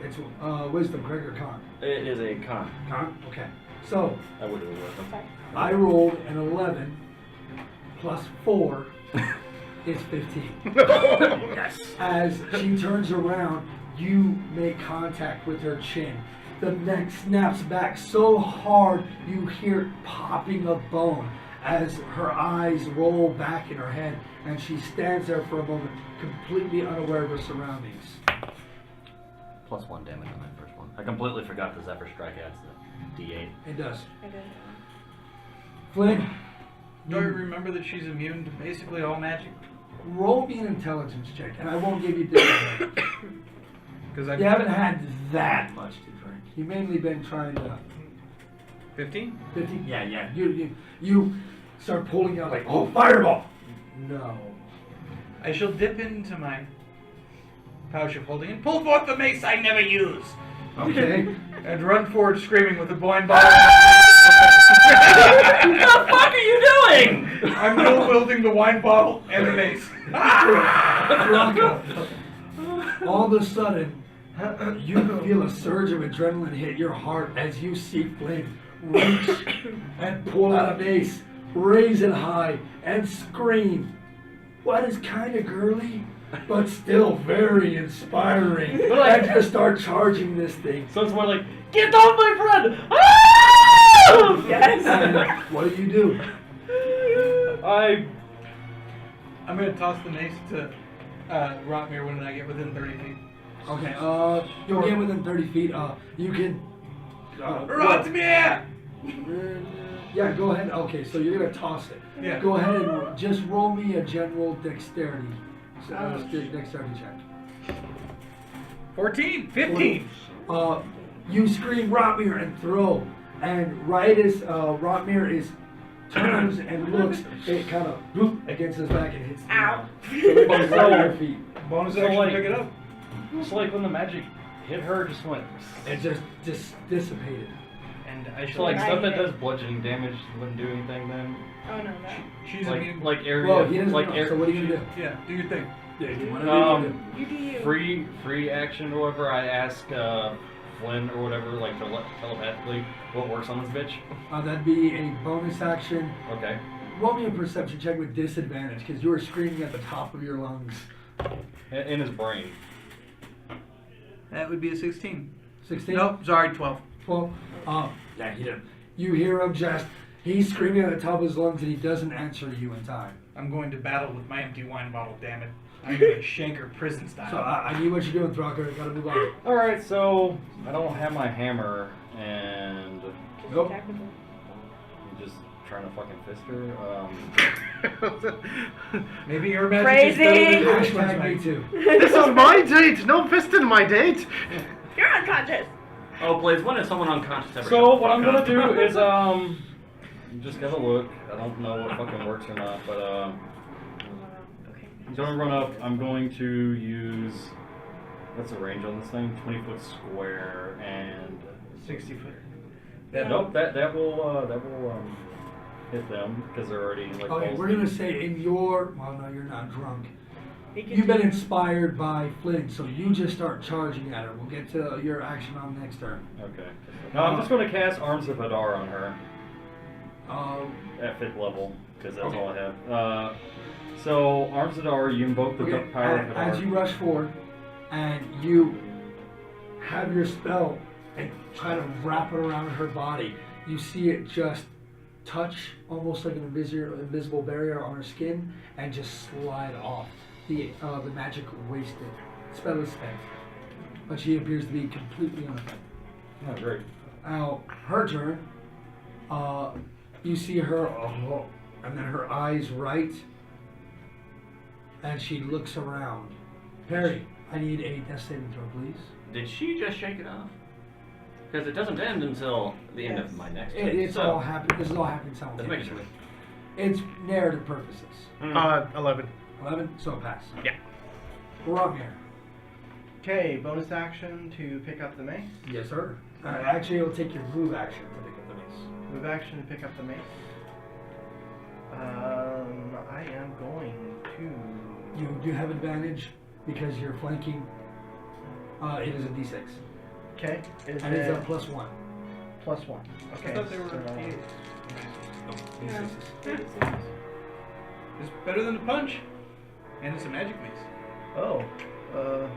it's wisdom, correct, or con? It is a con. Con? Okay. So I would have wisdom. I rolled an 11 plus 4 is 15. Yes! As she turns around, you make contact with her chin. The neck snaps back so hard you hear popping of bone as her eyes roll back in her head, and she stands there for a moment, completely unaware of her surroundings. +1 damage on that first one. I completely forgot the Zephyr Strike adds the D8. It does. I did. Flynn, Do I remember that she's immune to basically all magic? roll me an intelligence check, and I won't give you disadvantage. Because You haven't had that much to drink. You've mainly been trying to... 15? 15? Yeah. You start pulling out like, oh, fireball! No. I shall dip into my pouch of holding and pull forth the mace I never use. Okay. And run forward screaming with the blind bottle. What the fuck are you doing? I'm dual wielding the wine bottle and the mace. Bronco. All of a sudden, you feel a surge of adrenaline hit your heart as you see Flynn reach and pull out a mace, raise it high, and scream. What is kind of girly, but still very inspiring. And just start charging this thing. So it's more like, get off my friend! Ah! Yes. And what do? I'm going to toss the mace to Rotmere when I get within 30 feet. Okay, you'll get within 30 feet. You can. Rotmere! Yeah, go ahead. Okay, so you're gonna toss it. Yeah. Go ahead and just roll me a general dexterity. Dexterity check. 14, 15. You scream Rotmere and throw, and right as Rotmere turns and looks, it kind of bloop against his back and hits the Ow. ground. So right at your feet. Bonus So, action, like- pick it up. It's like when the magic hit her, just went. It just dissipated. And I So shall like Right. stuff that does bludgeoning damage wouldn't do anything then. Oh no, no. She's Like immune. like area, Well, he doesn't like know, air, so what are you gonna do? Yeah, do your thing. Yeah, you wanna do? You do you. free action or whatever. I ask Flynn or whatever, like telepathically, what works on this bitch. That'd be a bonus action. Okay. Roll me a perception check with disadvantage because you were screaming at the top of your lungs. In his brain. That would be a 16. 16? Nope, sorry, 12. 12? Yeah, he didn't. You hear him he's screaming at the top of his lungs and he doesn't answer you in time. I'm going to battle with my empty wine bottle, damn it. I'm going to shanker prison style. So I need what you're doing, Throcker. Gotta move on. Alright, so I don't have my hammer and Just Nope. attack with her. I'm just trying to fucking fist her. Maybe your magic Crazy. is better than Hashtag me too. This is my date! No fisting my date! You're unconscious. Oh, please, when is someone unconscious ever? So what I'm gonna do is You just gotta look. I don't know what fucking works or not, but Okay. I'm gonna run up. I'm going to use. What's the range on this thing? 20-foot square and 60 foot. nope. That will hit them because they're already like. Okay, balls we're deep. gonna say in your. Well, no, you're not drunk. You can You've been do- inspired by Flynn, so you just start charging at her. We'll get to your action on next turn. Okay. No, I'm just gonna cast Arms of Hadar on her at 5th level because that's Okay. all I have. So Arms of Hadar, you invoke the Okay, power of as Hadar. you rush forward and you have your spell and try to wrap it around her body, you see it just touch almost like an invisible barrier on her skin and just slide off. The magic wasted. Spell is spent. But she appears to be completely unaffected. Oh, great. Now, her turn, you see her, and then her eyes right, and she looks around. Perry, I need a death saving throw, please. Did she just shake it off? Because it doesn't end until the end of my next turn. It's so, all happening. This is all happening let's make it simultaneously. sure. It's narrative purposes. 11. 11, so pass. Yeah. Boromir. Okay, bonus action to pick up the mace. Yes, sir. Actually, it'll take your move action to pick up the mace. Move action to pick up the mace. I am going to. You do have advantage because you're flanking. It is a d6. Okay, is And it's it a +1. +1? Okay. I thought they were so- D8s. No, Yeah. d6s. It's better than a punch, and it's a magic mace. Oh, No,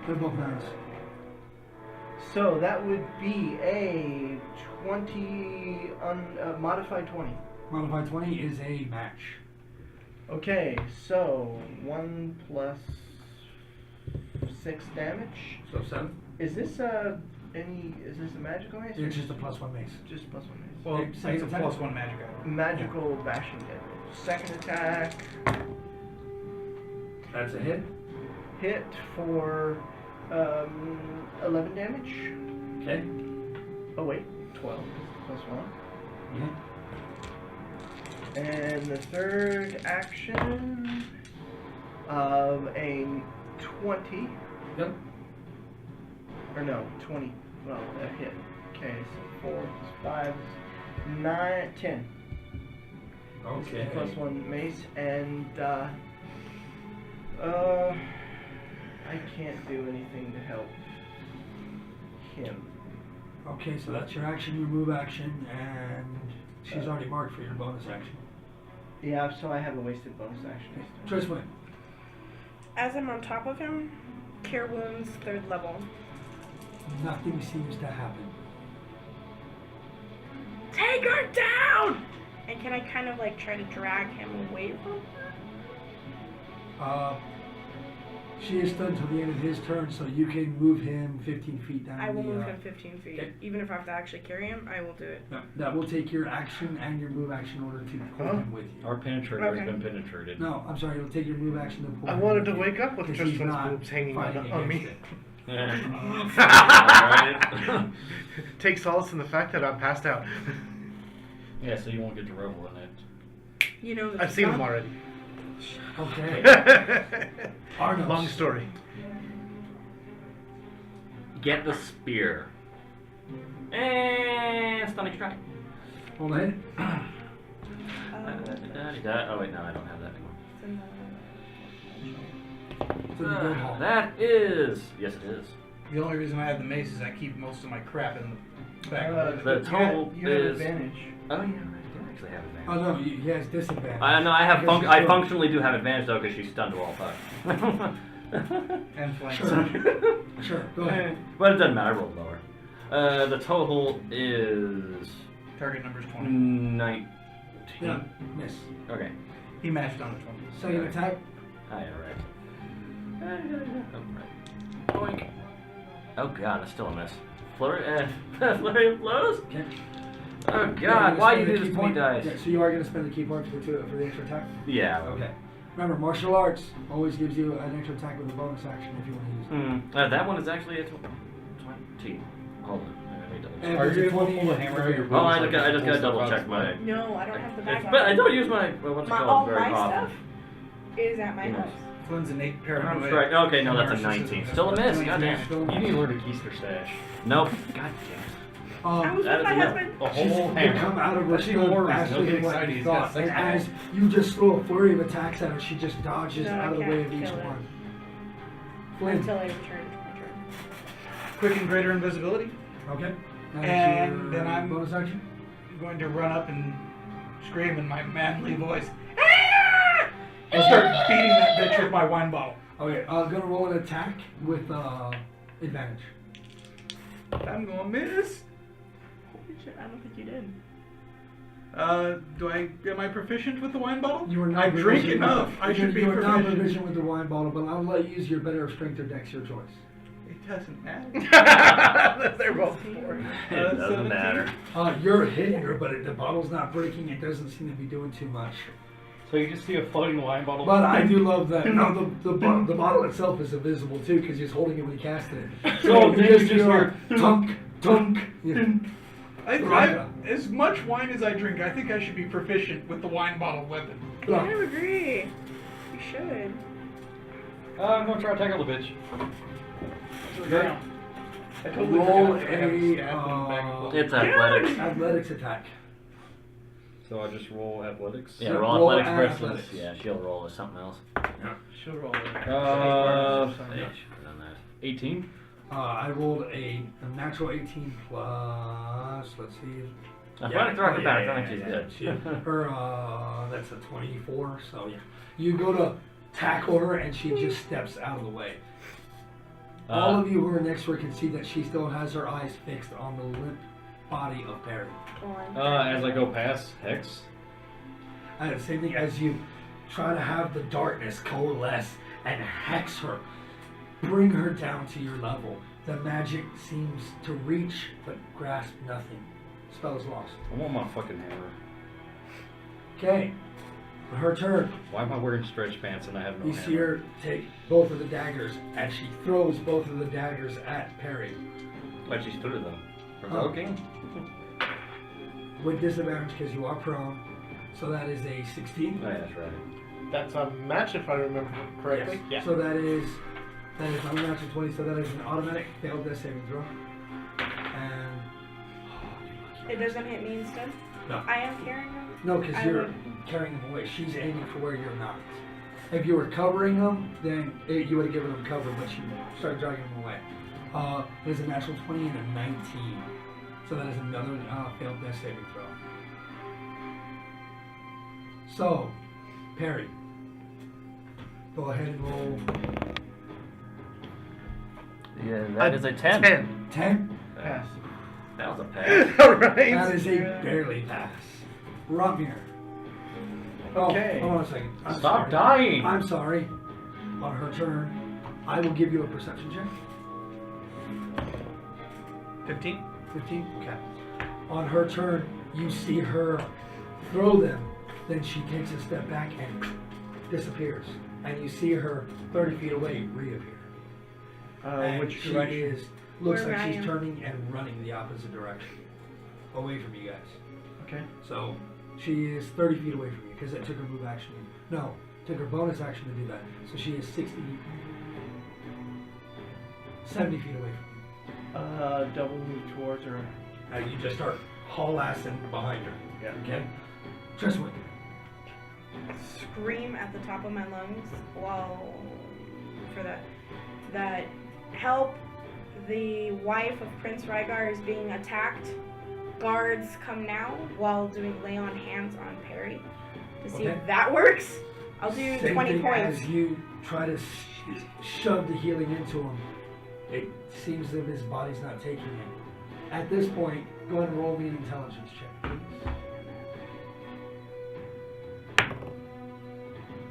they're both nice. so that would be a 20, modified 20. Modified 20 is a match. Okay, so 1 plus 6 damage. So 7. Is this is this a magical mace? or It's just a +1 mace. just +1 mace. Well, Okay, it's second a attack. +1 magic item. Magical bashing damage. Second attack, That's a hit. hit for 11 damage. Okay. Oh wait, 12 +1. Yeah. And the third action, a 20, Yep. or no, 20, well, a hit. Okay, so 4 plus 5 is 9, 10. Okay. +1 mace, and I can't do anything to help him. Okay, so that's your action, your move action, and she's already marked for your bonus action. Yeah, so I have a wasted bonus action. Tryswynn. As I'm on top of him, Cure Wounds, 3rd level. Nothing seems to happen. Take her down! And can I kind of like try to drag him away from her? She is stunned till the end of his turn, so you can move him 15 feet down. I will the, move him 15 feet. okay. Even if I have to actually carry him, I will do it. No, that will take your action and your move action in order to pull him with you. Our penetrator Okay. has been penetrated. No, I'm sorry, it'll take your move action to pull I him wanted with to you, wake up with 'cause he's Tryswynn's not boobs hanging fighting on me. against it. Alright. Take solace in the fact that I'm passed out. Yeah, so you won't get to revel in it. You know, I've seen them already. Okay. Arnos. Long story. Get the spear. And stunning strike. Hold ahead. Oh wait, no, I don't have that anymore. It's in the guild hall. That is, yes it is. The only reason I have the mace is I keep most of my crap in the back of the The total you have is. advantage. Oh yeah, right. I do actually have advantage. Oh no, he has disadvantage. No, I have. Because I he's functionally do have advantage though, because she's stunned to all five. and flank. Sure, go ahead. But it doesn't matter. I rolled lower. The total is Target number's 20. 19. Yeah, miss. Okay. He matched on the 20. Second attack. Oh yeah, right. Boink. Oh god, that's still a miss. Flurry, flurry of blows? Okay. Oh You're god, gonna why spend you the do key this to me, point? dice? Yeah, so you are going to spend the key point for the extra attack? Yeah. Okay. Remember, martial arts always gives you an extra attack with a bonus action if you want to use it. That one is actually a 20. Hold on. And Are with you a able to 20, pull the hammer out of your Oh, boots? I like just pull gotta stuff double out check of my. No, I don't have the bag. But I don't use my what's it My, called all very my often. stuff is at my Yes. house. Flynn's innate I'm paranoia. strike. Okay, no, that's a Narcissism 19. has Still a miss. 19 Goddamn. still- You need to learn to keister stash. Nope. God damn. I was that with is my enough. husband. The She's whole gonna hammer. come out of her That's even stun more reason. faster He'll than get what excited. you He's got thought. sex And as drive. you just throw a flurry of attacks at her, she just dodges No, I out of the way of can't each kill it. one. Flynn. Until I return to my turn. Quick and greater invisibility. Okay. That is And your then I'm- bonus action. I'm going to run up and scream in my manly voice. "Ah!" And start beating that bitch with my wine bottle. Okay, I'm gonna roll an attack with advantage. I'm gonna miss. Holy shit, I don't think you did. Am I proficient with the wine bottle? You are not I drink proficient enough. with- I should be You are not proficient. proficient with the wine bottle, but I'll let you use your better strength or dex, your choice. It doesn't matter. They're both four. It doesn't 17. matter. You're hitting her, but the bottle's not breaking. It doesn't seem to be doing too much. So you just see a floating wine bottle. But I do love that. No, the bottle itself is invisible too, because he's holding it when he casted it. So then you you just just hear tunk, tunk. Yeah. As much wine as I drink, I think I should be proficient with the wine bottle weapon. I agree. You should. I'm gonna try to tackle the bitch. Okay. I totally Roll forgot that I have a stab in the bag of bullets. It's athletics. athletics attack. So I just roll athletics. Yeah, So roll roll athletics and versus. athletics. Yeah, she'll roll as something else. She'll roll it. Uh, Yeah, she could've done that. 18. I rolled a natural 18 plus. Let's see. Athletics or acrobatics? I think she's good. She, her that's a 24. So yeah, you go to tackle her and she just steps out of the way. All of you who are next to her can see that she still has her eyes fixed on the limp body of Perry. As I go past Hex. And the same thing as you try to have the darkness coalesce and hex her, bring her down to your level. The magic seems to reach but grasp nothing. Spell is lost. I want my fucking hammer. Okay, her turn. Why am I wearing stretch pants and I have no You hammer? see her take both of the daggers, and she throws both of the daggers at Perry. But she's through them. Provoking? With disadvantage because you are prone. So that is a 16. Oh, yeah, that's right. That's a match if I remember correctly. Yes. So that is not a natural 20, so that is an automatic failed death saving throw. And It doesn't hit me instead? No. I am carrying them? no, because I you're would- carrying them away. She's aiming for where you're not. If you were covering them, then you would have given them cover, but you started dragging them away. It is a natural 20 and a 19. So that is another failed death saving throw. So, Perry, go ahead and roll Yeah, that is a 10. 10. Pass. That was a pass. Alright. That is a barely pass. Ramir. Oh, Okay. hold on a second. I'm Stop sorry. dying! I'm sorry. On her turn, I will give you a perception check. 15. 15? Okay. On her turn, you see her throw them. Then she takes a step back and disappears. And you see her 30 feet away reappear. And Which she direction? looks Where like I she's am. turning and running the opposite direction. Away from you guys. Okay. So she is 30 feet away from you because it took her move action. No, took her bonus action to do that. So she is 70 feet away from you. Double move towards her. And you just start haul-assing behind her. Yeah. Okay? Tryswynn. Scream at the top of my lungs while for that help, the wife of Prince Rygar is being attacked. Guards come now while doing lay on hands on Perry to see Okay. if that works. I'll do Same 20 thing points. as you try to shove the healing into him. It seems as if his body's not taking it. At this point, go ahead and roll me an intelligence check, please.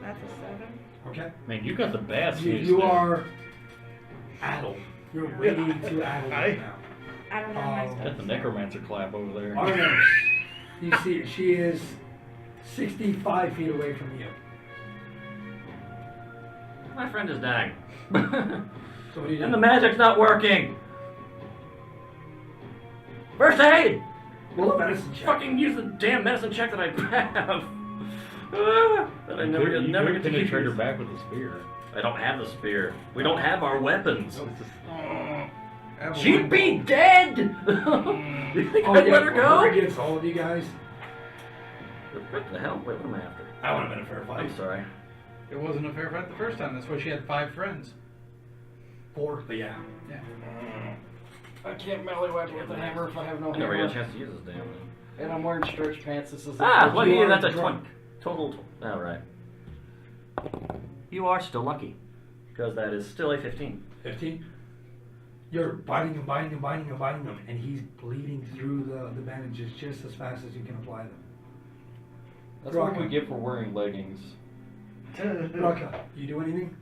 That's a 7. Okay? Man, you got the bad You, sneeze you there. are addled. You're ready to addle Aye. now. I don't know my Oh. Got the stuff. necromancer clap over there. Arnos, you see, she is 65 feet away from you. My friend is dying. So what do you do? And the magic's not working. First aid! Roll a medicine check. Fucking use the damn medicine check that I have. That I never get to penetrate her use. back with a spear. I don't have the spear. We don't have our weapons. Have She'd one. be dead! You think Oh, I'd yeah, let her Her go? against all of you guys. What the hell? Wait, what am I after? That would have been a fair fight. I'm sorry. It wasn't a fair fight the first time. That's why she had 5 friends. 4, but yeah. Yeah. I can't melee weapon with a hammer if I have no I never hammer. got a chance to use this damn thing. And I'm wearing stretch pants. This is Well, you yeah, are that's a drunk. total. Alright. You are still lucky. Because that is still a 15. 15. You're biting him, and he's bleeding through the bandages just as fast as you can apply them. That's what we get for wearing leggings. Raka, you do anything?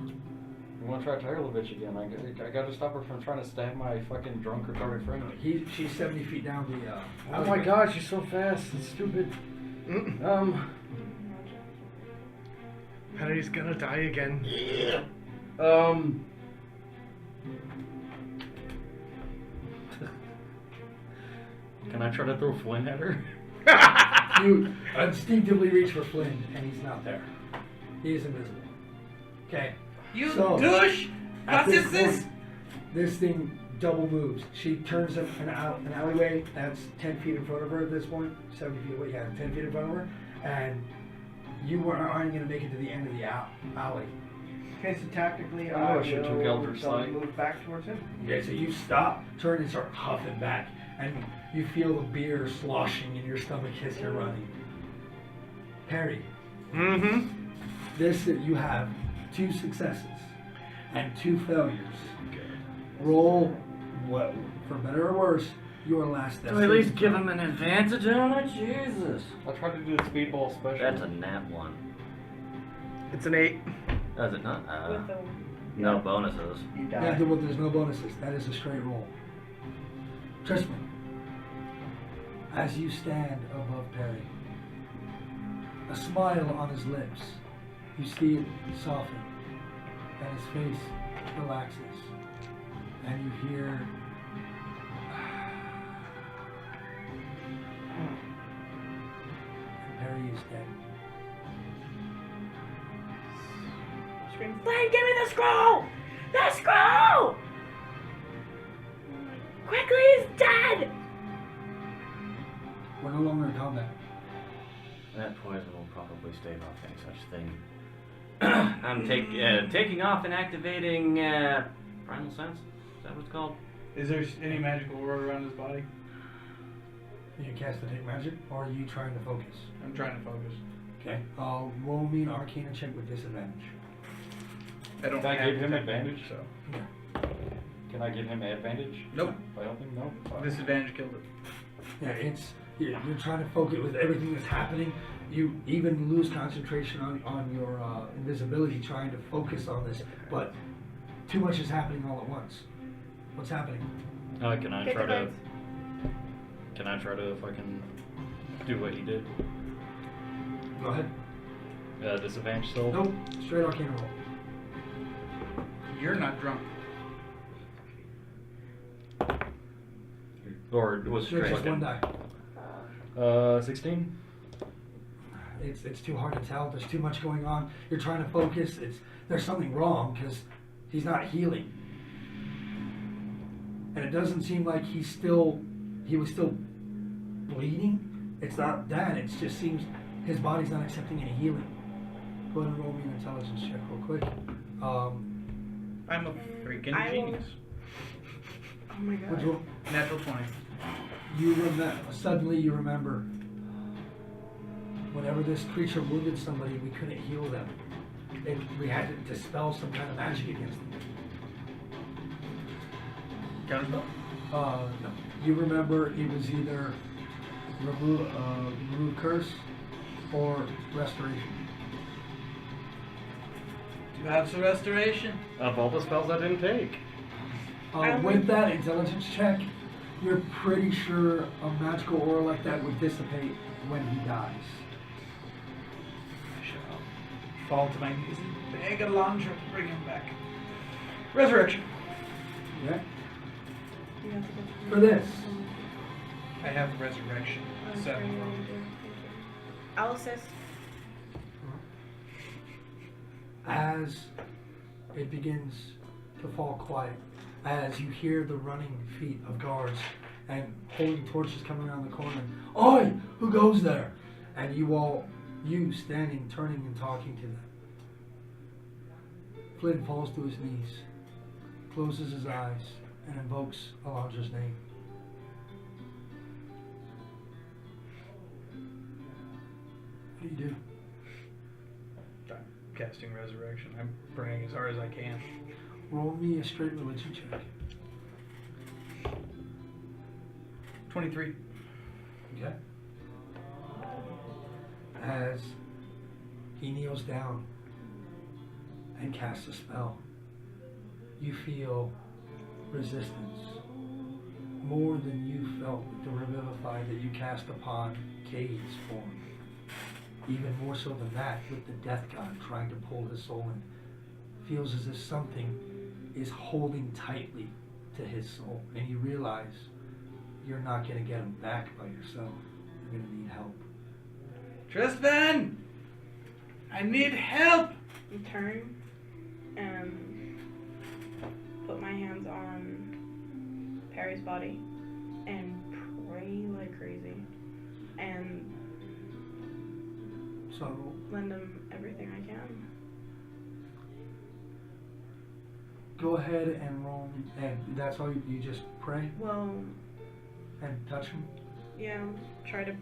You want to try Tylervich again? I got to stop her from trying to stab my fucking drunk retarded friend. She's 70 feet down the. Oh my gosh, she's so fast and stupid. Harry's gonna die again. Can I try to throw Flynn at her? You instinctively reach for Flynn, and he's not there. He is invisible. Okay. You So, douche! At What is this? point, this thing double moves. She turns an alleyway that's 10 feet in front of her at this point. 70 feet away, yeah, 10 feet in front of her. And you aren't going to make it to the end of the alley. Okay, so tactically, I I know I should've took will Eldritch Sight. move back towards him. Okay, so you stop, turn, and start huffing back. And you feel the beer sloshing in your stomach as you're running. Harry, Mm-hmm. you have 2 successes and 2 failures. Roll, what, for better or worse, your last Do I at least give him an advantage on it? Jesus. I tried to do the speedball special. That's a nat 1. It's an 8. Is it not? With the No bonuses. You die. Yeah, well, there's no bonuses. That is a straight roll. Tryswynn, as you stand above Perry, a smile on his lips, you see it soften, and his face relaxes, and you hear and Perry is dead. scream, Flynn, give me the scroll! The scroll! Quickly, he's dead! We're no longer in combat. That poison will probably stave off any such thing. I'm taking off and activating primal sense. Is that what it's called? Is there any magical aura around his body? You cast detect magic, or are you trying to focus? I'm trying to focus. Okay. Roll me an Arcana check with disadvantage. I don't Can I have give him detect advantage? so. Can I give him advantage? Nope. By helping? No. Disadvantage killed it. Yeah, you're trying to focus with everything that's happening. You even lose concentration on your invisibility trying to focus on this, but too much is happening all at once. What's happening? Can I Get try the to? birds. Can I try to fucking do what he did? Go ahead. Disadvantage still. Nope. Straight Arcana roll. You're not drunk. Or it was Sure, straight. just one die. 16. It's too hard to tell. There's too much going on. You're trying to focus. There's something wrong because he's not healing, and it doesn't seem like he was still bleeding. It's not that. It just seems his body's not accepting any healing. Go ahead and roll me an intelligence check real quick. I'm a freaking I will- genius. Oh my What'd god. you roll? Natural 20. Suddenly you remember, whenever this creature wounded somebody, we couldn't heal them. We had to dispel some kind of magic against them. Counterspell? No. You remember it was either remove curse or restoration. Do you have some restoration? Of all the spells I didn't take. With that intelligence check, you're pretty sure a magical aura like that would dissipate when he dies. I shall fall to my knees and beg Alondra to bring him back. Resurrection. Okay? You have to go For this, I have resurrection. 7. I'll assist. As it begins to fall quiet, as you hear the running feet of guards and holding torches coming around the corner, "Oi! Who goes there?" And you standing, turning and talking to them. Flynn falls to his knees, closes his eyes, and invokes Alondra's name. What do you do? I'm casting resurrection. I'm praying as hard as I can. Roll me a straight religion check. 23. Okay. As he kneels down and casts a spell, you feel resistance more than you felt with the revivify that you cast upon Cade's form. Even more so than that, with the death god trying to pull his soul in. Feels as if something is holding tightly to his soul, and you realize you're not going to get him back by yourself. You're going to need help. Tryswynn! I need help! I turn and put my hands on Perry's body and pray like crazy. And So, lend him everything I can. go ahead and roll, and that's all you just pray Well, and touch him? yeah, try to...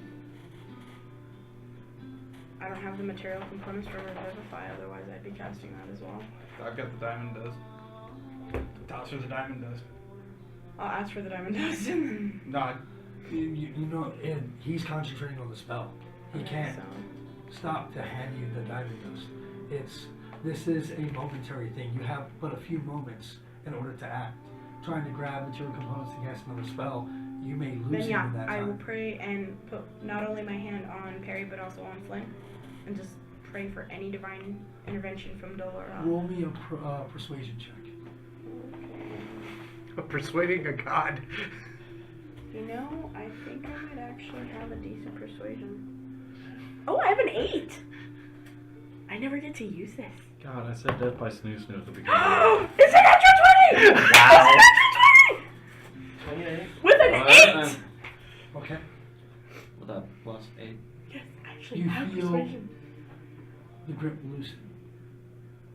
I don't have the material components for Revivify, otherwise I'd be casting that as well. I've got the diamond dust. Toss her the diamond dust. I'll ask for the diamond dust and then... No, You know, and he's concentrating on the spell. He can't So, stop to hand you the diamond dust. This is a momentary thing. You have but a few moments in order to act. Trying to grab material components to cast another spell, you may lose then him yeah, in that I will time. pray and put not only my hand on Perry but also on Flynn, and just pray for any divine intervention from Dolora. Roll me a persuasion check. Persuading a god. You know, I think I might actually have a decent persuasion. Oh, I have an 8! I never get to use this. God, I said death by snoo snoo at the beginning. It's an extra 20! Wow. It's an extra 20! 28. With an 8! Okay. With a plus 8. Yes, I actually You have feel- persuasion. The grip loosened,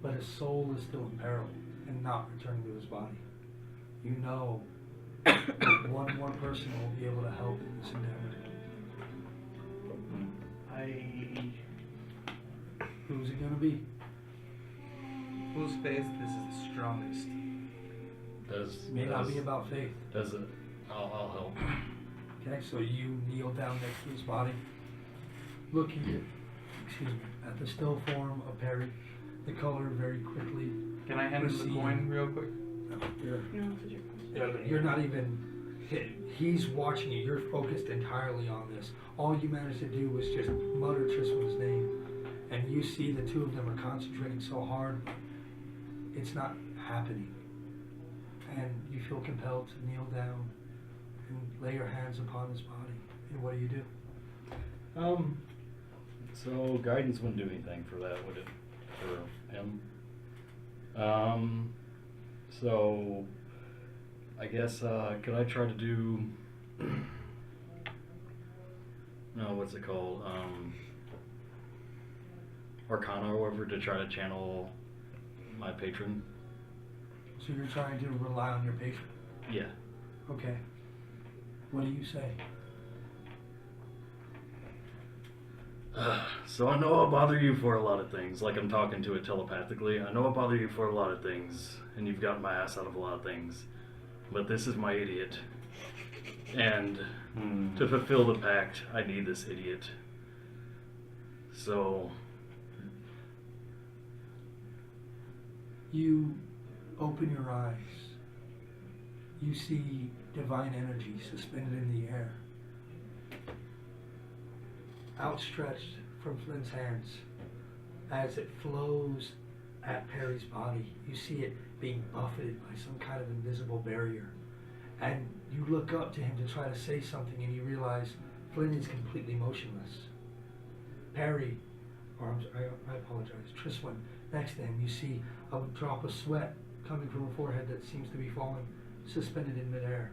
but his soul is still in peril and not returning to his body. You know that one more person will be able to help in this endeavor. Who's it gonna be? whose faith this is the strongest? May not be about faith. Does it? I'll help. Okay, so you kneel down next to his body, looking at the still form of Perry. The color very quickly. Can I hand him the coin real quick? No, you're No, it's your You're not even. He's watching you. You're focused entirely on this. All you managed to do was just mutter Tryswynn's name, and you see the two of them are concentrating so hard, it's not happening. And you feel compelled to kneel down and lay your hands upon his body. And what do? So guidance wouldn't do anything for that, would it? For him? So I guess could I try to do no, what's it called? Arcana or whatever to try to channel my patron? So you're trying to rely on your patron. Yeah. Okay. What do you say? So I know I bother you for a lot of things, like I'm talking to it telepathically. I know I bother you for a lot of things, and you've gotten my ass out of a lot of things. But this is my idiot. And to fulfill the pact, I need this idiot. So... You open your eyes. You see divine energy suspended in the air, outstretched from Flynn's hands. As it flows at Perry's body, you see it being buffeted by some kind of invisible barrier. And you look up to him to try to say something, and you realize Flynn is completely motionless. Perry, I apologize, Tryswynn, next to him, you see a drop of sweat coming from her forehead that seems to be falling, suspended in midair.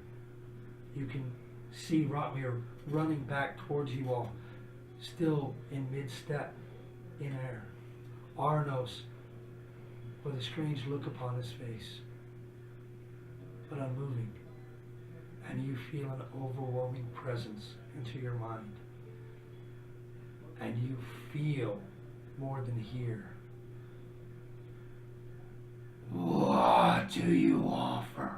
You can see Rotmir running back towards you all, still in mid-step, in air. Arnos, with a strange look upon his face, but unmoving. And you feel an overwhelming presence into your mind. And you feel more than hear. What do you offer?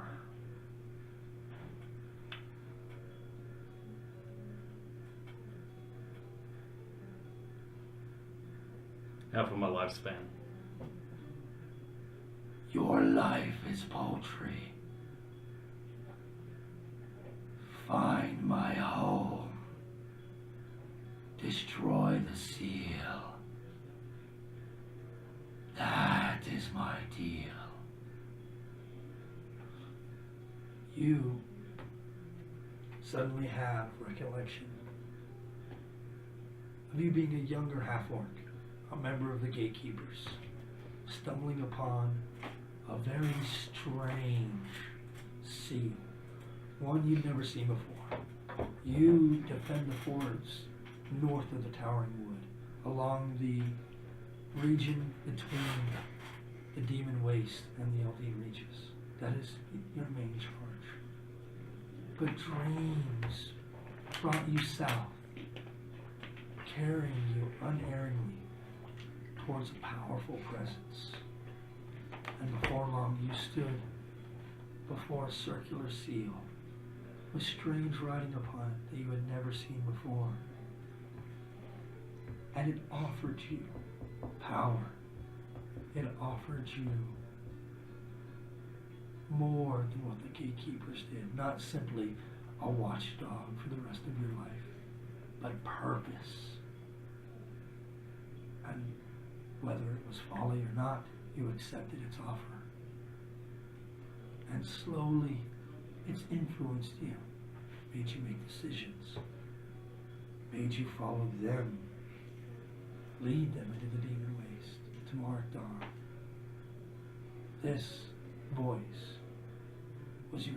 Half of my lifespan. Your life is paltry. Find my home. Destroy the seal. That is my deal. You suddenly have recollection of you being a younger half-orc, a member of the gatekeepers, stumbling upon a very strange seal, one you've never seen before. You defend the forts north of the Towering Wood, along the region between the Demon Waste and the LD Reaches. That is your main charge. But dreams brought you south, carrying you unerringly towards a powerful presence. And before long you stood before a circular seal with strange writing upon it that you had never seen before. And it offered you power. It offered you more than what the gatekeepers did. Not simply a watchdog for the rest of your life, but purpose. And whether it was folly or not, you accepted its offer. And slowly, it's influenced you, made you make decisions, made you follow them, lead them into the Demon Waste, to Mark Dawn. This voice was your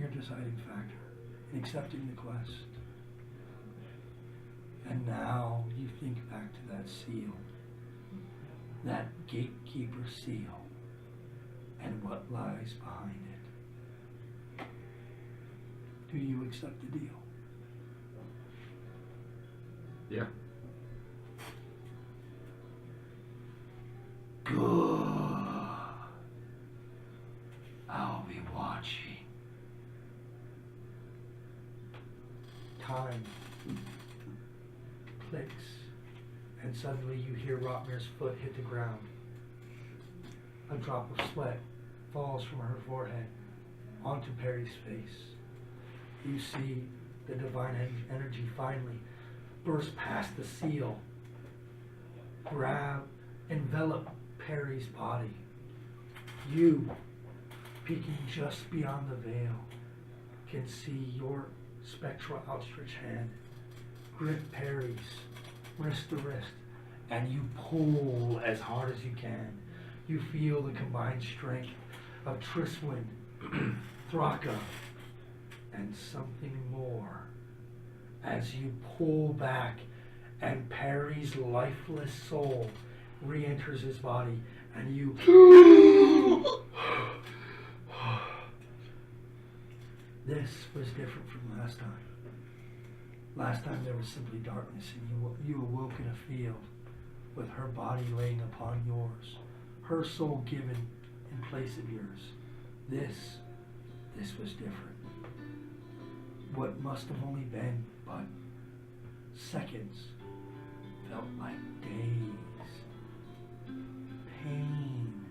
deciding factor in accepting the quest. And now you think back to that seal, that gatekeeper seal, and what lies behind it. Do you accept the deal? Yeah. Good. I'll be watching. Time clicks, and suddenly you hear Rotmir's foot hit the ground. A drop of sweat falls from her forehead onto Perry's face. You see the divine energy finally burst past the seal, envelop Perry's body. You, peeking just beyond the veil, can see your spectral outstretched hand grip Perry's wrist to wrist, and you pull as hard as you can. You feel the combined strength of Tryswynn, Thraka, and something more as you pull back, and Perry's lifeless soul re-enters his body, and you This was different from last time. Last time there was simply darkness, and you awoke in a field with her body laying upon yours, her soul given in place of yours. This was different. What must have only been but seconds felt like days. Pain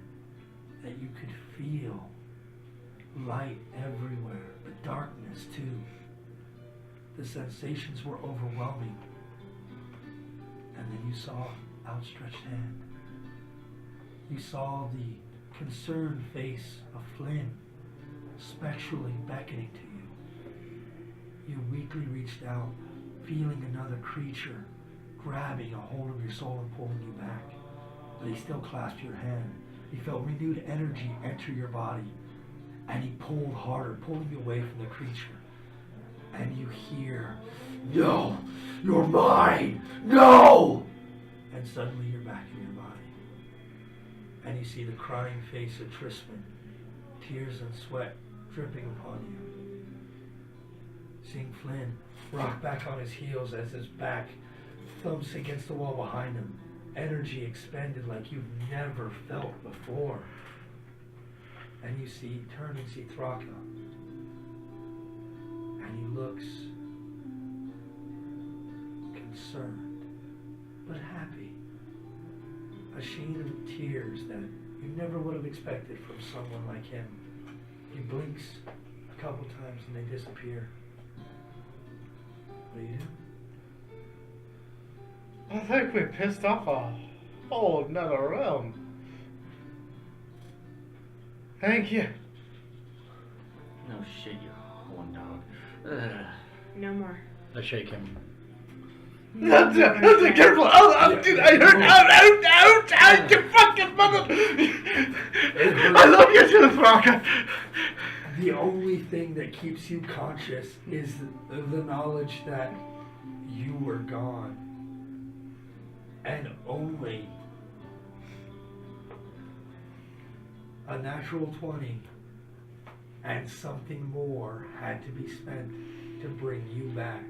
that you could feel. Light everywhere, but darkness too. The sensations were overwhelming. And then you saw outstretched hand. You saw the concerned face of Flynn spectrally beckoning to you. You weakly reached out, feeling another creature grabbing a hold of your soul and pulling you back. But he still clasped your hand. He felt renewed energy enter your body, and he pulled harder, pulling you away from the creature. And you hear, "No, you're mine, no!" And suddenly you're back in your body. And you see the crying face of Tryswynn, tears and sweat dripping upon you. Seeing Flynn rock back on his heels as his back thumps against the wall behind him, energy expended like you've never felt before. And you turn and see Thraka. And he looks concerned, but happy. A sheen of tears that you never would have expected from someone like him. He blinks a couple times and they disappear. What do you do? I think we pissed off a whole another realm. Thank you. No shit, you horn dog. Ugh. No more. I shake him. That's careful. Dude, I heard out, you fucking mother. I love you too, Thraka. The only thing that keeps you conscious is the knowledge that you were gone. And only a natural 20 and something more had to be spent to bring you back.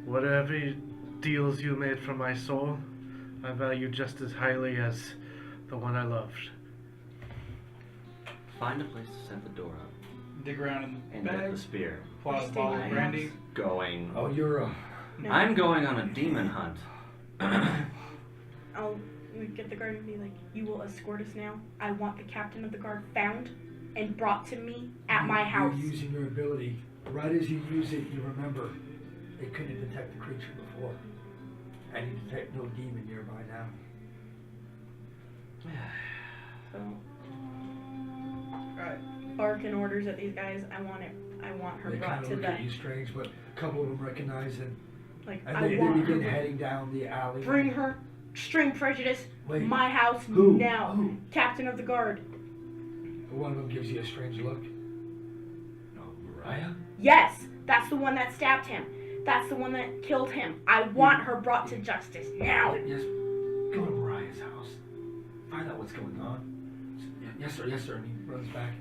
Whatever deals you made for my soul, I value just as highly as the one I loved. Find a place to set the door up Dig around in the and get bag. the spear. Pull out a bottle of brandy. Going. Oh, you're a... No. I'm going on a demon hunt. I'll get the guard and be like, "You will escort us now. I want the captain of the guard found and brought to me at my house." You're using your ability. Right as you use it, you remember it couldn't detect the creature before. And you detect no demon nearby now. So, Right. barking orders at these guys. I want her They brought kind to of look at you the, strange, but a couple of them recognize it. like, And I they want begin her. heading down the alley. Bring her. Extreme prejudice. Wait. My house Who? now. Who? Captain of the guard. One of them gives you a strange look. No, Mariah? Yes, that's the one that stabbed him. That's the one that killed him. I want her brought to justice now. Yes. Go to Mariah's house. Find out what's going on. Yes, sir. Yes, sir. And he runs back.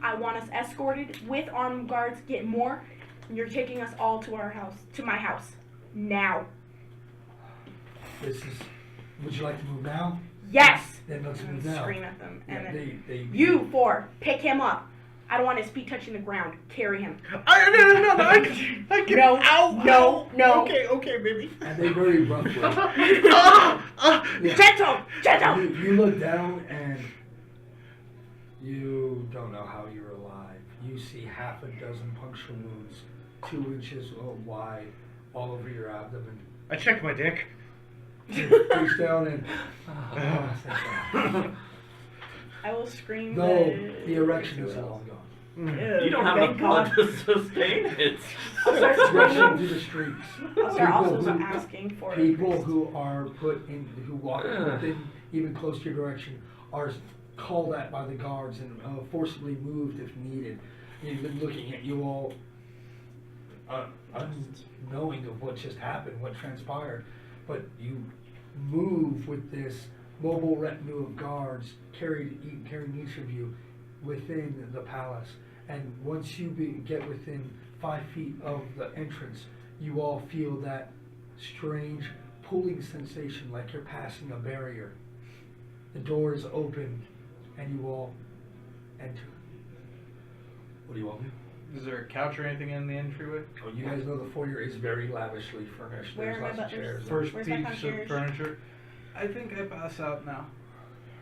I want us escorted with armed guards. Get more. You're taking us all to our house, to my house, now. This is. Would you like to move now? Yes. Then let's And move now. scream at them, and Yeah, then they you four pick him up. I don't want his feet touching the ground. Carry him. No, I can. No, Ow, no. Okay, baby. And they very roughly. Yeah. Gentle. You look down and you don't know how you're alive. You see half a dozen puncture wounds, 2 inches wide, all over your abdomen. I checked my dick. Reach down and. I will scream. No, the erection is long gone. You don't have the blood to sustain it. I'll start It's rushing screaming. through the streets. I'll start also People who- asking for People who are put in, who walk within, even close to your direction, are called at by the guards and forcibly moved if needed. You've been looking at you all, unknowing of what just happened, what transpired, but you move with this mobile retinue of guards carrying each of you within the palace. And once you get within 5 feet of the entrance, you all feel that strange pulling sensation like you're passing a barrier. The door is open and you all enter. What do you all do? Is there a couch or anything in the entryway? Oh, you guys know the foyer is very lavishly furnished. Where There's are my lots of butlers? chairs. First Where's my piece concierge? of furniture. I think I pass out now.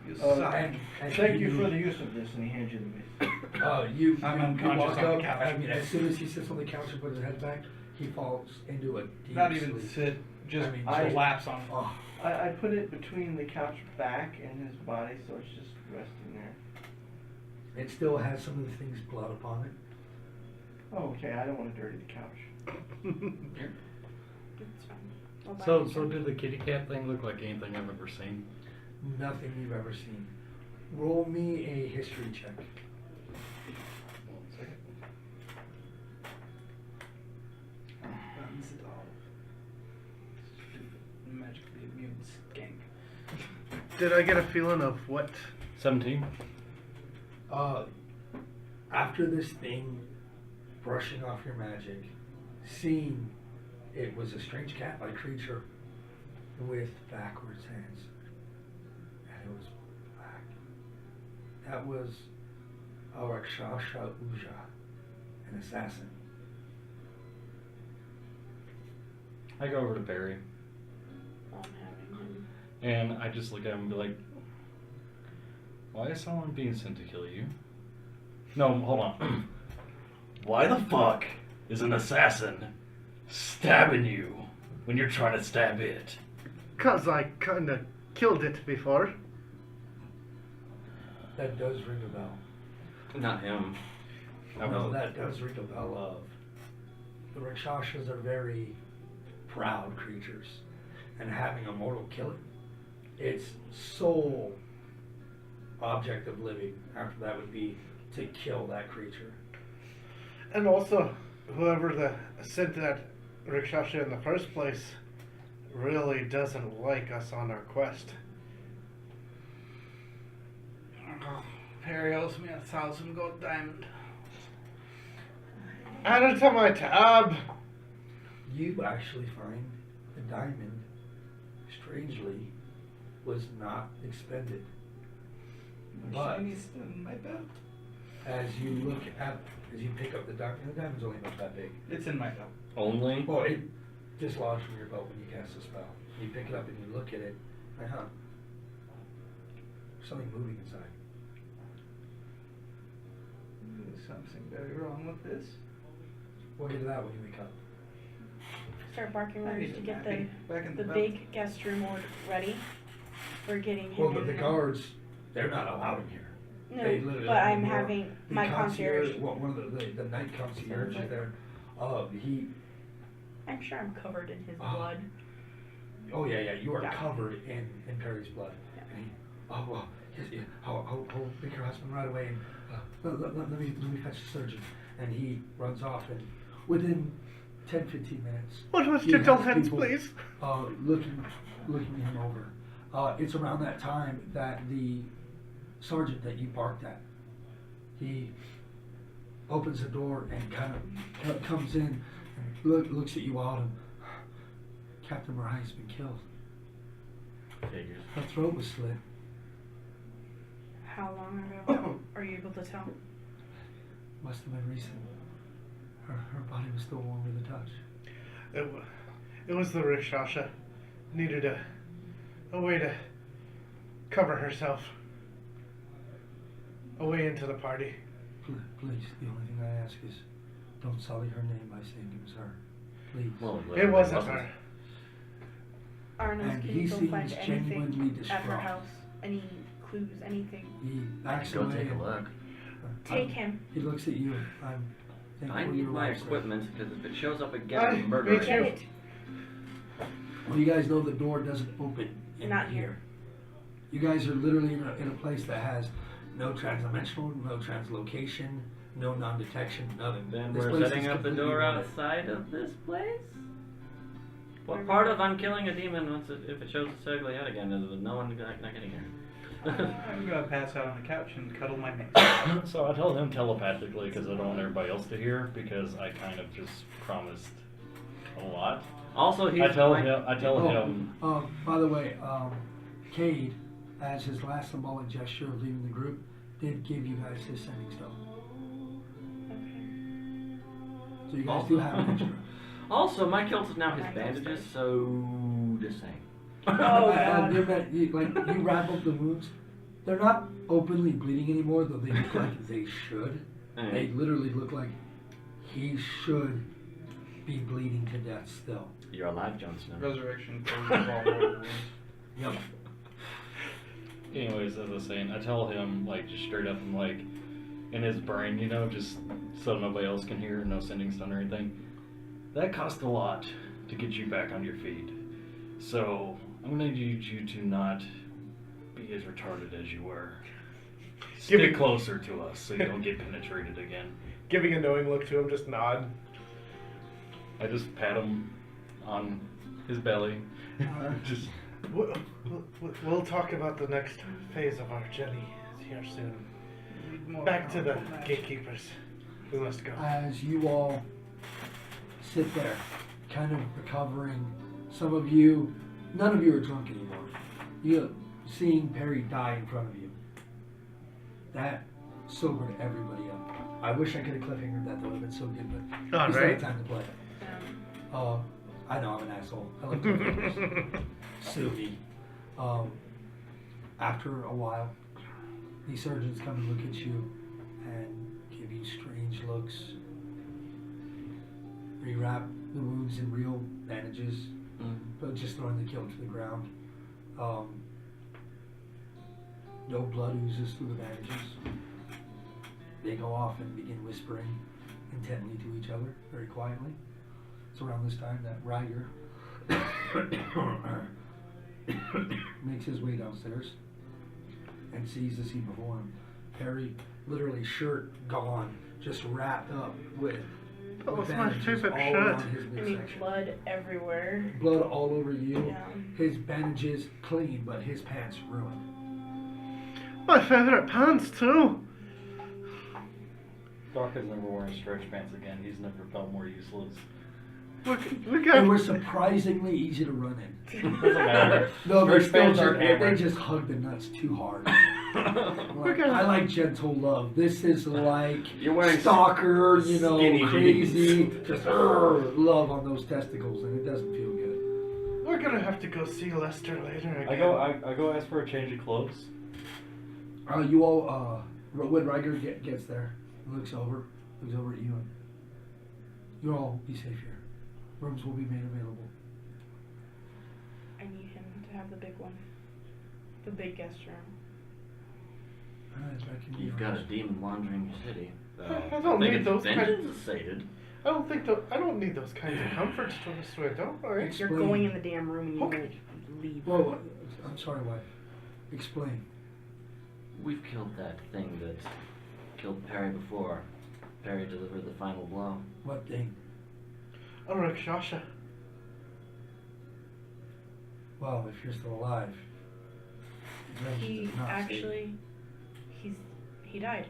You Oh, suck. and Thank you for the use of this, and he hands you the mace. You I'm walk unconscious on the up. couch. I mean, as soon as he sits on the couch and puts his head back, he falls into a deep Not even sleep. sit, just I mean, collapse on. Oh, I put it between the couch back and his body, so it's just resting there. It still has some of the thing's blood upon it. Oh, okay, I don't want to dirty the couch. It's fine. I'll buy So, you so some. did the kitty cat thing look like anything I've ever seen? Nothing you've ever seen. Roll me a history check. 1 second. Runs it all. Stupid, magically immune skank. Did I get a feeling of what? 17. After this thing brushing off your magic, seeing it was a strange cat-like creature with backwards hands, and it was black. That was a Rakshasha Uja, an assassin. I go over to Barry I'm having him. and I just look at him and be like, why is someone being sent to kill you? No, hold on. Why the fuck is an assassin stabbing you when you're trying to stab it? 'Cause I kinda killed it before. That does ring a bell. Not him. No, that does ring a bell of. The Rakshasas are very proud creatures, and having a mortal kill it, its sole object of living after that would be to kill that creature. And also, whoever sent that Rakshasha in the first place really doesn't like us on our quest. Oh, Perry owes me 1,000 gold diamond. Add it to my tab. You actually find the diamond, strangely, was not expended. My But shiny's still in my belt. as you pick up the diamond's only about that big. It's in my belt. Only? Well, it dislodged from your belt when you cast the spell. You pick it up and you look at it, like, huh, there's something moving inside. There's something very wrong with this. We'll get to that when you wake up. Start barking I orders need to a get nappy. Back in the the big guest room ready for getting him Well, in but the there. guards, they're not allowed in here. No, They literally but don't I'm anymore. having The my concierge. Well, one of the night concierge is there. He. I'm sure I'm covered in his Oh. blood. Oh yeah, you are Yeah. covered in Perry's blood. Yeah. And he, oh well, yes, I'll make your husband right away, and let me fetch the surgeon. And he runs off, and within 10-15 minutes, What was he gentle has hands, people, please? looking him over. It's around that time that the sergeant that you barked at, he opens the door and kind of comes in and looks at you all, and Captain Mariah's been killed. Figures. Her throat was slit. How long ago? Are you able to tell? Must have been recent. Her body was still warm with a touch. It was the Rakshasha. Needed a way to cover herself. A way into the party. Please, the only thing I ask is don't sully her name by saying it was her. Please. Well, It wasn't her. Arnos, And can he you go find seems anything genuinely at her distraught. house? Any clues, anything? He I backs can go away take a and- look. Take him. He looks at you. I'm thankful I need you're my alive, sir. equipment because if it shows up Aye, again, I'm me murdering too. Get it. it. Well, you guys know the door doesn't open in Not here. here. You guys are literally in a place that has no transdimensional, no translocation, no non-detection, nothing. Then This we're place setting is up the completely door red. outside of this place? What part of I'm killing a demon once if it shows its ugly head again is no one not getting here? I'm gonna pass out on the couch and cuddle my mace. So I tell him telepathically because I don't want everybody else to hear because I kind of just promised a lot. Also, he's I tell going- him. By the way, Cade, as his last symbolic gesture of leaving the group, did give you guys his sending stone. So you guys do have an extra. Also, my kilt is now his bandages, so just saying. Oh, God. You wrap up the wounds. They're not openly bleeding anymore, though they look like they should. They literally look like he should be bleeding to death still. You're alive, Jon Snow. Resurrection for all wounds. Yep. Anyways, as I was saying, I tell him like just straight up, I'm like, in his brain, you know, just so nobody else can hear, no sending stun or anything. That cost a lot to get you back on your feet. So I'm gonna need you to not be as retarded as you were. Stick closer to us so you don't get penetrated again. Giving a knowing look to him, just nod. I just pat him on his belly. Just We'll talk about the next phase of our journey here soon. Back to the gatekeepers. We must go. As you all sit there, kind of recovering, some of you, none of you are drunk anymore. You seeing Perry die in front of you. That sobered everybody up. I wish I could have cliffhangered that, that would have been so good, but All we still right. have time to play. I know I'm an asshole. I like cliffhangers. Sue me. After a while, these surgeons come and look at you and give you strange looks. Rewrap the wounds in real bandages, but just throwing the kill to the ground. No blood oozes through the bandages. They go off and begin whispering intently to each other, very quietly. It's around this time that Rygar makes his way downstairs and sees the scene before him. Perry, literally shirt gone, just wrapped up with That was my bandages stupid all shirt. around his I mean, midsection. blood everywhere. Blood all over you. Yeah. His bandages clean, but his pants ruined. My favorite pants too. Doc is never wearing stretch pants again. He's never felt more useless. Look They at. were surprisingly easy to run in. Doesn't matter. No, they Stretch still pants just, aren't they hammered. just hug the nuts too hard. Look at- I like gentle love. This is like You're wearing stalker, you know, skinny crazy, jeans. just love on those testicles, and it doesn't feel good. We're gonna have to go see Lester later again. I go ask for a change of clothes. You all, when Rygar gets there, looks over at you, and you all be safe here. Rooms will be made available. I need him to have the big one. The big guest room. That can be You've got a arranged. demon wandering your city. I don't need those Vengeance is sated. I don't need those kinds of comforts to Tryswynn. Don't worry. You're Explain. going in the damn room and you Okay. won't leave. Whoa, I'm sorry, wife. Explain. We've killed that thing that killed Perry before. Perry delivered the final blow. What thing? Oh, Rakshasha. Well, if you're still alive. vengeance He is not actually, he died.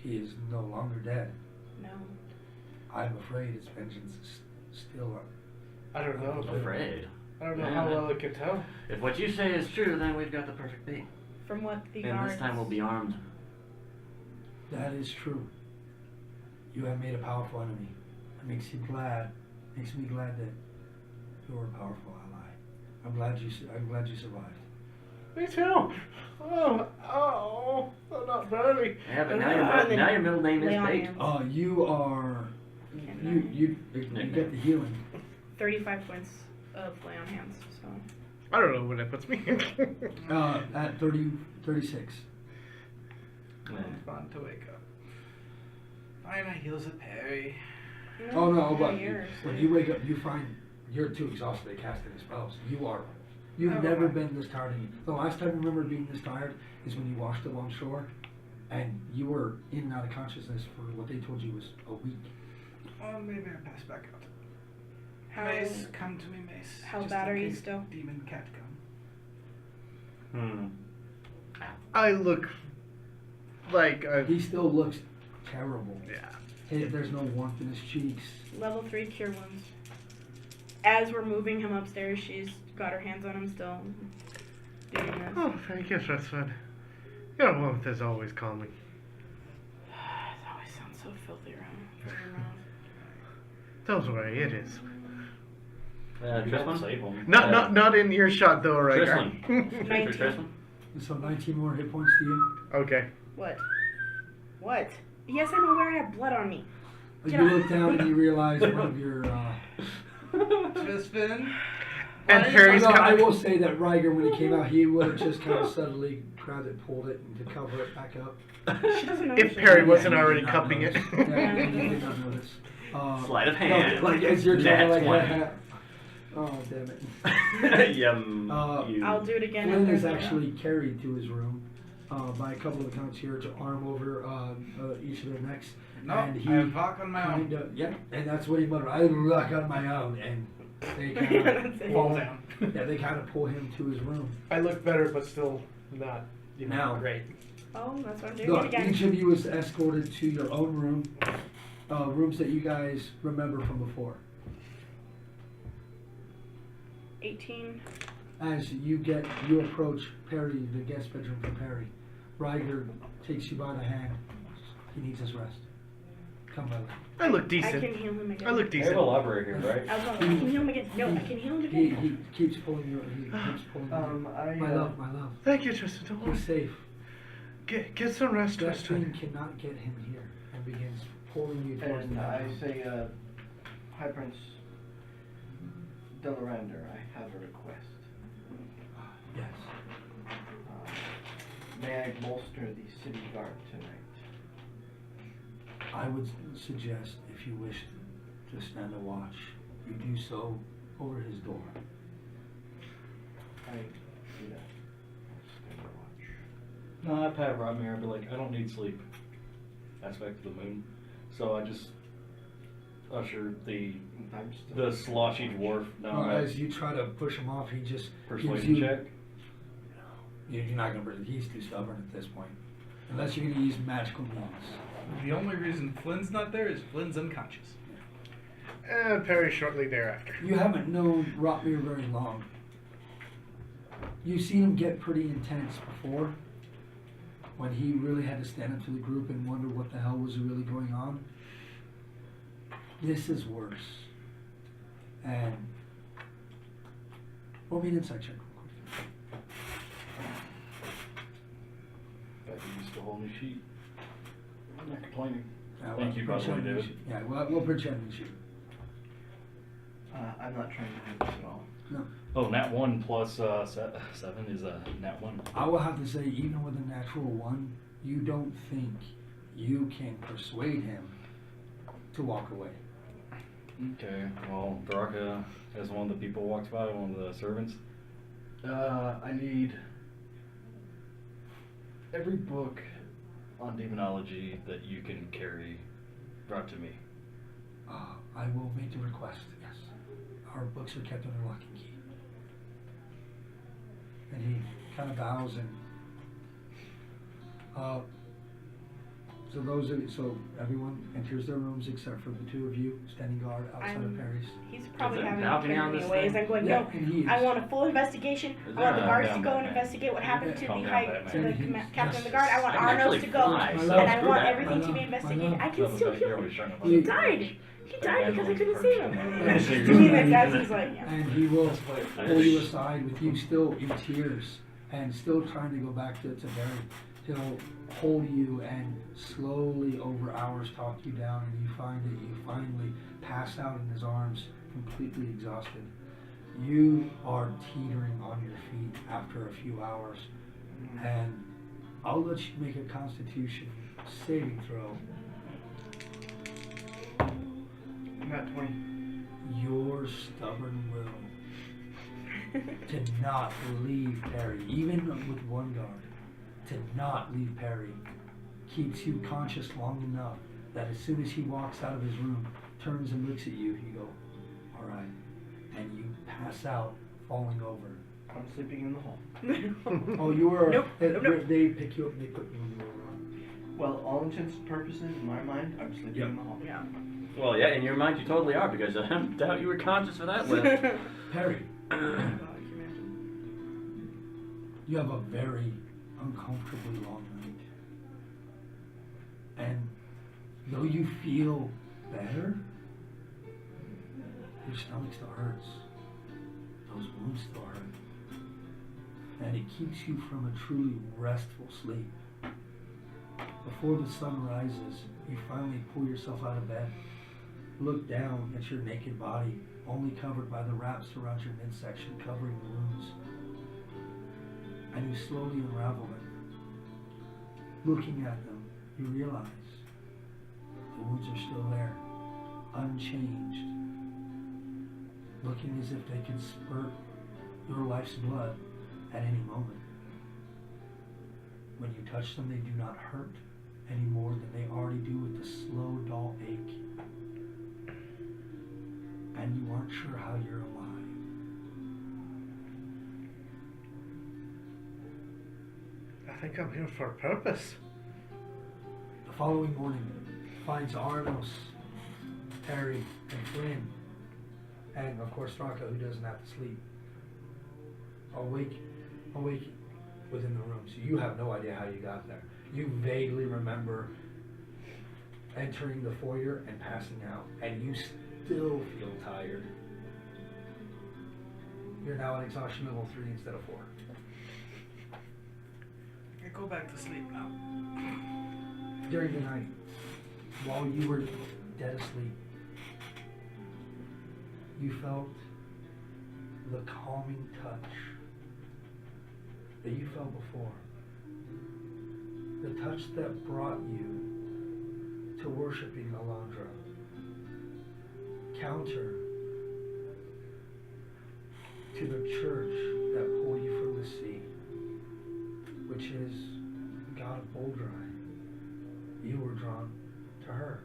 He is no longer dead. No. I'm afraid his vengeance is still. I don't know. I'm afraid. I don't know how well it could tell. If what you say is true, then we've got the perfect bait. From what the And guards. this time we'll be armed. That is true. You have made a powerful enemy. It makes me glad that you're a powerful ally. I'm glad you survived. Me too. Oh, not Barry. Yeah, but And now then your middle name is lay on Bait. hands. You are. You get the healing. 35 points of lay on hands. So. I don't know when that puts me. At 36. Yeah. Fun to wake up. Find my heels at Perry. Oh no, they're but yours. when you wake up, you find you're too exhausted to cast any spells. You've Oh, never okay. been this tired. The last time you remember being this tired is when you washed up on shore, and you were in and out of consciousness for what they told you was a week. Oh, maybe I pass back out. How, Mace, come to me, Mace. how Just bad in are you case still? Demon cat come. I look like He still looks terrible. yeah. Hey, there's no warmth in his cheeks. Level 3 cure wounds. As we're moving him upstairs, she's got her hands on him still. Doing this. Oh, thank you, Tryswynn. Your warmth is always calming. It always sounds so filthy around your mouth. Don't worry, it is. You don't Tryswynn? save them. Not in earshot though, right? Tryswynn. 19. Tryswynn? So 19 more hit points to you. Okay. What? What? Yes, I'm aware I have blood on me. You look down and you realize one of your Tryswynn, And Perry's No, I coming. will say that Rygar, when he came out, he would have just kind of subtly grabbed it, pulled it, and to cover it back up. She doesn't know If she- Perry wasn't Yeah, he already did not cupping it. notice. Yeah, he did not notice. Sleight of hand. No, like as you're trying to Nat oh damn it. 20. Yum. you. I'll do it again. Flynn after is I'm done. actually carried to his room by a couple of accounts here to arm over each of their necks. No, and he I walk on my own. kinda, yeah, and that's what he muttered. I luck on my own, and they kind That's it. Fall down. of yeah, they kind of pull him to his room. I look better, but still not, Now. great. Oh, that's what I'm doing Look, it again. each of you is escorted to your own room, rooms that you guys remember from before. 18. As you approach Perry, the guest bedroom for Perry, Rygar takes you by the hand. He needs his rest. Come by. I look I decent. can heal him again. I look We have a decent. library here, right? I can heal him again. No, I can heal him He again. keeps pulling you. He keeps pulling you. My love, my love. Thank you, Tryswynn. Don't worry. He's safe. Get some rest, Tryswynn Tryswynn. cannot get him here, and begins pulling you towards And the I house. say, High Prince Delarander, I have a request. Yes. May I bolster the city guard tonight? I would suggest, if you wish to stand a watch, you do so over his door. I do that. Stand a watch. No, I pat right mirror. I'd be like, I don't need sleep. Aspect of the moon. So I just usher the I'm still- sloshy dwarf down. As you try to push him off, he just gives Persuasion you. check. You're not gonna. He's too stubborn at this point, unless you're gonna use magical means. The only reason Flynn's not there is Flynn's unconscious. And Perry shortly thereafter. You haven't known Rotmere very long. You've seen him get pretty intense before, when he really had to stand up to the group and wonder what the hell was really going on. This is worse. And roll me an insight check real quick. I could use the whole new sheet. I'm not complaining. We'll Thank you, by the way, pretend David. shoot. Yeah, we'll pretend we shoot. I'm not trying to do this at all. No. Oh, nat 1 plus 7 is a nat 1. I will have to say, even with a natural 1, you don't think you can persuade him to walk away. Okay, well, Baraka, as one of the people walks by, one of the servants, I need every book on demonology that you can carry brought to me. I will make the request, yes. Our books are kept under lock and key. And he kind of bows and so everyone enters their rooms except for the two of you standing guard outside of Perry's. He's probably Is there a having balcony to on me this away. thing? I'm going, Yeah, no, and he is. I want a full investigation. Is I want the there a guards to down go and Batman? investigate what happened to the Calm down, high, Batman. to the He's captain of the just- guard. I want I can Arnos actually to go, fly, and so I screw want that. everything to be My investigated. love. I can still kill him. He You- died. He died because I couldn't save him. Yeah. To me, that's he's like, yeah. And he will pull you aside with you still in tears and still trying to go back to Barry. He'll hold you and slowly over hours talk you down, and you find that you finally pass out in his arms, completely exhausted. You are teetering on your feet after a few hours, and I'll let you make a Constitution saving throw. Not 20. Your stubborn will to not leave Perry, even with one guard, to not leave Perry, keeps you conscious long enough that as soon as he walks out of his room, turns and looks at you, you go, all right, and you pass out, falling over. I'm sleeping in the hall. Oh, you were, Nope, nope. they pick you up and they put you in the room. Well, all intents and purposes, in my mind, I'm sleeping Yep. in the hall. Yeah. Well, yeah, in your mind you totally are, because I doubt you were conscious for that lift. Perry, God, can you imagine? you have a very uncomfortably long night. And though you feel better, your stomach still hurts. Those wounds still hurt. And it keeps you from a truly restful sleep. Before the sun rises, you finally pull yourself out of bed, look down at your naked body, only covered by the wraps around your midsection covering the wounds. And you slowly unravel them. Looking at them, you realize the wounds are still there, unchanged, looking as if they could spurt your life's blood at any moment. When you touch them, they do not hurt any more than they already do with the slow, dull ache. And you aren't sure how you're alive. I think I'm here for a purpose. The following morning finds Arnos, Harry, and Flynn, and of course Rocco, who doesn't have to sleep, awake within the room. So you have no idea how you got there. You vaguely remember entering the foyer and passing out, and you still feel tired. You're now at exhaustion level 3 instead of 4. I go back to sleep now. During the night, while you were dead asleep, you felt the calming touch that you felt before. The touch that brought you to worshiping Alondra. Counter to the church that pulled you from the sea, which is God of Boldry. You were drawn to her,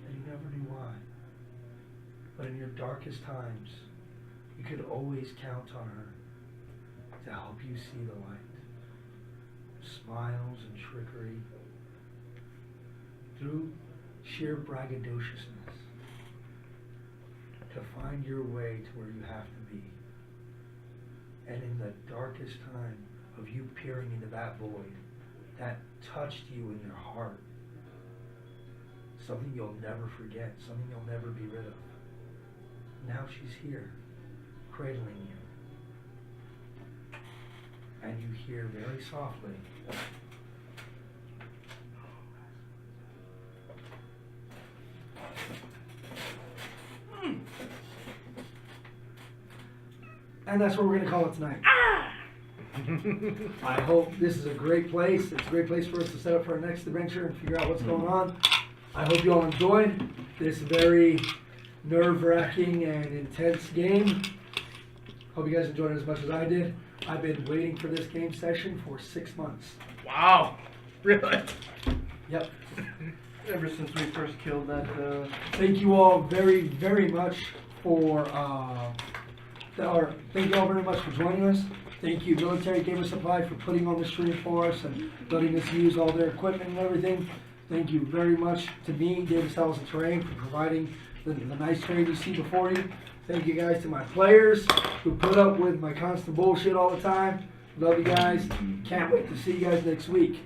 and you never knew why. But in your darkest times, you could always count on her to help you see the light. Smiles and trickery, through sheer braggadociousness, to find your way to where you have to be. And in the darkest time of you peering into that void, that touched you in your heart, something you'll never forget, something you'll never be rid of. Now she's here, cradling you. And you hear very softly, and that's what we're going to call it tonight. I hope this is a great place. It's a great place for us to set up for our next adventure and figure out what's going on. I hope you all enjoyed this very nerve-wracking and intense game. Hope you guys enjoyed it as much as I did. I've been waiting for this game session for 6 months. Wow. Really? Yep. Ever since we first killed that. Thank you all very, very much for thank you all very much for joining us. Thank you, Military Gamer Supply, for putting on the stream for us and letting us use all their equipment and everything. Thank you very much to me, David Styles and Terrain, for providing the nice terrain you see before you. Thank you guys to my players who put up with my constant bullshit all the time. Love you guys. Can't wait to see you guys next week.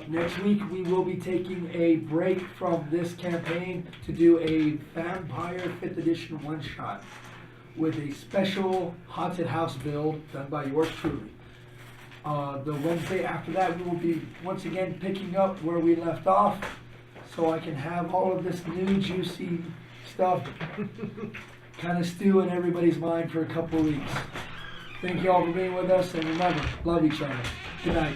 Next week we will be taking a break from this campaign to do a Vampire 5th Edition one-shot with a special haunted house build done by yours truly. The Wednesday after that we will be once again picking up where we left off, so I can have all of this new juicy stuff kind of stew in everybody's mind for a couple of weeks. Thank you all for being with us, and remember, love each other. Good night.